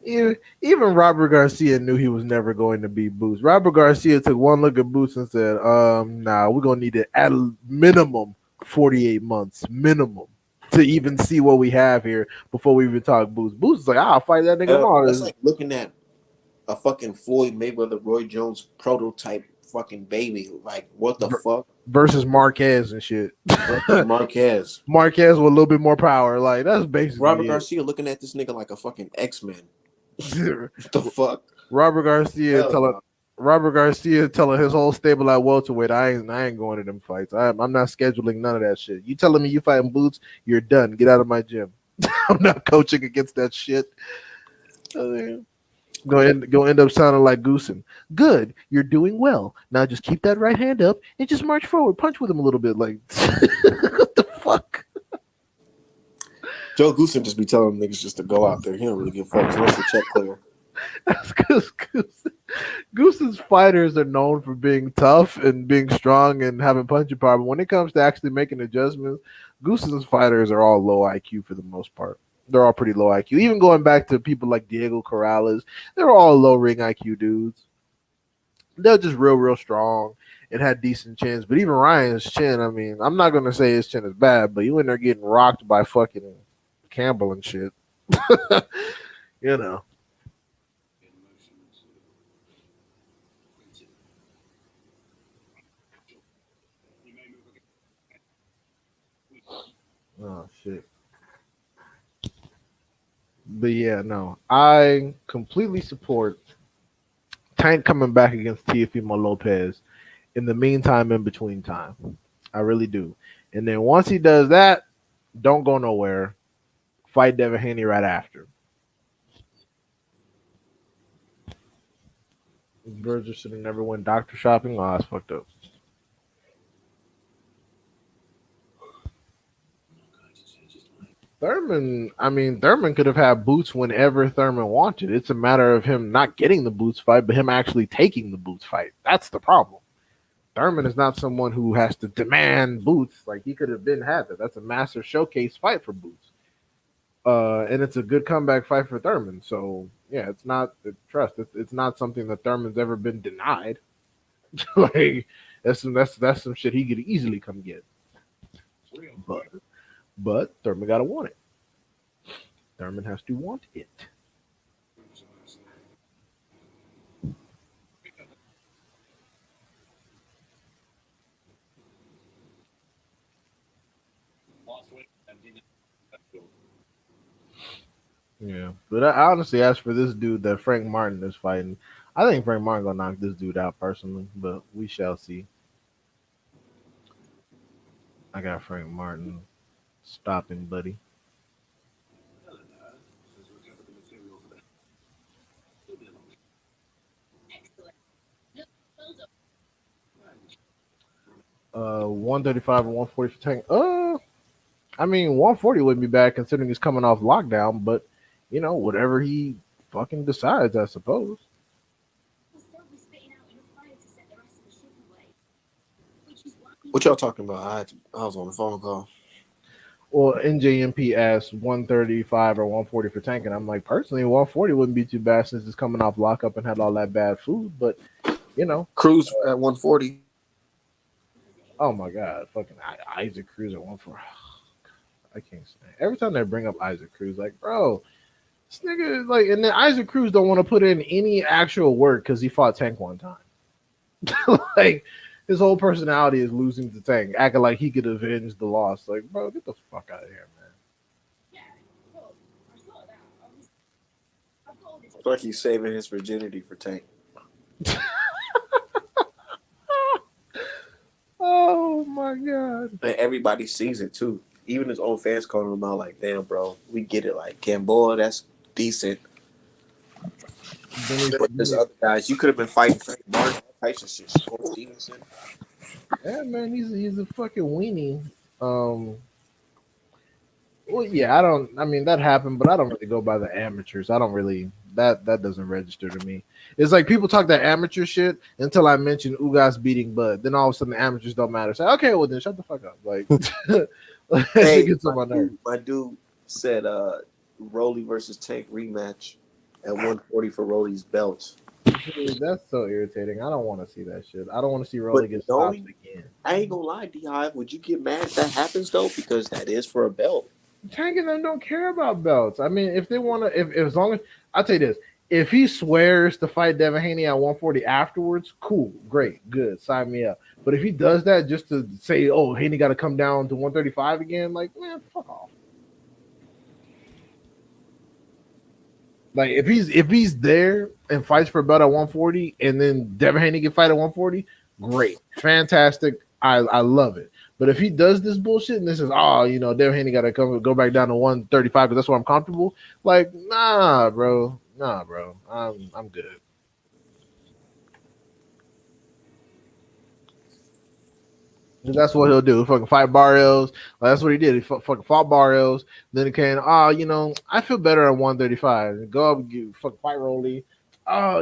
Yeah. Even Robert Garcia knew he was never going to be Boots. Robert Garcia took one look at Boots and said, nah, we're going to need to add a minimum 48 months, minimum, to even see what we have here before we even talk Boots. Boots is like, I'll fight that nigga tomorrow. That's like looking at a fucking Floyd Mayweather, Roy Jones prototype fucking baby. Like, what the fuck? Versus Marquez and shit. Marquez with a little bit more power. Like, that's basically Robert it. Garcia looking at this nigga like a fucking X-Men. What the fuck? Robert Garcia telling his whole stable at welterweight, I ain't going to them fights. I'm not scheduling none of that shit. You telling me you fighting Boots, you're done. Get out of my gym. I'm not coaching against that shit. Go end up sounding like Goosen. Good, you're doing well. Now just keep that right hand up and just march forward. Punch with him a little bit. Like, what the fuck? Joe Goosen just be telling niggas just to go out there. He don't really give fucks. He wants to check clear. That's because Goosen's fighters are known for being tough and being strong and having punching power. But when it comes to actually making adjustments, Goosen's fighters are all low IQ for the most part. They're all pretty low IQ. Even going back to people like Diego Corrales, they're all low ring IQ dudes. They're just real strong and had decent chins. But even Ryan's chin, I mean, I'm not going to say his chin is bad, but you in there getting rocked by fucking Campbell and shit. You know. Oh, shit. But yeah, no. I completely support Tank coming back against Teofimo Lopez in the meantime, in between time. I really do. And then once he does that, don't go nowhere. Fight Devin Haney right after. Burgess should have never went doctor shopping. Oh, that's fucked up. Thurman could have had boots whenever Thurman wanted. It's a matter of him not getting the boots fight, but him actually taking the boots fight. That's the problem. Thurman is not someone who has to demand boots. Like he could have been had that. That's a master showcase fight for boots. And it's a good comeback fight for Thurman. So yeah, it's not trust. It's not something that Thurman's ever been denied. Like that's some shit he could easily come get. But Thurman gotta want it. Thurman has to want it. 'But I honestly, as for this dude that Frank Martin is fighting, I think Frank Martin gonna knock this dude out personally, but we shall see. I got Frank Martin stopping, buddy. 135 and 140 for Tank. 140 wouldn't be bad considering he's coming off lockdown, but whatever he fucking decides, I suppose. What y'all talking about? I was on the phone call. Well, NJMP asked 135 or 140 for Tank, and I'm like, personally, 140 wouldn't be too bad since it's coming off lockup and had all that bad food, but Cruz at 140. Oh my god, fucking Isaac Cruz at 140. I can't stand. Every time they bring up Isaac Cruz, like, bro, this nigga is like, and then Isaac Cruz don't want to put in any actual work because he fought Tank one time. Like, his whole personality is losing to Tank, acting like he could avenge the loss. Like, bro, get the fuck out of here, man. I feel like he's saving his virginity for Tank. Oh my god. And everybody sees it too. Even his own fans calling him out like, damn, bro, we get it. Like, Gamboa, that's decent. But there's other guys. You could have been fighting Frank Martin, types of shit. Shakur Stevenson. Yeah, man, he's a fucking weenie. Well, yeah, that happened, but I don't really go by the amateurs. I don't really that doesn't register to me. It's like people talk that amateur shit until I mention Ugas beating Bud. Then all of a sudden the amateurs don't matter. So okay, well then shut the fuck up. Like, hey, my dude said Rolly versus Tank rematch at 140 for Rolly's belt. Dude, that's so irritating. I don't want to see that shit. I don't want to see Rolly get stopped again. I ain't gonna lie, D-Hive. Would you get mad if that happens though? Because that is for a belt. Tank and them don't care about belts. I mean, if they want to, if as long as I'll tell you this, if he swears to fight Devin Haney at 140 afterwards, cool, great, good, sign me up. But if he does that just to say, oh, Haney got to come down to 135 again, like, man, fuck off. Like if he's there and fights for a belt at 140, and then Devin Haney can fight at 140, great, fantastic. I love it. But if he does this bullshit and this is Devin Haney got to go back down to 135 because that's where I'm comfortable. Like, nah, bro, I'm good. That's what he'll do. Fucking fight Barrios. Like, that's what he did. He fucking fought Barrios. Then he came. I feel better at 135. Go up, and fucking fight Rolly. I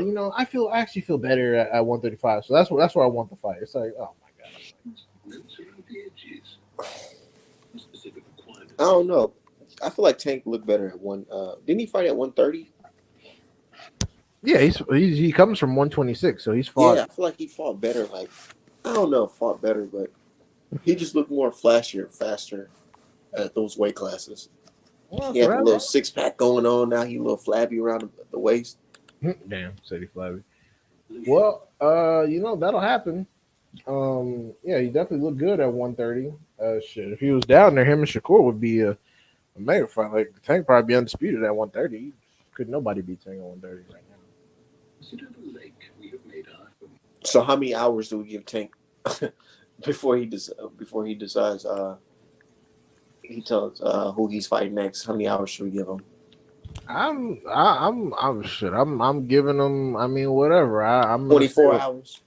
actually feel better at 135. So that's where I want the fight. It's like, oh my god. I don't know. I feel like Tank looked better at one. Didn't he fight at 130? Yeah, he comes from 126, so he's fought. Yeah, I feel like he fought better. Like, I don't know, fought better, but he just looked more flashier and faster at those weight classes. Well, he had a little six-pack going on. Now he a little flabby around the waist. Damn, said he flabby. Well, that'll happen. Yeah, he definitely looked good at 130. Shit, if he was down there, him and Shakur would be a mega fight. Like, Tank probably be undisputed at 130. Could nobody beat Tank at 130 right now. So how many hours do we give Tank before he decides he tells who he's fighting next? How many hours should we give him? I'm shit. I'm giving him. I mean, whatever. I'm gonna say 24 hours.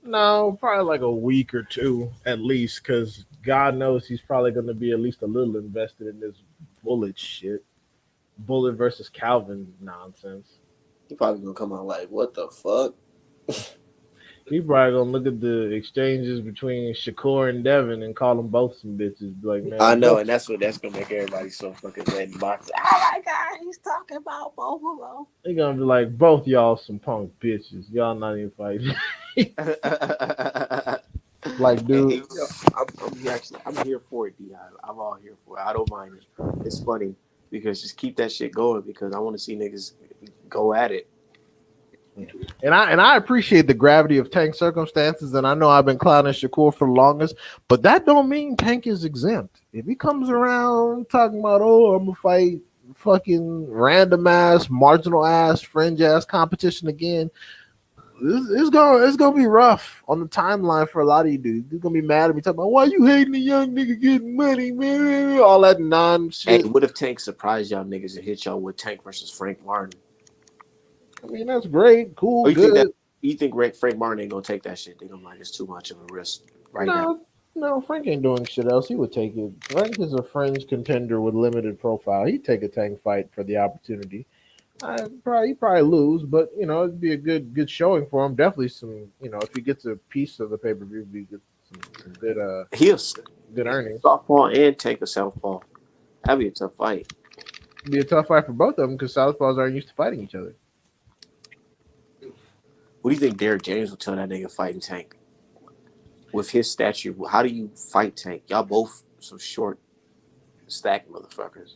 no, probably like a week or two at least, because God knows he's probably gonna be at least a little invested in this bullet shit, bullet versus Calvin nonsense. He probably gonna come out like, what the fuck? He probably gonna look at the exchanges between Shakur and Devin and call them both some bitches. Be like, I man, know, and that's gonna make everybody so fucking red in box. Oh my god, he's talking about both they gonna be like, both y'all some punk bitches. Y'all not even fighting. of them. Like, dude, I'm here for it, Di. I'm all here for it. I don't mind it. It's funny because just keep that shit going because I want to see niggas go at it. and I appreciate the gravity of Tank's circumstances, and I know I've been clowning Shakur for the longest, but that don't mean Tank is exempt. If he comes around talking about, oh, I'm gonna fight fucking random ass, marginal ass, fringe ass competition again, it's gonna be rough on the timeline for a lot of you dudes. You're gonna be mad at me talking about why you hating the young nigga getting money, man, all that non Hey, shit. what if Tank surprised y'all niggas and hit y'all with Tank versus Frank Martin? I mean, that's great, cool, Or good. you think Frank Martin ain't gonna take that shit? They gonna be like it's too much of a risk right now. No, no, Frank ain't doing shit else. He would take it. Frank is a fringe contender with limited profile. He'd take a Tank fight for the opportunity. He'd probably lose, but it'd be a good showing for him. Definitely some, if he gets a piece of the pay per view, be good, some good He'll good earnings. softball and Tank a southpaw. That'd be a tough fight. It'd be a tough fight for both of them because Southpaws aren't used to fighting each other. What do you think Derek James will tell that nigga fighting Tank? With his stature, how do you fight Tank? Y'all both some short, stacked motherfuckers.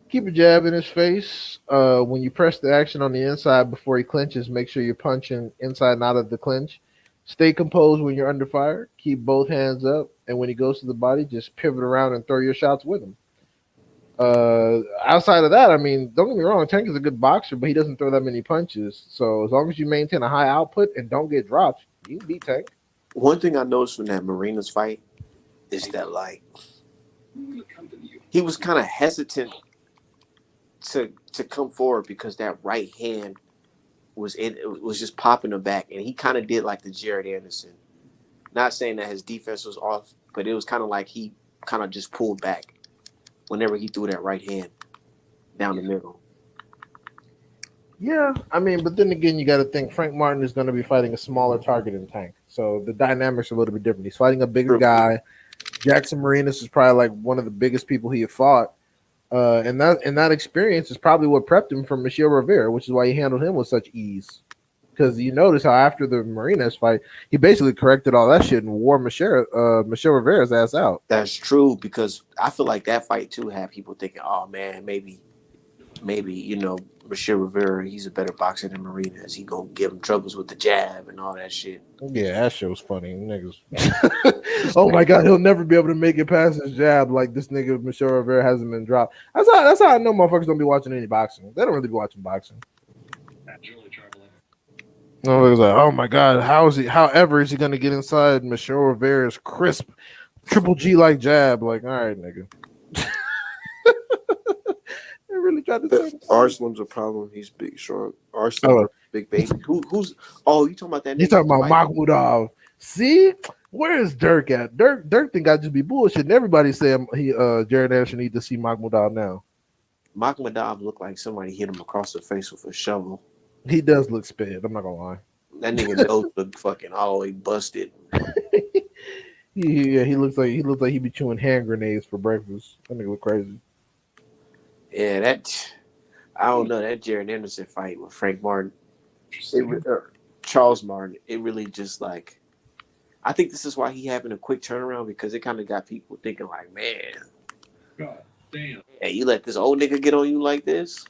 Keep a jab in his face. When you press the action on the inside before he clinches, make sure you're punching inside and out of the clinch. Stay composed when you're under fire. Keep both hands up, and when he goes to the body, just pivot around and throw your shots with him. Outside of that, I mean, don't get me wrong, Tank is a good boxer, but he doesn't throw that many punches. So as long as you maintain a high output and don't get dropped, you can beat Tank. One thing I noticed from that Marinas fight is that like he was kind of hesitant to come forward because that right hand it was just popping him back, and he kind of did like the Jared Anderson. Not saying that his defense was off, but it was kind of like he kind of just pulled back whenever he threw that right hand down the middle. Yeah, I mean, but then again, you got to think Frank Martin is going to be fighting a smaller target than Tank, so the dynamics are a little bit different. He's fighting a bigger guy. Jackson Marinas is probably like one of the biggest people he had fought, and that experience is probably what prepped him for Michelle Rivera, which is why he handled him with such ease. Because you notice how after the Marinas fight, he basically corrected all that shit and wore Michelle Rivera's ass out. That's true because I feel like that fight too had people thinking, oh man, maybe Bashir Rivera, he's a better boxer than Marinas. He gonna give him troubles with the jab and all that shit. Yeah, that shit was funny, niggas. Oh my god, he'll never be able to make it past his jab like this nigga Michelle Rivera hasn't been dropped. That's how I know motherfuckers don't be watching any boxing. They don't really be watching boxing. No, it was like, oh my god, however is he gonna get inside Michelle Rivera's crisp triple G like jab? Like, all right, nigga. They really tried to say Arslan's a problem. He's big, strong. Arslan's a big baby. Who's you talking about that nigga? You talking about Makhmudov. See? Where is Dirk at? Dirk think I just be bullshitting. Everybody say Jared Anderson need to see Makhmudov now. Makhmudov looked like somebody hit him across the face with a shovel. He does look sped. I'm not gonna lie. That nigga nose look fucking all the way busted. He looks like he be chewing hand grenades for breakfast. That nigga look crazy. Yeah, I don't know, that Jared Anderson fight with Frank Martin, Charles Martin. It really just like, I think this is why he having a quick turnaround because it kind of got people thinking like, man, God damn, hey, you let this old nigga get on you like this?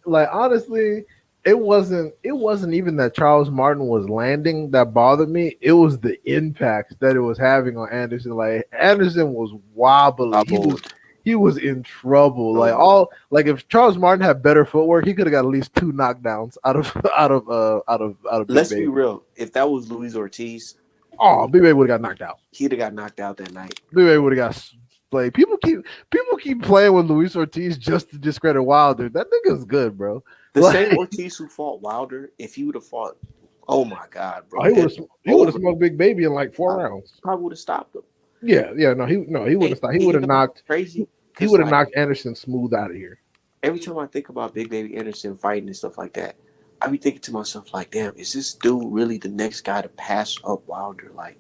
Like honestly, it wasn't even that Charles Martin was landing that bothered me. It was the impact that it was having on Anderson. Like Anderson was wobbly. He was in trouble. Like if Charles Martin had better footwork, he could have got at least 2 knockdowns out of. Let's be real. If that was Luis Ortiz, Big Baby would have got knocked out. He'd have got knocked out that night. Big Baby would have got Like people keep playing with Luis Ortiz just to discredit Wilder. That nigga's good, bro. The Like, same Ortiz who fought Wilder, if he would have fought, oh my God, bro, oh, he would have over, smoked Big Baby in like 4 rounds. probably would have stopped him. Yeah, no, he would have stopped. He And would you have know, knocked crazy he because would have like knocked Anderson smooth out of here. every time I think about Big Baby Anderson fighting and stuff like that, I be thinking to myself like, damn, is this dude really the next guy to pass up Wilder? Like,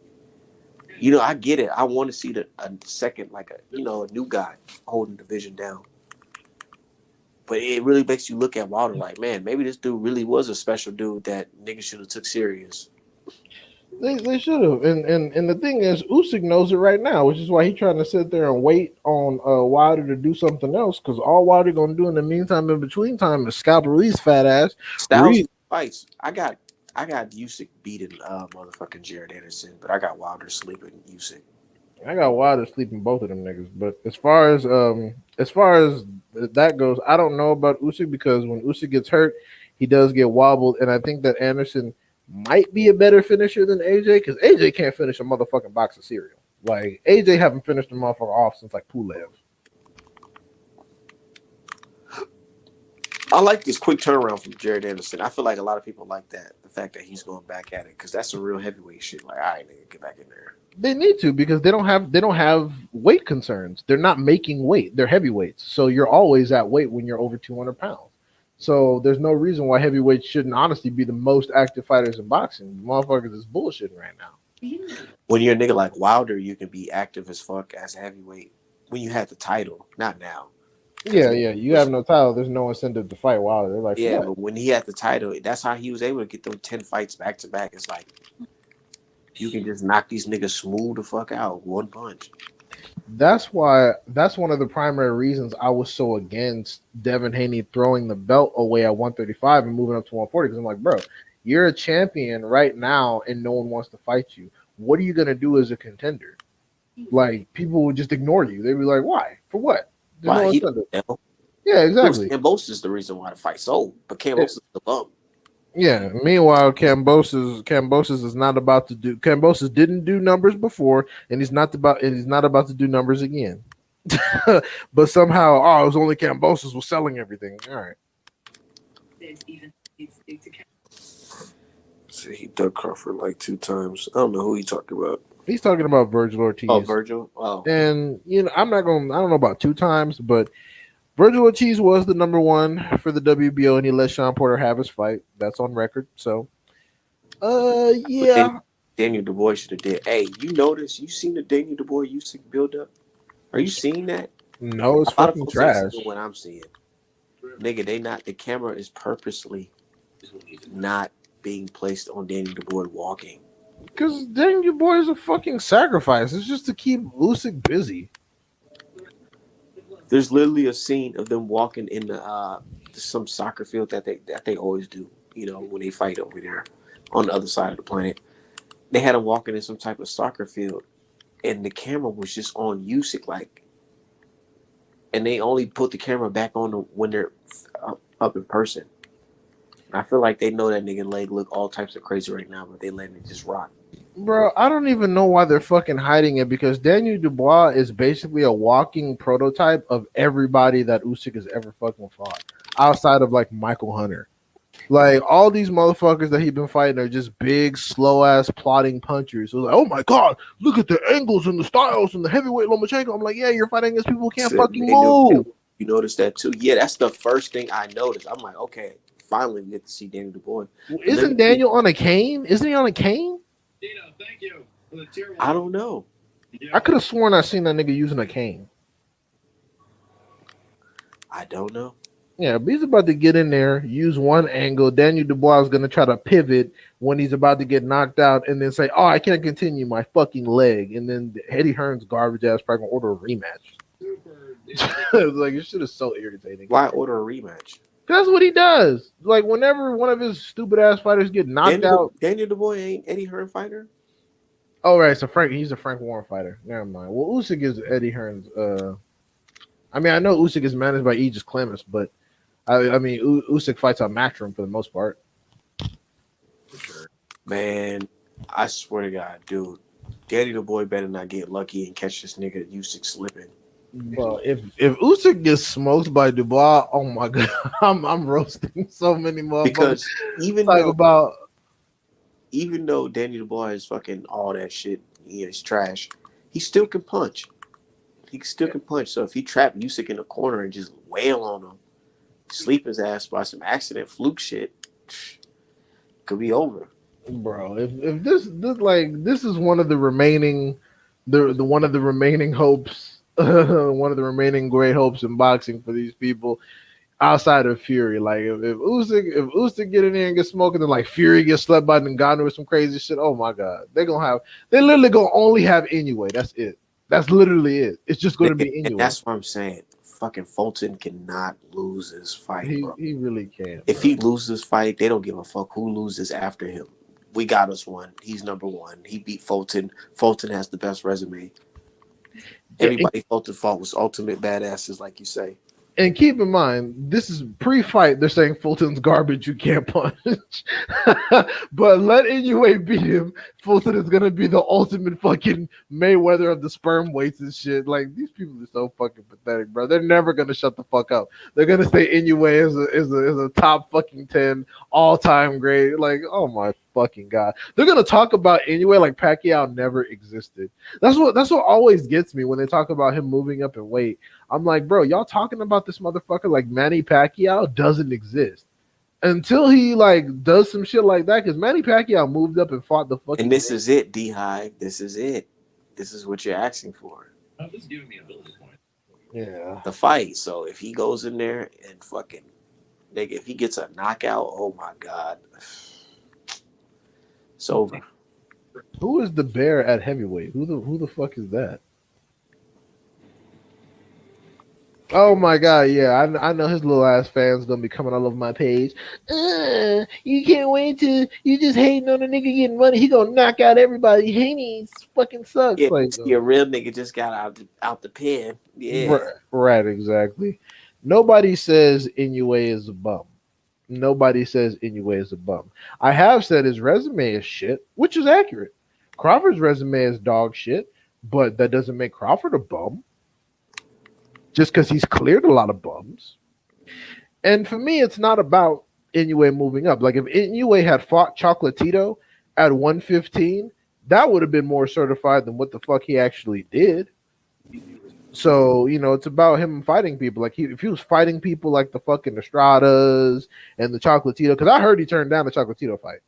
you know, I get it. I want to see a second, like a new guy holding the division down. But it really makes you look at Wilder like, man, maybe this dude really was a special dude that niggas should have took serious. They should have, and the thing is, Usyk knows it right now, which is why he's trying to sit there and wait on Wilder to do something else. Because all Wilder gonna do in the meantime, in between time, is scalp Ruiz fat ass. Styles fights. I got Usyk beating motherfucking Jared Anderson, but I got Wilder sleeping Usyk. I got Wilder sleeping both of them niggas. But as far as that goes, I don't know about Usyk because when Usyk gets hurt, he does get wobbled, and I think that Anderson might be a better finisher than AJ because AJ can't finish a motherfucking box of cereal. Like AJ haven't finished a motherfucker off since like Pulev. I like this quick turnaround from Jared Anderson. I feel like a lot of people like that, the fact that he's going back at it because that's a real heavyweight shit. Like, all right, nigga, get back in there. They need to because they don't have weight concerns. They're not making weight. They're heavyweights, so you're always at weight when you're over 200 pounds. So there's no reason why heavyweights shouldn't honestly be the most active fighters in boxing. Motherfuckers is bullshitting right now. When you're a nigga like Wilder, you can be active as fuck as a heavyweight when you had the title. Not now. Yeah. You have no title. There's no incentive to fight Wilder. They're like, yeah, what? but when he had the title, that's how he was able to get them 10 fights back to back. It's like you can just knock these niggas smooth the fuck out one punch. That's one of the primary reasons I was so against Devin Haney throwing the belt away at 135 and moving up to 140 because I'm like, bro, you're a champion right now and no one wants to fight you. What are you gonna do as a contender? Like people would just ignore you. They'd be like, why? For what? Why? No yeah, exactly. Kambosos is the reason why the fight sold, but Kambosos is the bum. Yeah. Meanwhile, Kambosos is not about to do. Kambosos didn't do numbers before, and he's not about to do numbers again. But somehow, it was only Kambosos was selling everything. All right. See, he dug Crawford like 2 times. I don't know who he talking about. He's talking about Virgil Ortiz. Oh, Virgil. Oh, and I don't know about 2 times, but Virgil Ortiz was the number 1 for the WBO, and he let Sean Porter have his fight. That's on record. So, yeah. Daniel Dubois should have did. Hey, you notice? You seen the Daniel Dubois Usyk build up? Are you seeing that? No, it's fucking trash. What I'm seeing, nigga, the camera is purposely not being placed on Daniel Dubois walking. Because Daniel Dubois is a fucking sacrifice. It's just to keep Usyk busy. There's literally a scene of them walking in some soccer field that they always do. You know, when they fight over there on the other side of the planet, they had him walking in some type of soccer field, and the camera was just on Usyk, like, and they only put the camera back on when they're up in person. I feel like they know that nigga leg look all types of crazy right now, but they letting it just rock. Bro, I don't even know why they're fucking hiding it because Daniel Dubois is basically a walking prototype of everybody that Usyk has ever fucking fought, outside of like Michael Hunter. Like all these motherfuckers that he's been fighting are just big, slow ass plotting punchers. So like, oh my god, look at the angles and the styles and the heavyweight Lomachenko. I'm like, yeah, you're fighting against people who can't fucking move. You noticed that too? Yeah, that's the first thing I noticed. I'm like, okay, finally we get to see Daniel Dubois. Isn't Daniel on a cane? Isn't he on a cane? Thank you for the tier 1. I don't know. I could have sworn I seen that nigga using a cane. I don't know. Yeah, but he's about to get in there, use one angle. Daniel Dubois is going to try to pivot when he's about to get knocked out and then say, oh, I can't continue my fucking leg. And then Eddie Hearn's garbage ass probably going to order a rematch. Like, this shit is so irritating. Why order a rematch? That's what he does. Like, whenever one of his stupid ass fighters get knocked out. Daniel Dubois ain't Eddie Hearn fighter? Oh, right. So he's a Frank Warren fighter. Never mind. Well, Usyk is Eddie Hearn's. I mean, I know Usyk is managed by Aegis Clemens, but I mean, Usyk fights on Matchroom for the most part. Man, I swear to God, dude, Daniel Dubois better not get lucky and catch this nigga Usyk slipping. Bro, if Usyk gets smoked by Dubois, oh my god, I'm roasting so many motherfuckers. Because Talk about even though Danny Dubois is fucking all that shit, he's trash. He still can punch. He still can punch. So if he trapped Usyk in the corner and just wail on him, sleep his ass by some accident fluke shit, could be over. bro. If this like this is one of the remaining, the one of the remaining hopes, one of the remaining great hopes in boxing for these people outside of Fury. Like if Usyk get in there and get smoked, and then like Fury gets slept by Ngannou or some crazy shit. Oh my god, they literally gonna only have Inoue. That's it. That's literally it. It's just gonna be And Inoue. that's what I'm saying. Fucking Fulton cannot lose his fight, bro. He really can't. If he loses his fight, they don't give a fuck who loses after him. We got us one. He's number one. He beat Fulton. Fulton has the best resume. Everybody Fulton fought was ultimate badasses, like you say. And keep in mind, this is pre-fight. They're saying Fulton's garbage. You can't punch. But let Inoue beat him. Fulton is gonna be the ultimate fucking Mayweather of the sperm weights and shit. Like these people are so fucking pathetic, bro. They're never gonna shut the fuck up. They're gonna say Inoue is a top fucking 10 all-time great. Like, oh my fucking god. They're gonna talk about Inoue like Pacquiao never existed. That's what always gets me when they talk about him moving up in weight. I'm like, bro, y'all talking about this motherfucker like Manny Pacquiao doesn't exist until he like does some shit like that. Because Manny Pacquiao moved up and fought the fucking. And this is it, D-Hive. This is it. This is what you're asking for. Oh, this is giving me a building point. Yeah. The fight. So if he goes in there and fucking, nigga, if he gets a knockout, oh my god, it's over. Who is the bear at heavyweight? Who the fuck is that? Oh my god, yeah, I know his little ass fans gonna be coming all over my page. You can't wait to you just hating on a nigga getting money. He gonna knock out everybody. Haney fucking sucks. Yeah, Like a real nigga just got out the pen. Yeah, right, exactly. Nobody says Inoue is a bum. Nobody says Inoue is a bum. I have said his resume is shit, which is accurate. Crawford's resume is dog shit, but that doesn't make Crawford a bum. Just because he's cleared a lot of bums. And for me, it's not about Inoue moving up. Like if Inoue had fought Chocolatito at 115, that would have been more certified than what the fuck he actually did. So, it's about him fighting people. Like if he was fighting people like the fucking Estradas and the Chocolatito, because I heard he turned down the Chocolatito fight,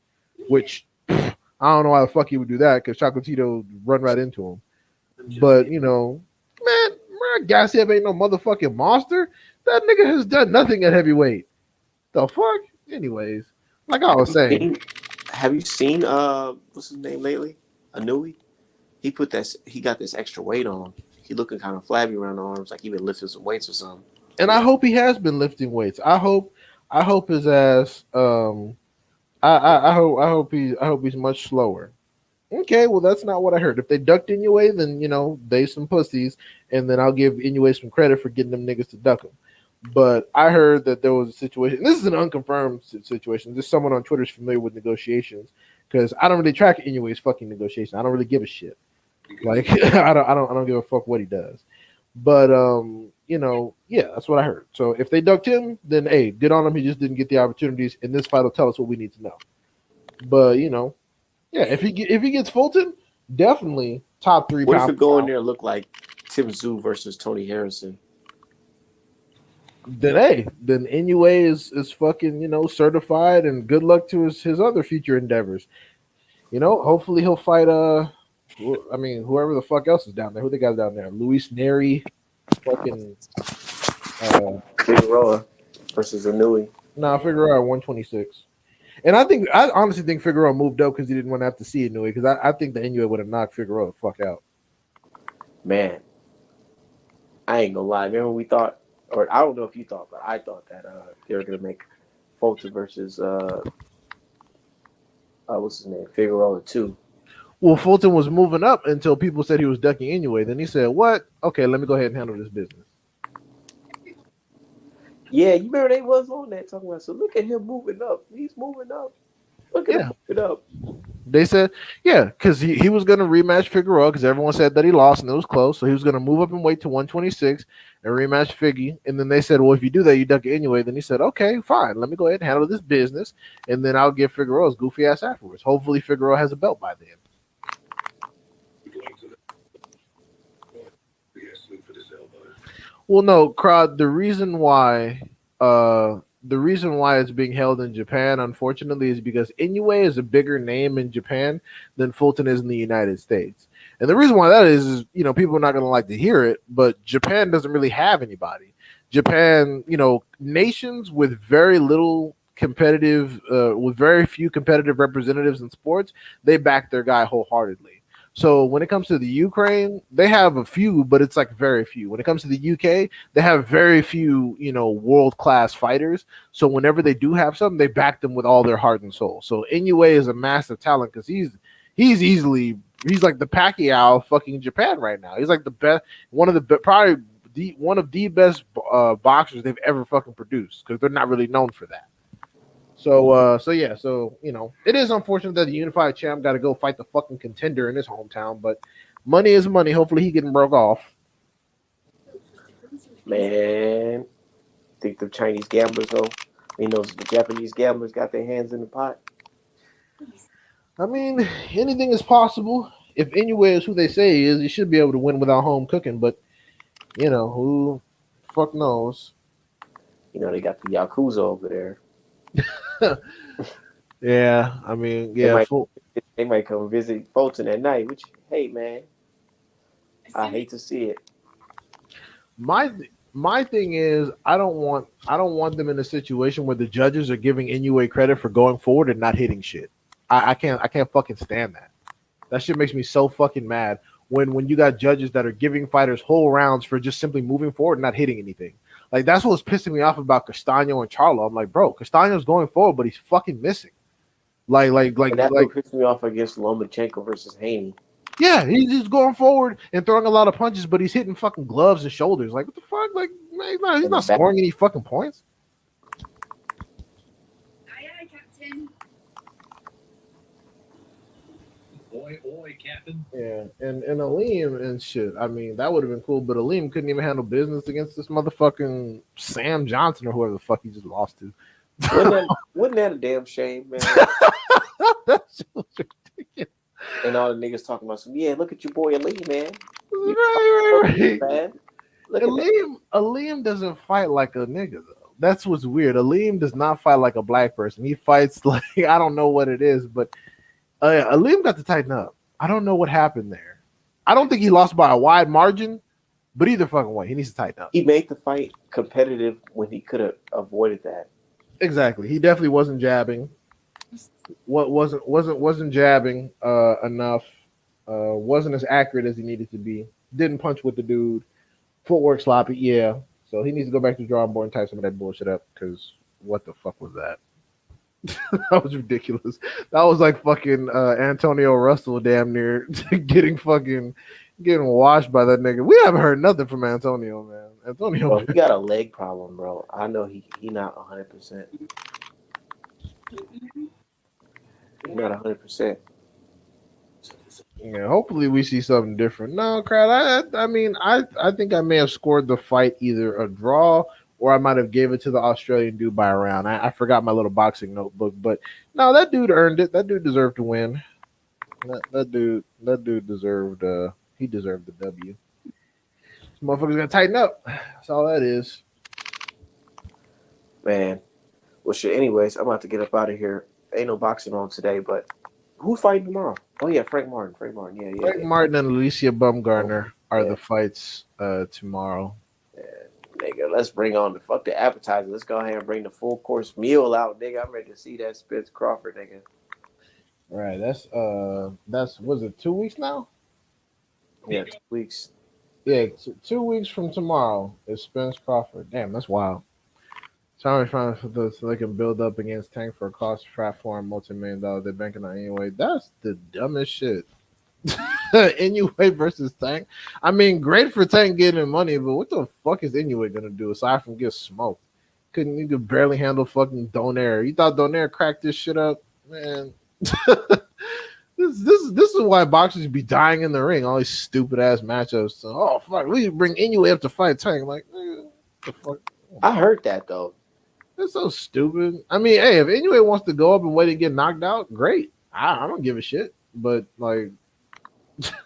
which I don't know why the fuck he would do that because Chocolatito run right into him. But, man, Gassiev ain't no motherfucking monster. That nigga has done nothing at heavyweight. The fuck? Anyways, like I was saying. Have you seen what's his name lately? Anui? He got this extra weight on. He looking kind of flabby around the arms, like he been lifting some weights or something. And I hope he has been lifting weights. I hope his ass I hope he's much slower. Okay, well that's not what I heard. If they ducked Inoue, then they some pussies, and then I'll give Inoue some credit for getting them niggas to duck him. But I heard that there was a situation. This is an unconfirmed situation. There's someone on Twitter's familiar with negotiations because I don't really track Inoue's fucking negotiation. I don't really give a shit. Like I don't give a fuck what he does. But yeah, that's what I heard. So if they ducked him, then hey, good on him. He just didn't get the opportunities, and this fight will tell us what we need to know. But yeah, if he gets Fulton, definitely top 3. What if it go in there and look like Tim Tszyu versus Tony Harrison? Then Inoue is fucking certified, and good luck to his other future endeavors. Hopefully he'll fight whoever the fuck else is down there. Who they got down there? Luis Neri, fucking Figueroa versus Anui. Figueroa 126. And I honestly think Figueroa moved up because he didn't want to have to see Inoue, because I think the Inoue would have knocked Figueroa the fuck out. Man, I ain't gonna lie. Remember we thought, or I don't know if you thought, but I thought that they were gonna make Fulton versus what's his name, Figueroa 2. Well, Fulton was moving up until people said he was ducking Inoue. Then he said, "What? Okay, let me go ahead and handle this business." Yeah, you remember they was on that talking about. So look at him moving up. He's moving up. Look at him moving up. They said, yeah, because he was going to rematch Figueroa because everyone said that he lost and it was close. So he was going to move up and weight to 126 and rematch Figgy. And then they said, well, if you do that, you duck it anyway. Then he said, okay, fine. Let me go ahead and handle this business. And then I'll get Figueroa's goofy ass afterwards. Hopefully, Figueroa has a belt by then. Well, no, Crowd. The reason why it's being held in Japan, unfortunately, is because Inoue is a bigger name in Japan than Fulton is in the United States. And the reason why that is people are not going to like to hear it, but Japan doesn't really have anybody. Japan, nations with very little competitive, with very few competitive representatives in sports, they back their guy wholeheartedly. So when it comes to the Ukraine, they have a few, but it's like very few. When it comes to the UK, they have very few, world class fighters. So whenever they do have something, they back them with all their heart and soul. So Inoue is a massive talent because he's like the Pacquiao of fucking Japan right now. He's like the best, one of the best boxers they've ever fucking produced because they're not really known for that. So it is unfortunate that the unified champ got to go fight the fucking contender in his hometown, but money is money. Hopefully he getting broke off. Man, think the Chinese gamblers though? Those the Japanese gamblers got their hands in the pot. I mean, anything is possible. If Inoue is who they say he is, he should be able to win without home cooking. But who fuck knows? They got the Yakuza over there. Yeah, I mean, yeah. They might come visit Fulton at night. Which, hey man, I hate to see it. My thing is, I don't want them in a situation where the judges are giving Inoue credit for going forward and not hitting shit. I can't fucking stand that. That shit makes me so fucking mad when you got judges that are giving fighters whole rounds for just simply moving forward and not hitting anything. Like, that's what's pissing me off about Castaño and Charlo. I'm like, bro, Castaño's going forward, but he's fucking missing. Like what pissed me off against Lomachenko versus Haney. Yeah, he's just going forward and throwing a lot of punches, but he's hitting fucking gloves and shoulders. Like, what the fuck? Like, man, he's not scoring any fucking points. Aye, aye, Captain. Oi, Captain. Yeah, and Aleem and shit. I mean, that would have been cool, but Aleem couldn't even handle business against this motherfucking Sam Johnson or whoever the fuck he just lost to. Wasn't that a damn shame, man? That's so ridiculous. And all the niggas talking about look at your boy Aleem, man. Right. Man. Aleem doesn't fight like a nigga though. That's what's weird. Aleem does not fight like a black person. He fights like I don't know what it is, but Aleem got to tighten up. I don't know what happened there. I don't think he lost by a wide margin, but either fucking way, he needs to tighten up. He made the fight competitive when he could have avoided that. Exactly. He definitely wasn't jabbing. Wasn't jabbing enough. Wasn't as accurate as he needed to be. Didn't punch with the dude. Footwork sloppy. Yeah. So he needs to go back to the drawing board and type some of that bullshit up because what the fuck was that? That was ridiculous. That was like fucking Antonio Russell damn near getting washed by that nigga. We haven't heard nothing from Antonio, man. Bro, he got a leg problem, bro. I know he not 100%. He's not 100%. Yeah, hopefully we see something different. No, crowd. I mean, I think I may have scored the fight either a draw or I might have gave it to the Australian dude by a round. I forgot my little boxing notebook, but no, that dude earned it. That dude deserved to win. That dude deserved. He deserved the W. This motherfucker's gonna tighten up. That's all that is. Man. Well, shit. Anyways, I'm about to get up out of here. Ain't no boxing on today, but who's fighting tomorrow? Oh yeah, Frank Martin. Yeah. Frank Martin and Alicia Bumgarner are the fights tomorrow. Yeah, nigga, let's bring on the appetizer. Let's go ahead and bring the full course meal out, nigga. I'm ready to see that Spence Crawford, nigga. Right. That's was it 2 weeks now? Yeah, 2 weeks. Yeah, 2 weeks from tomorrow is Spence Crawford. Damn, that's wild. Trying so they can build up against Tank for a cost platform, multi-million-dollar. They're banking on anyway. That's the dumbest shit. Inoue versus Tank. I mean, great for Tank getting money, but what the fuck is Inoue gonna do aside from get smoked? You could barely handle fucking Donaire. You thought Donaire cracked this shit up, man? This is why boxers be dying in the ring. All these stupid ass matchups. So, oh fuck, we bring Inoue up to fight Tank. Like, the fuck. I heard that though. That's so stupid. I mean, hey, if Inoue wants to go up and wait and get knocked out, great. I don't give a shit. But like,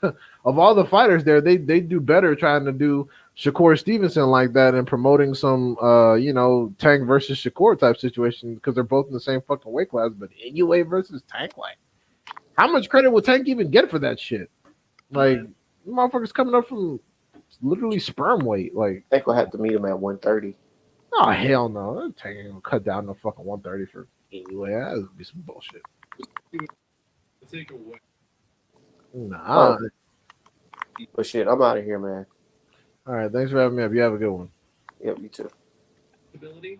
of all the fighters there, they do better trying to do Shakur Stevenson like that and promoting some Tank versus Shakur type situation because they're both in the same fucking weight class. But Inoue versus Tank, like, how much credit will Tank even get for that shit? Like, motherfuckers coming up from literally sperm weight. Like, I think we'll have to meet him at 130. oh hell no, Tank ain't gonna cut down no fucking 130 for Inoue. That would be some bullshit. Take away. Nah. But shit, I'm out of here, man. All right, thanks for having me up. You have a good one. Yep, you too. Ability.